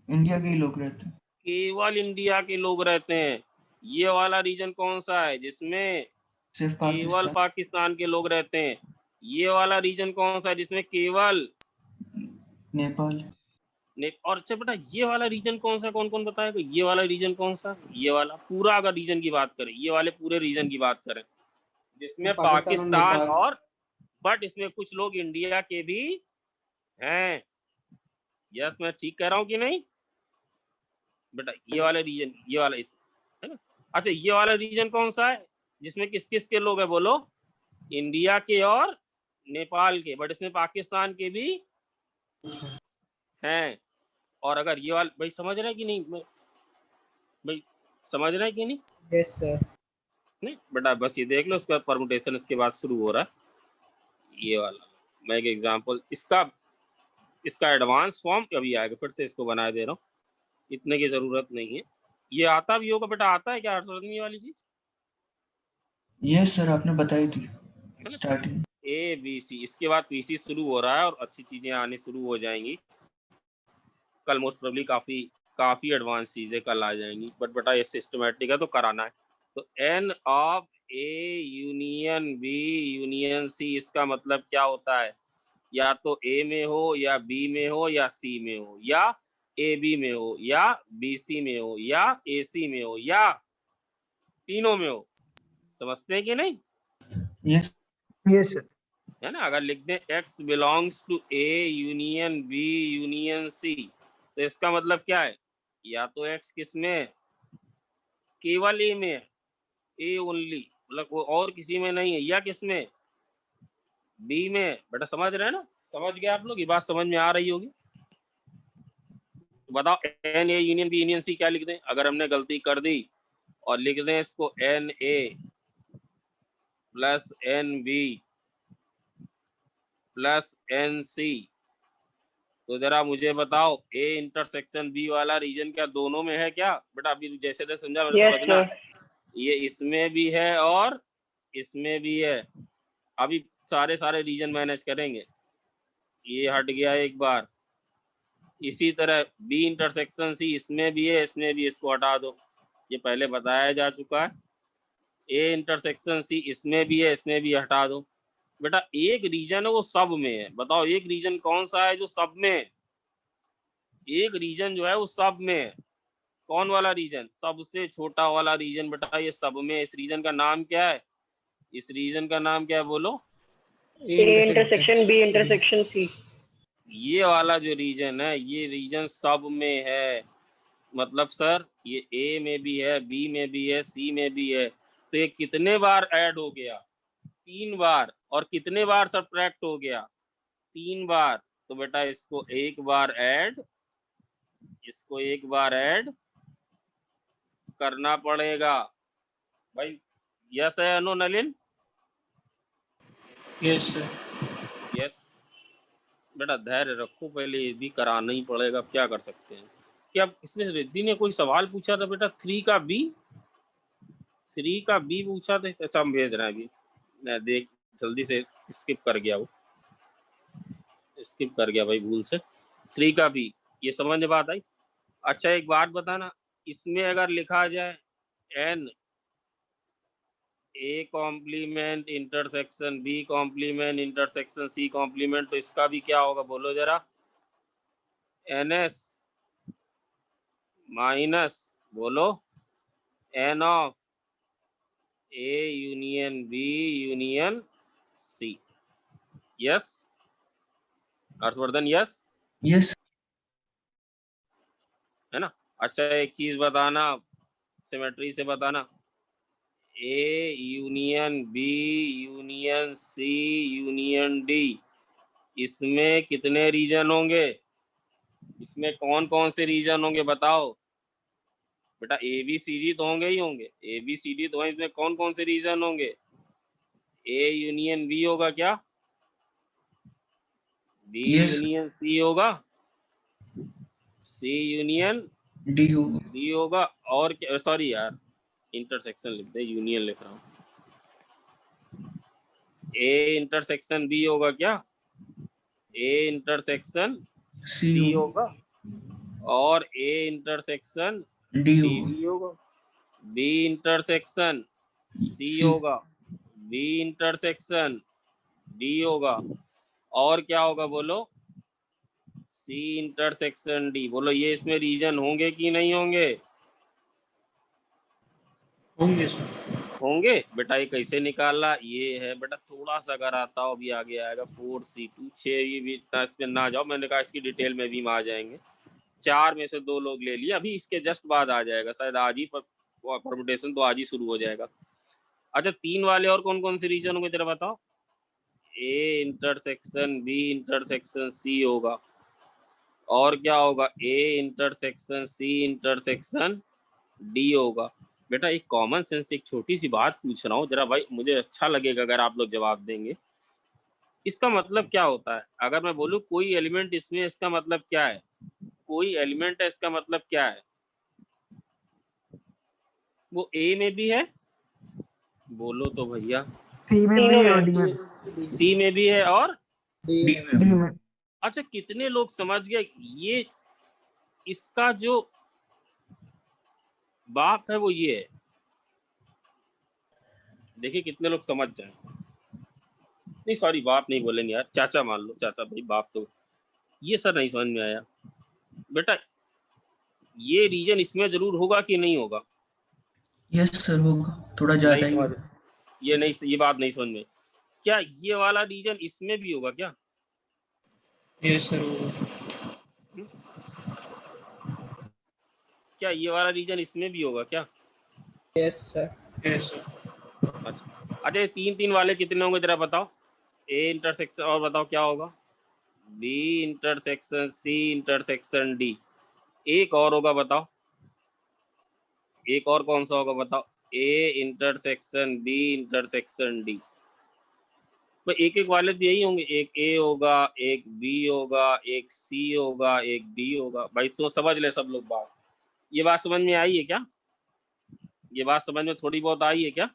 इंडिया के ही लोग रहते हैं।
केवल इंडिया के लोग रहते हैं। ये वाला रीजन कौन सा है? जिसमें
सिर्फ
केवल पाकिस्तान के लोग रहते हैं। ये वाला रीजन कौन सा है जिसमें केवल
नेपाल।
और अच्छा बेटा ये वाला रीजन कौन सा, कौन कौन बताएगा ये वाला रीजन कौन सा? ये वाला पूरा, अगर रीजन की बात करें, ये वाले पूरे रीजन की बात करें जिसमें पाकिस्तान और बट इसमें कुछ लोग इंडिया के भी हैं। यस, मैं ठीक कह रहा हूँ कि नहीं बेटा? ये वाला रीजन, ये वाला है ना। अच्छा ये वाला रीजन कौन सा है जिसमें किस किस के लोग हैं बोलो? इंडिया के और नेपाल के, बट इसमें पाकिस्तान के भी हैं। और अगर ये वाला, भाई समझ रहे हैं कि नहीं? भाई समझ रहे हैं कि नहीं?
Yes sir.
नहीं बेटा, बस ये देख लो, उसके बाद परमुटेशन इसके बाद शुरू हो रहा है। ये वाला मैं एक एग्जांपल, इसका एडवांस फॉर्म कभी आएगा, फिर से इसको बना दे रहा हूँ, इतने की जरूरत नहीं है। ये आता भी होगा बेटा, आता है क्या अर्थवर्तनी वाली चीज?
यस सर, आपने बताई थी स्टार्टिंग।
ए बी सी, इसके बाद पीसी शुरू हो रहा है और अच्छी चीजें आनी शुरू हो जाएंगी कल। मोस्ट प्रोबेबली काफी एडवांस चीजें कल आ जाएंगी, बट बेटा ये सिस्टमेटिक है तो कराना है। तो N of A union B union C, इसका मतलब क्या होता है? या तो ए में हो, या बी में हो, या सी में हो, या ए बी में हो, या बी सी में हो, या ए सी में हो, या तीनों में हो। समझते हैं कि नहीं?
Yes
yes sir.
है ना। अगर लिख दें x belongs to A union B union C, तो इसका मतलब क्या है? या तो x किस में? केवल ए में है, ए ओनली, मतलब वो और किसी में नहीं है। या किस में? बी में। बेटा समझ रहे हैं ना? समझ गए आप लोग? ये बात समझ में आ रही होगी। तो बताओ N A union B union C क्या लिख दें अगर हमने गलती कर दी? और लिख दें इसको N A plus N B plus N C. तो जरा मुझे बताओ ए इंटरसेक्शन बी वाला रीजन क्या दोनों में है क्या? बेटा अभी जैसे जैसे समझा वैसे
Yes,
समझना।
sir.
ये इसमें भी है और इसमें भी है। अभी सारे रीजन मैनेज करेंगे। ये हट गया एक बार। इसी तरह बी इंटरसेक्शन सी, इसमें भी है इसमें भी, इसको हटा दो, ये पहले बताया जा चुका है। ए इंटरसेक्शन सी, इसमें भी है इसमें भी, हटा दो। बेटा एक रीजन है वो सब में है। बताओ एक रीजन कौन सा है जो सब में है? एक रीजन जो है वो सब में है। कौन वाला रीजन? सबसे छोटा वाला रीजन बेटा, ये सब में। इस रीजन का नाम क्या है? इस रीजन का नाम क्या है बोलो?
A intersection B intersection C.
ये वाला जो रीजन है ये रीजन सब में है। मतलब सर ये ए में भी है, बी में भी है, सी में भी है। तो ये कितने बार ऐड हो गया? 3 बार। और कितने बार सब्ट्रैक्ट हो गया? 3 बार। तो बेटा इसको एक बार ऐड करना पड़ेगा भाई। यस है no Nalin?
Yes sir.
Yes बेटा धैर्य रखो, पहले ये भी कराना ही पड़ेगा, क्या कर सकते हैं। क्या इसने रिद्धि ने कोई सवाल पूछा था बेटा? 3 का बी पूछा था। अच्छा हम भेज रहे हैं अभी, मैं देख जल्दी से स्किप कर गया भाई भूल से। 3 का बी, ये समझ में बात आई? अच्छा एक बात बताना, इसमें अगर लिखा जाए N A complement intersection B complement intersection C complement, तो इसका भी क्या होगा बोलो जरा? NS माइनस बोलो N of A union B union C। Yes Harshvardhan? Yes
yes
है ना। अच्छा एक चीज बताना, सिमेट्री से बताना, A union B union C union D, इसमें कितने रीजन होंगे? इसमें कौन कौन से रीजन होंगे बताओ? बेटा ABCD तो होंगे ही होंगे, ABCD तो है, इसमें कौन कौन से रीजन होंगे? A यूनियन B होगा क्या? B यूनियन C होगा? C यूनियन D होगा? और क्या? सॉरी यार इंटरसेक्शन लिख दे, यूनियन लिख रहा हूँ। A इंटरसेक्शन B होगा क्या? A इंटरसेक्शन C होगा और A इंटरसेक्शन D भी होगा। B इंटरसेक्शन C होगा बी इंटरसेक्शन डी होगा। और क्या होगा बोलो? C intersection D. बोलो ये इसमें रीजन होंगे कि नहीं होंगे?
होंगे सर।
होंगे। बेटा ये कैसे निकाला? ये है बेटा, थोड़ा सा अगर आता हो अभी आगे आएगा 4C2 6। ये भी इतना इस पे ना जाओ, मैंने कहा इसकी डिटेल में भी हम आ जाएंगे। 4 में से 2 लोग ले लिए, अभी इसके जस्ट बाद आ जाएगा शायद, आज ही परमुटेशन तो आज ही शुरू हो जाएगा। अच्छा 3 वाले और कौन कौन से रीजन होंगे जरा बताओ? A intersection B intersection C होगा। और क्या होगा? A intersection C intersection D होगा। बेटा एक कॉमन सेंस एक छोटी सी बात पूछ रहा हूँ जरा भाई, मुझे अच्छा लगेगा अगर आप लोग जवाब देंगे। इसका मतलब क्या होता है? अगर मैं बोलूँ कोई एलिमेंट इसमें, इसका मतलब क्या है? कोई एलिमेंट है, इसका मतलब क्या है? वो ए में भी है, बोलो तो भैया।
सी में भी है और डी में।
सी में भी है और
डी में।
डी में।
अच्छा कितने लोग समझ गए ये इसका जो बाप है वो ये है? देखिए कितने लोग समझ जाए। नहीं सॉरी बाप नहीं बोलेंगे यार, चाचा मान लो, चाचा भाई, बाप तो ये सर नहीं समझ में आया। बेटा ये रीजन इसमें जरूर होगा कि नहीं होगा?
यस सर होगा, थोड़ा ज्यादा
नहीं
ही।
समझ, ये नहीं, ये बात नहीं समझ में। क्या ये वाला रीजन इसमें भी होगा क्या?
यस सर होगा।
क्या ये वाला रीजन इसमें भी होगा क्या?
Yes sir.
Yes sir.
अच्छा ये 3 वाले कितने होंगे जरा बताओ? ए इंटरसेक्शन और बताओ क्या होगा? B intersection C intersection D. एक और होगा बताओ, एक और कौन सा होगा बताओ? A intersection B intersection D. तो एक एक वाले तो यही होंगे, एक ए होगा, एक बी होगा, एक सी होगा, एक डी होगा। भाई तो समझ ले सब लोग बात। ये बात समझ में आई है क्या? ये बात समझ में थोड़ी बहुत आई है क्या?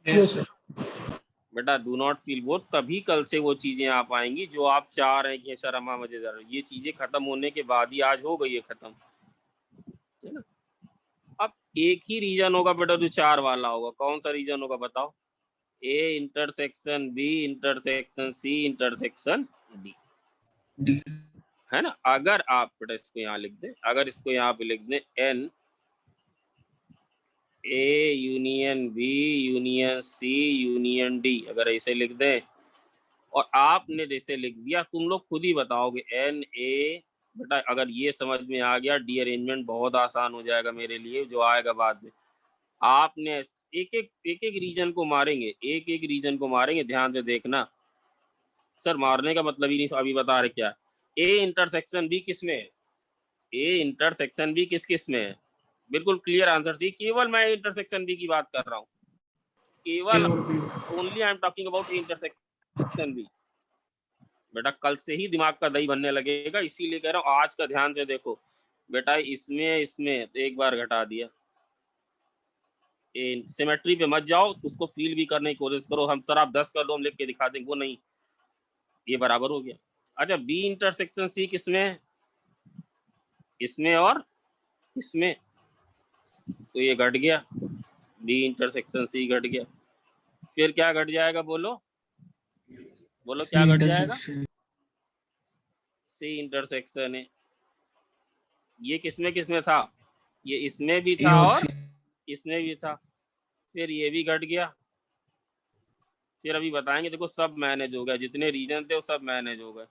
Yes sir.
बेटा डू नॉट फील बोर, तभी कल से वो चीजें आ पाएंगी जो आप चाह रहे हैं कि सर अम्मा मजेदार। ये चीजें खत्म होने के बाद ही, आज हो गई है खत्म, है ना? अब एक ही रीजन होगा बेटा जो 4 वाला होगा। कौन सा रीजन होगा बताओ? A intersection B intersection C intersection D,
D.
है ना? अगर आप बेटा इसको यहाँ लिख दें, अगर इसको यहाँ पे लिख दें N A union B union C union D, अगर ऐसे लिख दें और आपने जैसे लिख दिया, तुम लोग खुद ही बताओगे एन ए। बेटा अगर ये समझ में आ गया, डी अरेंजमेंट बहुत आसान हो जाएगा मेरे लिए, जो आएगा बाद में। आपने एक एक रीजन को मारेंगे, एक एक रीजन को मारेंगे, ध्यान से देखना। सर मारने का मतलब ही नहीं, अभी बता रहे क्या। ए इंटरसेक्शन बी किस में है? ए इंटरसेक्शन बी किस में है? बिल्कुल क्लियर आंसर थी। केवल मैं इंटरसेक्शन बी की बात कर रहा हूँ, केवल only I am talking about intersection B. बेटा कल से ही दिमाग का दही बनने लगेगा, इसीलिए कह रहा हूँ आज का ध्यान से देखो। बेटा इसमें तो एक बार घटा दिया, सिमेट्री पे मत जाओ, उसको फील भी करने की कोशिश करो। हम सर आप 10 कर दो, हम लिख के दिखा देंगे, वो नहीं, ये बराबर हो गया। अच्छा बी इंटरसेक्शन सी किसमें है? इसमें और इसमें, तो ये घट गया, बी इंटरसेक्शन सी घट गया। फिर क्या घट जाएगा बोलो? बोलो क्या घट जाएगा? सी इंटरसेक्शन है। ये किसमें था? ये इसमें भी था और इसमें भी था। फिर ये भी घट गया। फिर अभी बताएंगे, देखो सब मैनेज हो गया, जितने रीजन थे वो सब मैनेज हो गए।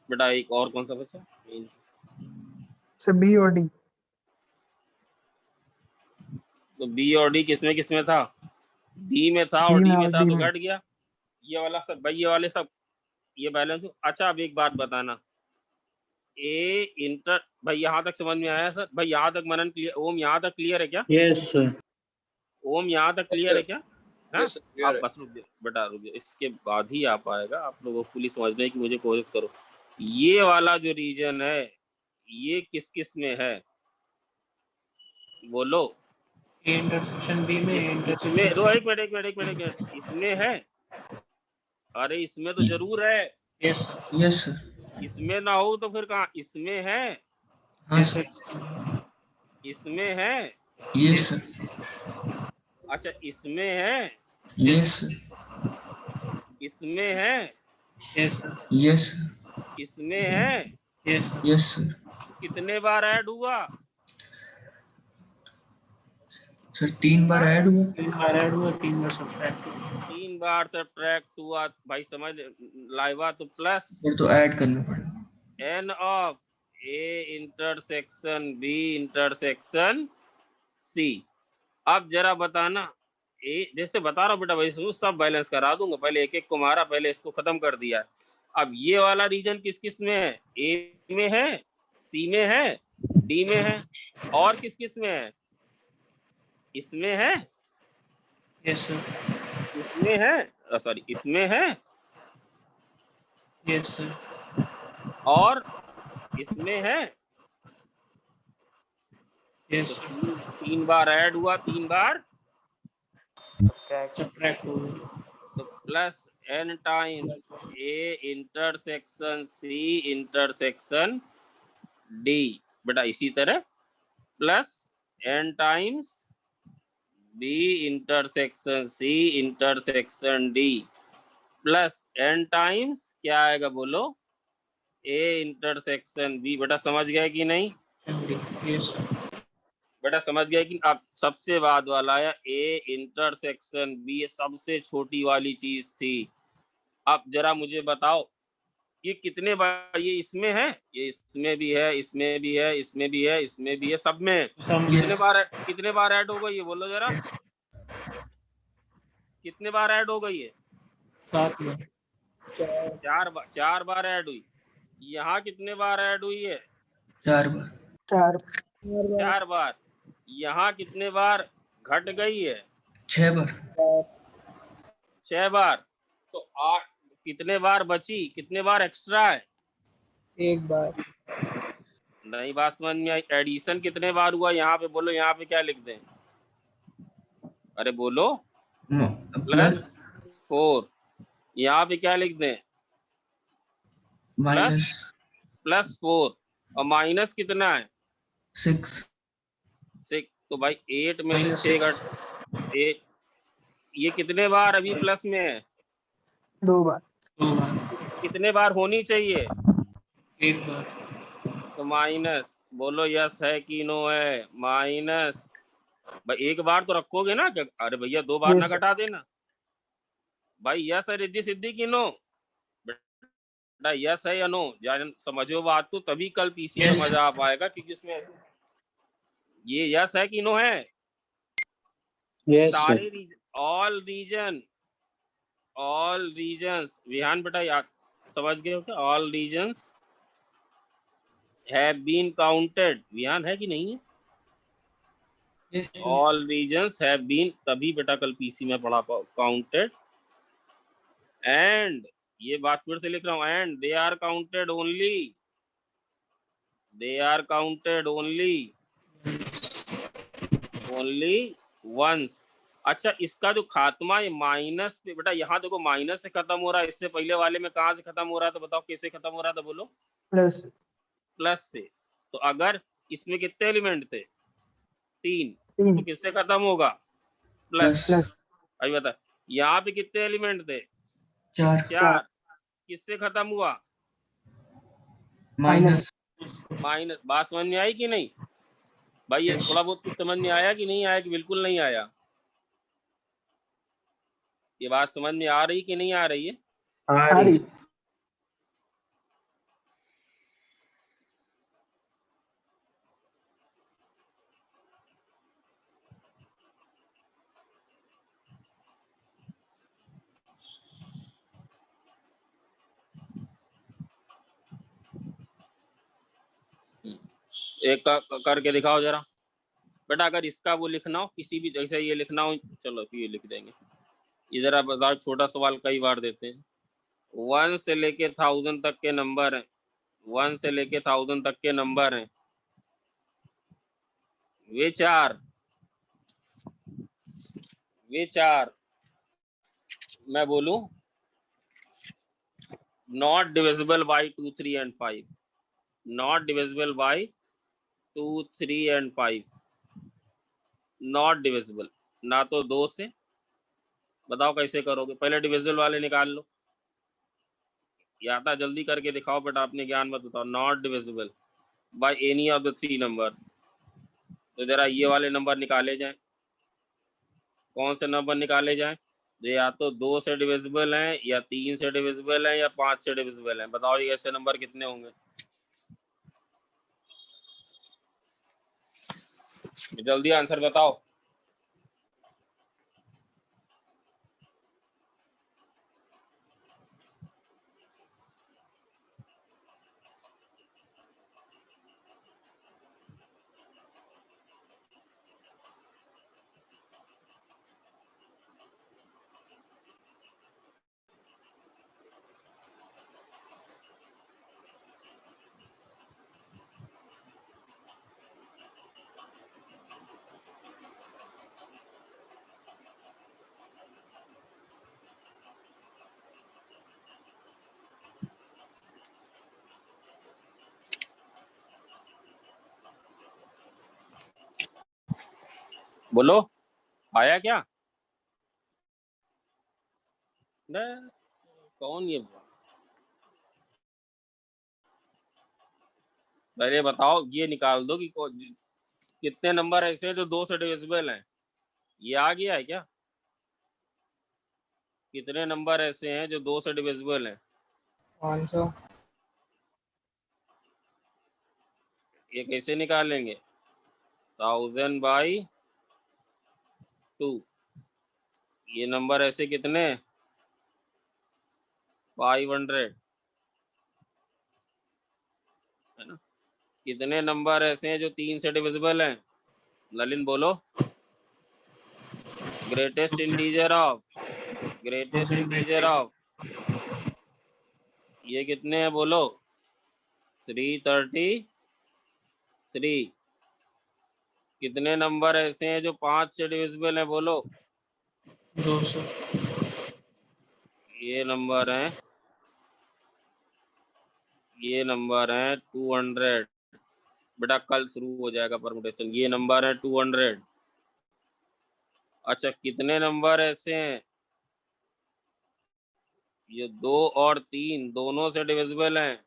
बेटा एक और कौन सा बचा?
सर बी और डी।
तो बी और डी किसमें था? डी में था और डी में था, तो घट गया। ये वाला सब भाई, ये वाले सब ये बैलेंस। अच्छा अब एक बात बताना, ए इंटर भाई यहाँ तक समझ में आया सर? भाई यहाँ तक मनन क्लियर? ओम यहाँ तक क्लियर है क्या?
Yes sir.
ओम यहाँ तक क्लियर है क्या? हाँ
Yes, sir, clear
आप
है।
बस रुक जाओ बेटा, रुक जाओ, इसके बाद ही आ पाएगा। आप लोगों को फुली समझने की मुझे कोशिश करो। ये वाला जो रीजन है ये किस में है बोलो?
ए इंटरसेक्शन बी में,
इसमें
इंटरसेक्शन
एक मिनट, इसमें है? अरे इसमें तो जरूर है।
Yes
yes sir.
इसमें ना हो तो फिर कहाँ? इसमें है,
हाँ सर,
इसमें है,
यस सर,
अच्छा इसमें है,
यस सर,
इसमें है,
यस सर,
यस सर,
इसमें है,
यस सर,
यस सर।
कितने बार ऐड हुआ?
सर 3 बार ऐड हुआ।
3 बार ऐड हुआ, 3 बार सब्ट्रैक्ट हुआ।
3 बार सब्ट्रैक्ट हुआ भाई, समझ लाइवा, तो प्लस
फिर तो ऐड करना पड़ेगा।
n of A intersection B intersection C। अब जरा बताना, ए जैसे बता रहा हूँ बेटा भाई, सब बैलेंस करा दूंगा, पहले एक एक को मारा, पहले इसको खत्म कर दिया। अब ये वाला रीजन किस किस में है? ए में है, सी में है, डी में है, और किस किस में है? इसमें है,
यस सर,
इसमें है, सॉरी इसमें है,
यस सर,
और इसमें है।
यस
तो
सर,
3 बार ऐड हुआ, 3 बार
सब्ट्रैक्ट हो गया।
तो plus n times A intersection C intersection D, बेटा इसी तरह plus n times B intersection C intersection D plus n times क्या आएगा बोलो? A intersection B। बेटा समझ गए कि नहीं?
यस सर,
बेटा समझ गए कि? अब सबसे बाद वाला आया A इंटरसेक्शन B, ये सबसे छोटी वाली चीज थी। अब जरा मुझे बताओ, ये कितने बार, ये इसमें है, ये इसमें भी है, इसमें भी है, इसमें भी है, इसमें भी है, सब में है। कितने बार ऐड हो गई ये बोलो जरा? कितने बार ऐड हो गई है?
7 बार,
4 बार ऐड हुई। यहाँ कितने बार ऐड हुई है?
4 बार।
4
4 बार। यहाँ कितने बार घट गई है?
6 बार।
6 बार। तो 8 कितने बार बची? कितने बार एक्स्ट्रा है?
1 बार।
नहीं बात समझ में आई। एडिशन कितने बार हुआ यहाँ पे बोलो? यहाँ पे क्या लिख दें? अरे बोलो।
प्लस
+4। यहाँ पे क्या लिख दें?
माइनस
+4। और माइनस कितना है?
6।
6। तो भाई 8 में से 6 घट 8। ये कितने बार अभी प्लस में है?
2 बार।
2 बार,
कितने बार होनी चाहिए?
1 बार,
तो माइनस। बोलो यस है कि नो है? माइनस। भाई 1 बार तो रखोगे ना? अरे भैया 2 बार ना
Yes, sir.
घटा देना भाई। यस है रिद्धि सिद्धि की नो? बेटा यस है या नो? जान समझो बात को, तभी कल पीसी में
Yes.
मजा आ पाएगा, क्योंकि उसमें ये यस है कि नो है?
Yes, sir.
सारे ऑल रीजन्स विहान बेटा याद समझ गए हो क्या? All regions have been counted. Vihaan है कि नहीं है?
Yes, sir.
All regions have been, तभी बेटा कल पीसी में पढ़ा काउंटेड। एंड ये बात फिर से लिख रहा हूँ, and they are counted only once. अच्छा इसका जो खात्मा है माइनस पे, बेटा यहाँ देखो माइनस से खत्म हो रहा है। इससे पहले वाले में कहाँ से खत्म हो रहा था? बताओ कैसे खत्म हो रहा था? बोलो।
प्लस
प्लस से। तो अगर इसमें कितने एलिमेंट थे? 3।
3
तो किससे खत्म होगा? प्लस।
प्लस
अभी बता, यहाँ पे कितने एलिमेंट थे?
4
किससे खत्म हुआ?
माइनस।
माइनस। बात समझ में आई कि नहीं भाई? ये थोड़ा बहुत कुछ समझ में आया कि नहीं आया? कि बिल्कुल नहीं आया? ये बात समझ में आ रही कि नहीं आ रही है?
आ रही।
एक करके दिखाओ जरा बेटा। अगर इसका वो लिखना हो, किसी भी जैसे ये लिखना हो, चलो ये लिख देंगे। ये जरा बताओ, छोटा सवाल कई बार देते हैं। 1 से लेके 1000 तक के नंबर हैं। 1 से लेके 1000 तक के नंबर हैं। वे चार मैं बोलूं not divisible by 2, 3 and 5, not divisible by 2, 3 and 5, not divisible, ना तो 2 से। बताओ कैसे करोगे, पहले डिविजिबल वाले निकाल लो, या था जल्दी करके दिखाओ बेटा, अपने ज्ञान मत बताओ। Not divisible by any of the 3 number, तो जरा ये वाले नंबर निकाले जाएं। कौन से नंबर निकाले जाएं? जो या तो 2 से डिविजिबल हैं, या 3 से डिविजिबल हैं, या 5 से डिविजिबल हैं। बताओ ये ऐसे नंबर कितने होंगे? जल्दी आंसर बताओ। बोलो, आया क्या? कौन ये? पहले बताओ, ये निकाल दो कि कितने नंबर ऐसे हैं जो 2 से डिविजिबल हैं। ये आ गया है क्या? कितने नंबर ऐसे हैं जो 2 से डिविजिबल हैं?
500।
ये कैसे निकालेंगे? 1000/2। ये नंबर ऐसे कितने? 500, है ना? कितने नंबर ऐसे हैं जो 3 से डिविजिबल हैं? नलिन बोलो। ग्रेटेस्ट इंटीजर ऑफ ये कितने हैं बोलो? 333। कितने नंबर ऐसे हैं जो 5 से डिविजिबल हैं बोलो?
200।
ये नंबर है 200। बेटा कल शुरू हो जाएगा परमुटेशन। ये नंबर है 200। अच्छा, कितने नंबर ऐसे हैं ये 2 और 3 दोनों से डिविजिबल हैं?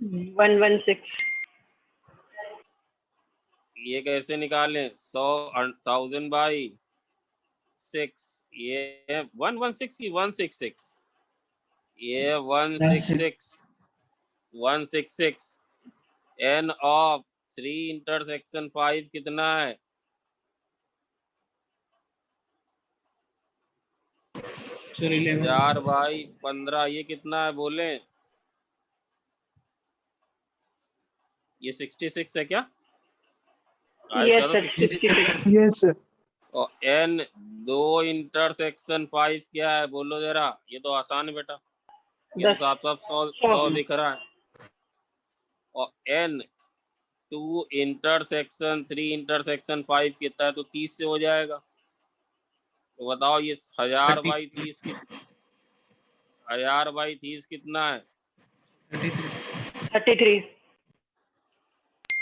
116।
ये कैसे निकालें? 1000/6। ये 116 की 166? ये 166 n ऑफ 3 × 5 कितना है? 4/15। ये कितना है बोले? ये 66 है क्या?
Yes,
तो
sir,
66।
Yes, sir.
और n 2 × 5 क्या है बोलो जरा? ये तो आसान है बेटा, ये तो
10।
साफ 100 दिख रहा है। और n 2 × 3 × 5 कितना है? तो 30 से हो जाएगा। तो बताओ ये 1000/30 कितना है?
33।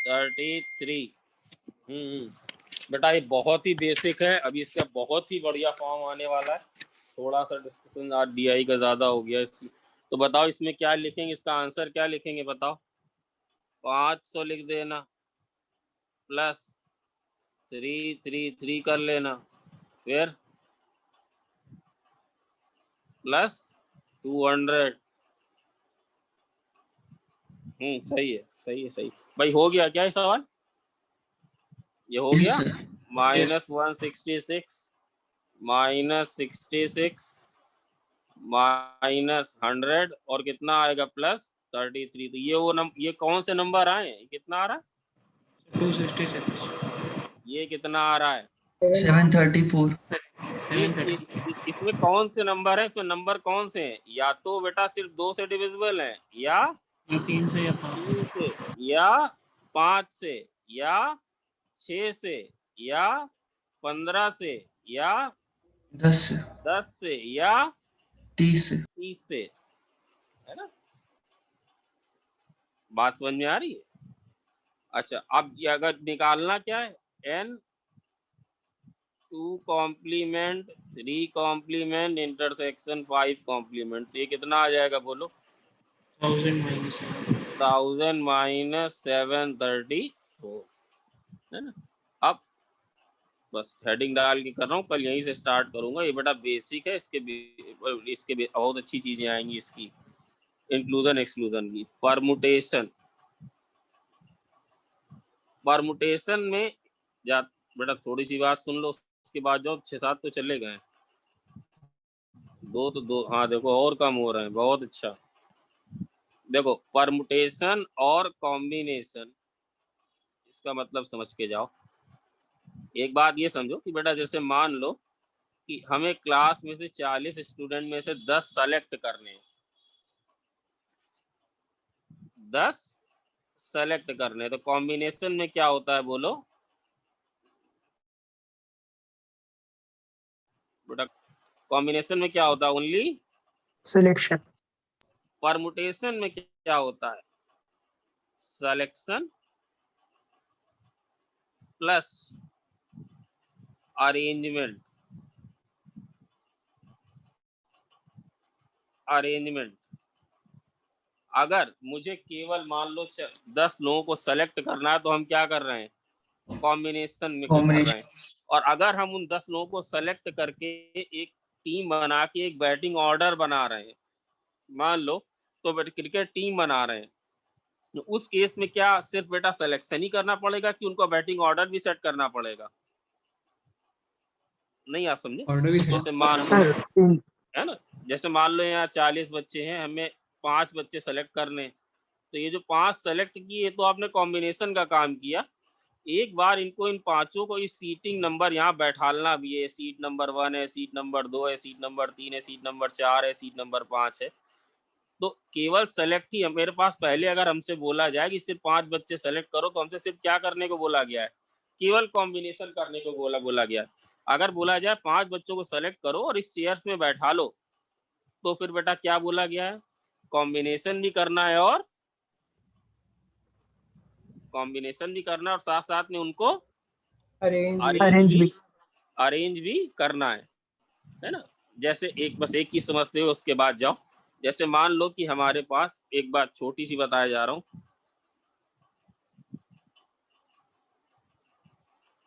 33। बेटा ये बहुत ही बेसिक है, अभी इसका बहुत ही बढ़िया फॉर्म आने वाला है। थोड़ा सा डिस्कशन आज DI का ज्यादा हो गया इसलिए। तो बताओ इसमें क्या लिखेंगे, इसका आंसर क्या लिखेंगे बताओ? 500 लिख देना, प्लस 333 कर लेना, फिर प्लस 200। सही है भाई। हो गया क्या ये सवाल? ये हो गया। -166 -100 और कितना आएगा? +33। तो ये कौन से नंबर आए? कितना आ रहा है?
266।
ये कितना आ रहा है?
734।
इसमें कौन से नंबर है? इसमें नंबर कौन से हैं? या तो बेटा सिर्फ 2 से डिविजिबल हैं, या
3 से या 5
3 से, या 5 से, या 6 से, या 15 से, या
10 से,
10 से, या
30 से।
30 से, है ना? बात समझ में आ रही है? अच्छा, अब ये अगर निकालना क्या है, n 2 complement 3 complement intersection 5 complement, तो ये कितना आ जाएगा बोलो?
1000 माइनस
1000 माइनस 734 है ना। अब बस हेडिंग डाल के कर रहा हूँ, कल यहीं से स्टार्ट करूंगा। ये बेटा बेसिक है, इसके बहुत अच्छी चीजें आएंगी इसकी, इंक्लूजन एक्सक्लूजन की। परमुटेशन में जा बेटा, थोड़ी सी बात सुन लो, उसके बाद जो 6-7 तो चले गए, दो हाँ देखो और कम हो रहे हैं, बहुत अच्छा। देखो परमुटेशन और कॉम्बिनेशन, इसका मतलब समझ के जाओ। एक बात ये समझो कि बेटा जैसे मान लो कि हमें क्लास में से 40 स्टूडेंट में से 10 सेलेक्ट करने हैं, 10 सेलेक्ट करने, तो कॉम्बिनेशन में क्या होता है बोलो बेटा? कॉम्बिनेशन में क्या होता है? Only
selection.
परमुटेशन में क्या होता है? Selection plus arrangement. अगर मुझे केवल मान लो 10 लोगों को सेलेक्ट करना है, तो हम क्या कर रहे हैं? कॉम्बिनेशन में कर रहे हैं। और अगर हम उन 10 लोगों को सेलेक्ट करके एक टीम बना के एक बैटिंग ऑर्डर बना रहे हैं, मान लो तो क्रिकेट टीम बना रहे हैं, तो उस केस में क्या सिर्फ बेटा सिलेक्शन ही करना पड़ेगा कि उनको बैटिंग ऑर्डर भी सेट करना पड़ेगा? नहीं, आप समझे? जैसे मान लो है ना, जैसे मान लो यहाँ 40 बच्चे हैं, हमें 5 बच्चे सेलेक्ट करने, तो ये जो 5 सेलेक्ट किए तो आपने कॉम्बिनेशन का काम किया। एक बार इनको, इन पांचों को इस सीटिंग नंबर यहाँ बैठालना भी है। सीट नंबर 1 है, सीट नंबर 2 है, सीट नंबर 3 है, सीट नंबर 4 है, सीट नंबर 5 है। तो केवल सेलेक्ट ही, मेरे पास पहले अगर हमसे बोला जाए कि सिर्फ 5 बच्चे सेलेक्ट करो, तो हमसे सिर्फ क्या करने को बोला गया है? केवल कॉम्बिनेशन करने को बोला गया। अगर बोला जाए 5 बच्चों को सेलेक्ट करो और इस चेयर्स में बैठा लो, तो फिर बेटा क्या बोला गया है? कॉम्बिनेशन भी करना है और साथ साथ में उनको अरेंज भी करना है ना। जैसे बस एक चीज समझते हो, उसके बाद जाओ। जैसे मान लो कि हमारे पास, एक बात छोटी सी बताया जा रहा हूँ,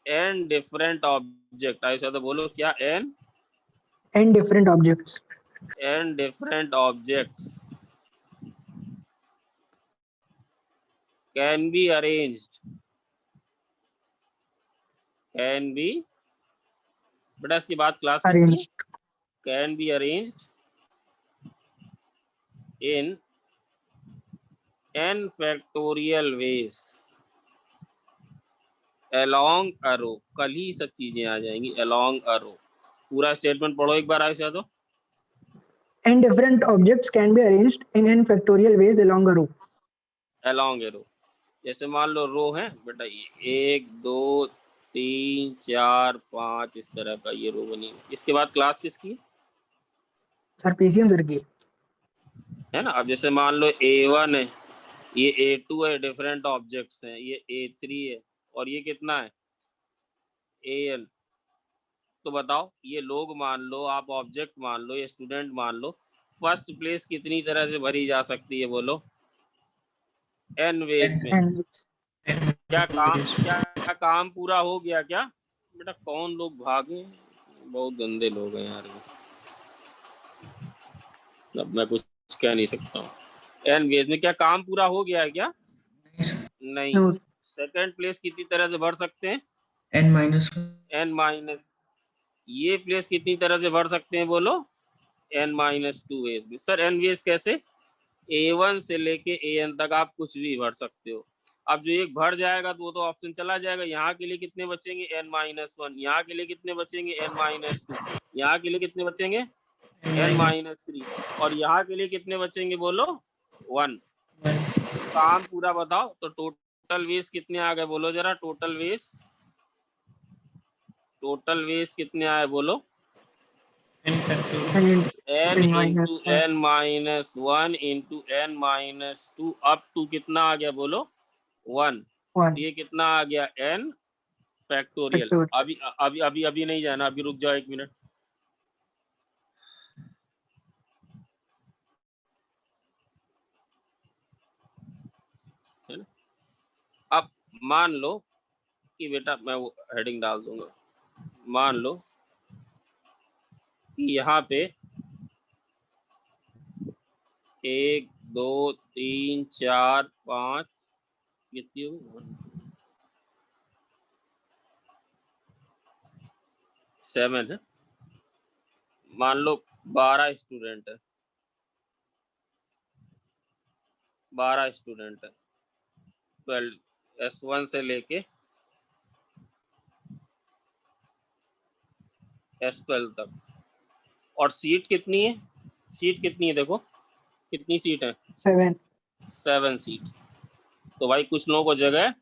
n डिफरेंट ऑब्जेक्ट, ऐसा तो बोलो क्या?
n different objects
can be arranged बेटा इसकी बात क्लास किसकी? Can be arranged in n factorial veg along a row। कल ही सब चीजें आ जाएंगी। along a row, पूरा स्टेटमेंट पढ़ो एक बार आयशा। तो
n different objects can be arranged in n factorial ways along a row।
जैसे मान लो रो है बेटा, 1 2 3 4 5 इस तरह का ये रो बनी है। इसके बाद क्लास किसकी?
सर पीसीएम सर की
है ना। अब जैसे मान लो A1 है, ये A2 है, डिफरेंट ऑब्जेक्ट्स हैं, ये A3 है, और ये कितना है? AN। तो बताओ, ये लोग मान लो, आप ऑब्जेक्ट मान लो, ये स्टूडेंट मान लो, फर्स्ट प्लेस कितनी तरह से भरी जा सकती है बोलो? n वेज में। क्या काम पूरा हो गया क्या बेटा? कौन लोग भागे? बहुत गंदे लोग हैं यार, अब मैं कुछ कह नहीं सकता हूँ। n वेज में क्या काम पूरा हो गया है क्या? नहीं। सेकंड प्लेस कितनी तरह से भर सकते हैं?
n minus.
ये प्लेस कितनी तरह से भर सकते हैं बोलो? n-2 वेज में। सर n वेज कैसे? A1 से लेके AN तक आप कुछ भी भर सकते हो। अब जो एक भर जाएगा तो वो तो ऑप्शन चला जाएगा। यहाँ के लिए कितने बचेंगे? n-1। यहाँ के लिए कितने बचेंगे? n-2। यहाँ के लिए कितने बचेंगे? n-3। और यहाँ के लिए कितने बचेंगे बोलो? 1। काम पूरा बताओ। तो टोटल वेज कितने आ गए बोलो जरा? टोटल वेज कितने आए बोलो?
n factorial
n
n
n
into
minus 1
n minus 1 into n minus 2 up to कितना आ गया बोलो 1।
1
ये कितना आ गया n फैक्टोरियल।
factorial
अभी अभी अभी अभी नहीं जाना, अभी रुक जाओ 1 मिनट। है ना? अब मान लो कि बेटा मैं वो हेडिंग डाल दूंगा, मान लो कि यहाँ पे 1 2 3 4 5 कितनी हो 7 है। मान लो 12 स्टूडेंट है, 12 स्टूडेंट है 12 S1 से लेके S12 तक। और सीट कितनी है, सीट कितनी है देखो, कितनी सीट है
7
7 सीट्स। तो भाई कुछ लोगों को जगह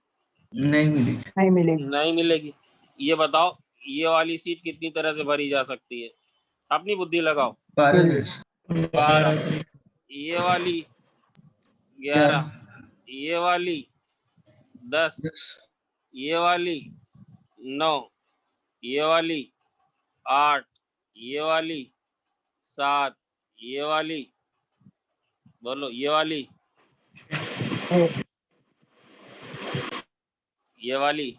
नहीं मिली।
नहीं मिलेगी।
नहीं मिलेगी। ये बताओ ये वाली सीट कितनी तरह से भरी जा सकती है, अपनी बुद्धि लगाओ।
12 तरह से।
12, ये वाली 11, ये वाली 10, ये वाली 9, ये वाली 8, ये वाली 7, ये वाली बोलो ये वाली
6
ये वाली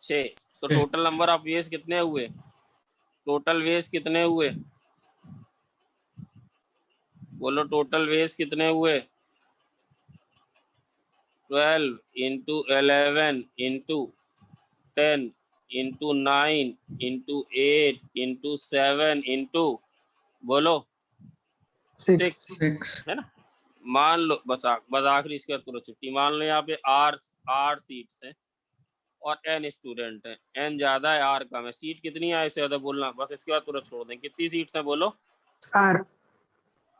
6। तो टोटल नंबर ऑफ वेज कितने हुए, टोटल वेज कितने हुए बोलो, टोटल वेज कितने हुए 12 into 11 into 10 into 9 into 8 into 7 into बोलो 6
6
है ना। मान लो बस आखिरी इसके बाद पूरा छुट्टी। मान लो यहाँ पे आर सीट्स हैं और n स्टूडेंट है, n ज्यादा है r कम है, सीट कितनी है ऐसे ज्यादा बोलना, बस इसके बाद पूरा छोड़ दें। कितनी सीट्स हैं बोलो,
r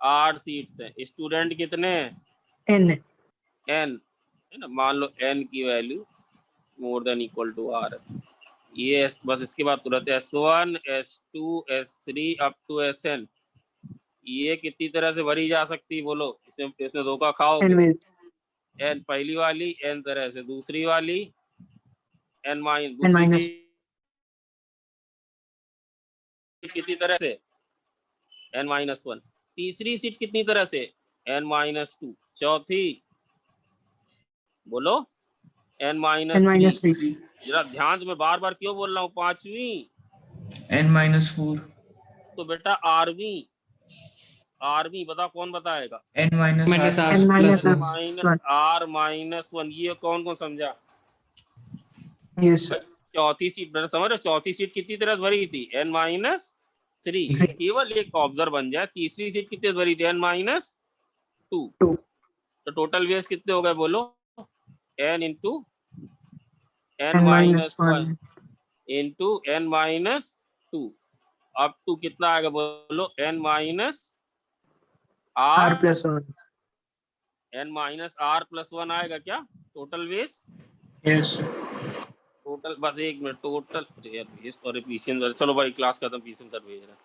8 सीट्स हैं, स्टूडेंट कितने हैं
n
n है ना। मान लो n की value more than equal to r है। ये बस इसके बाद तुरंत S1 S2 S3 up to Sn, ये कितनी तरह से भरी जा सकती बोलो, इसमें धोखा खाओगे।
n will
n पहली वाली n तरह से, दूसरी वाली n माइनस,
n
दूसरी
minus
सीट कितनी तरह से n-1, तीसरी सीट कितनी तरह से n-2, चौथी बोलो n-3। जरा ध्यान से, मैं बार बार क्यों बोल रहा हूँ, पांचवी
n-4।
तो बेटा आरवीं बताओ कौन बताएगा,
-r
r-1। ये कौन कौन समझा,
yes
चौथी सीट बेटा समझ रहे, चौथी सीट कितनी तरह से भरी थी n-3। केवल एक ऑब्जर्व बन जाए, तीसरी सीट कितनी भरी थी n-2। तो टोटल वेज कितने हो गए बोलो, n into n-1 into n-2 up to कितना आएगा बोलो n-r प्लस 1 आएगा क्या टोटल वेज।
यस
टोटल बस 1 मिनट, टोटल यार चलो भाई क्लास खत्म, पीसीएम सर भेज रहा है।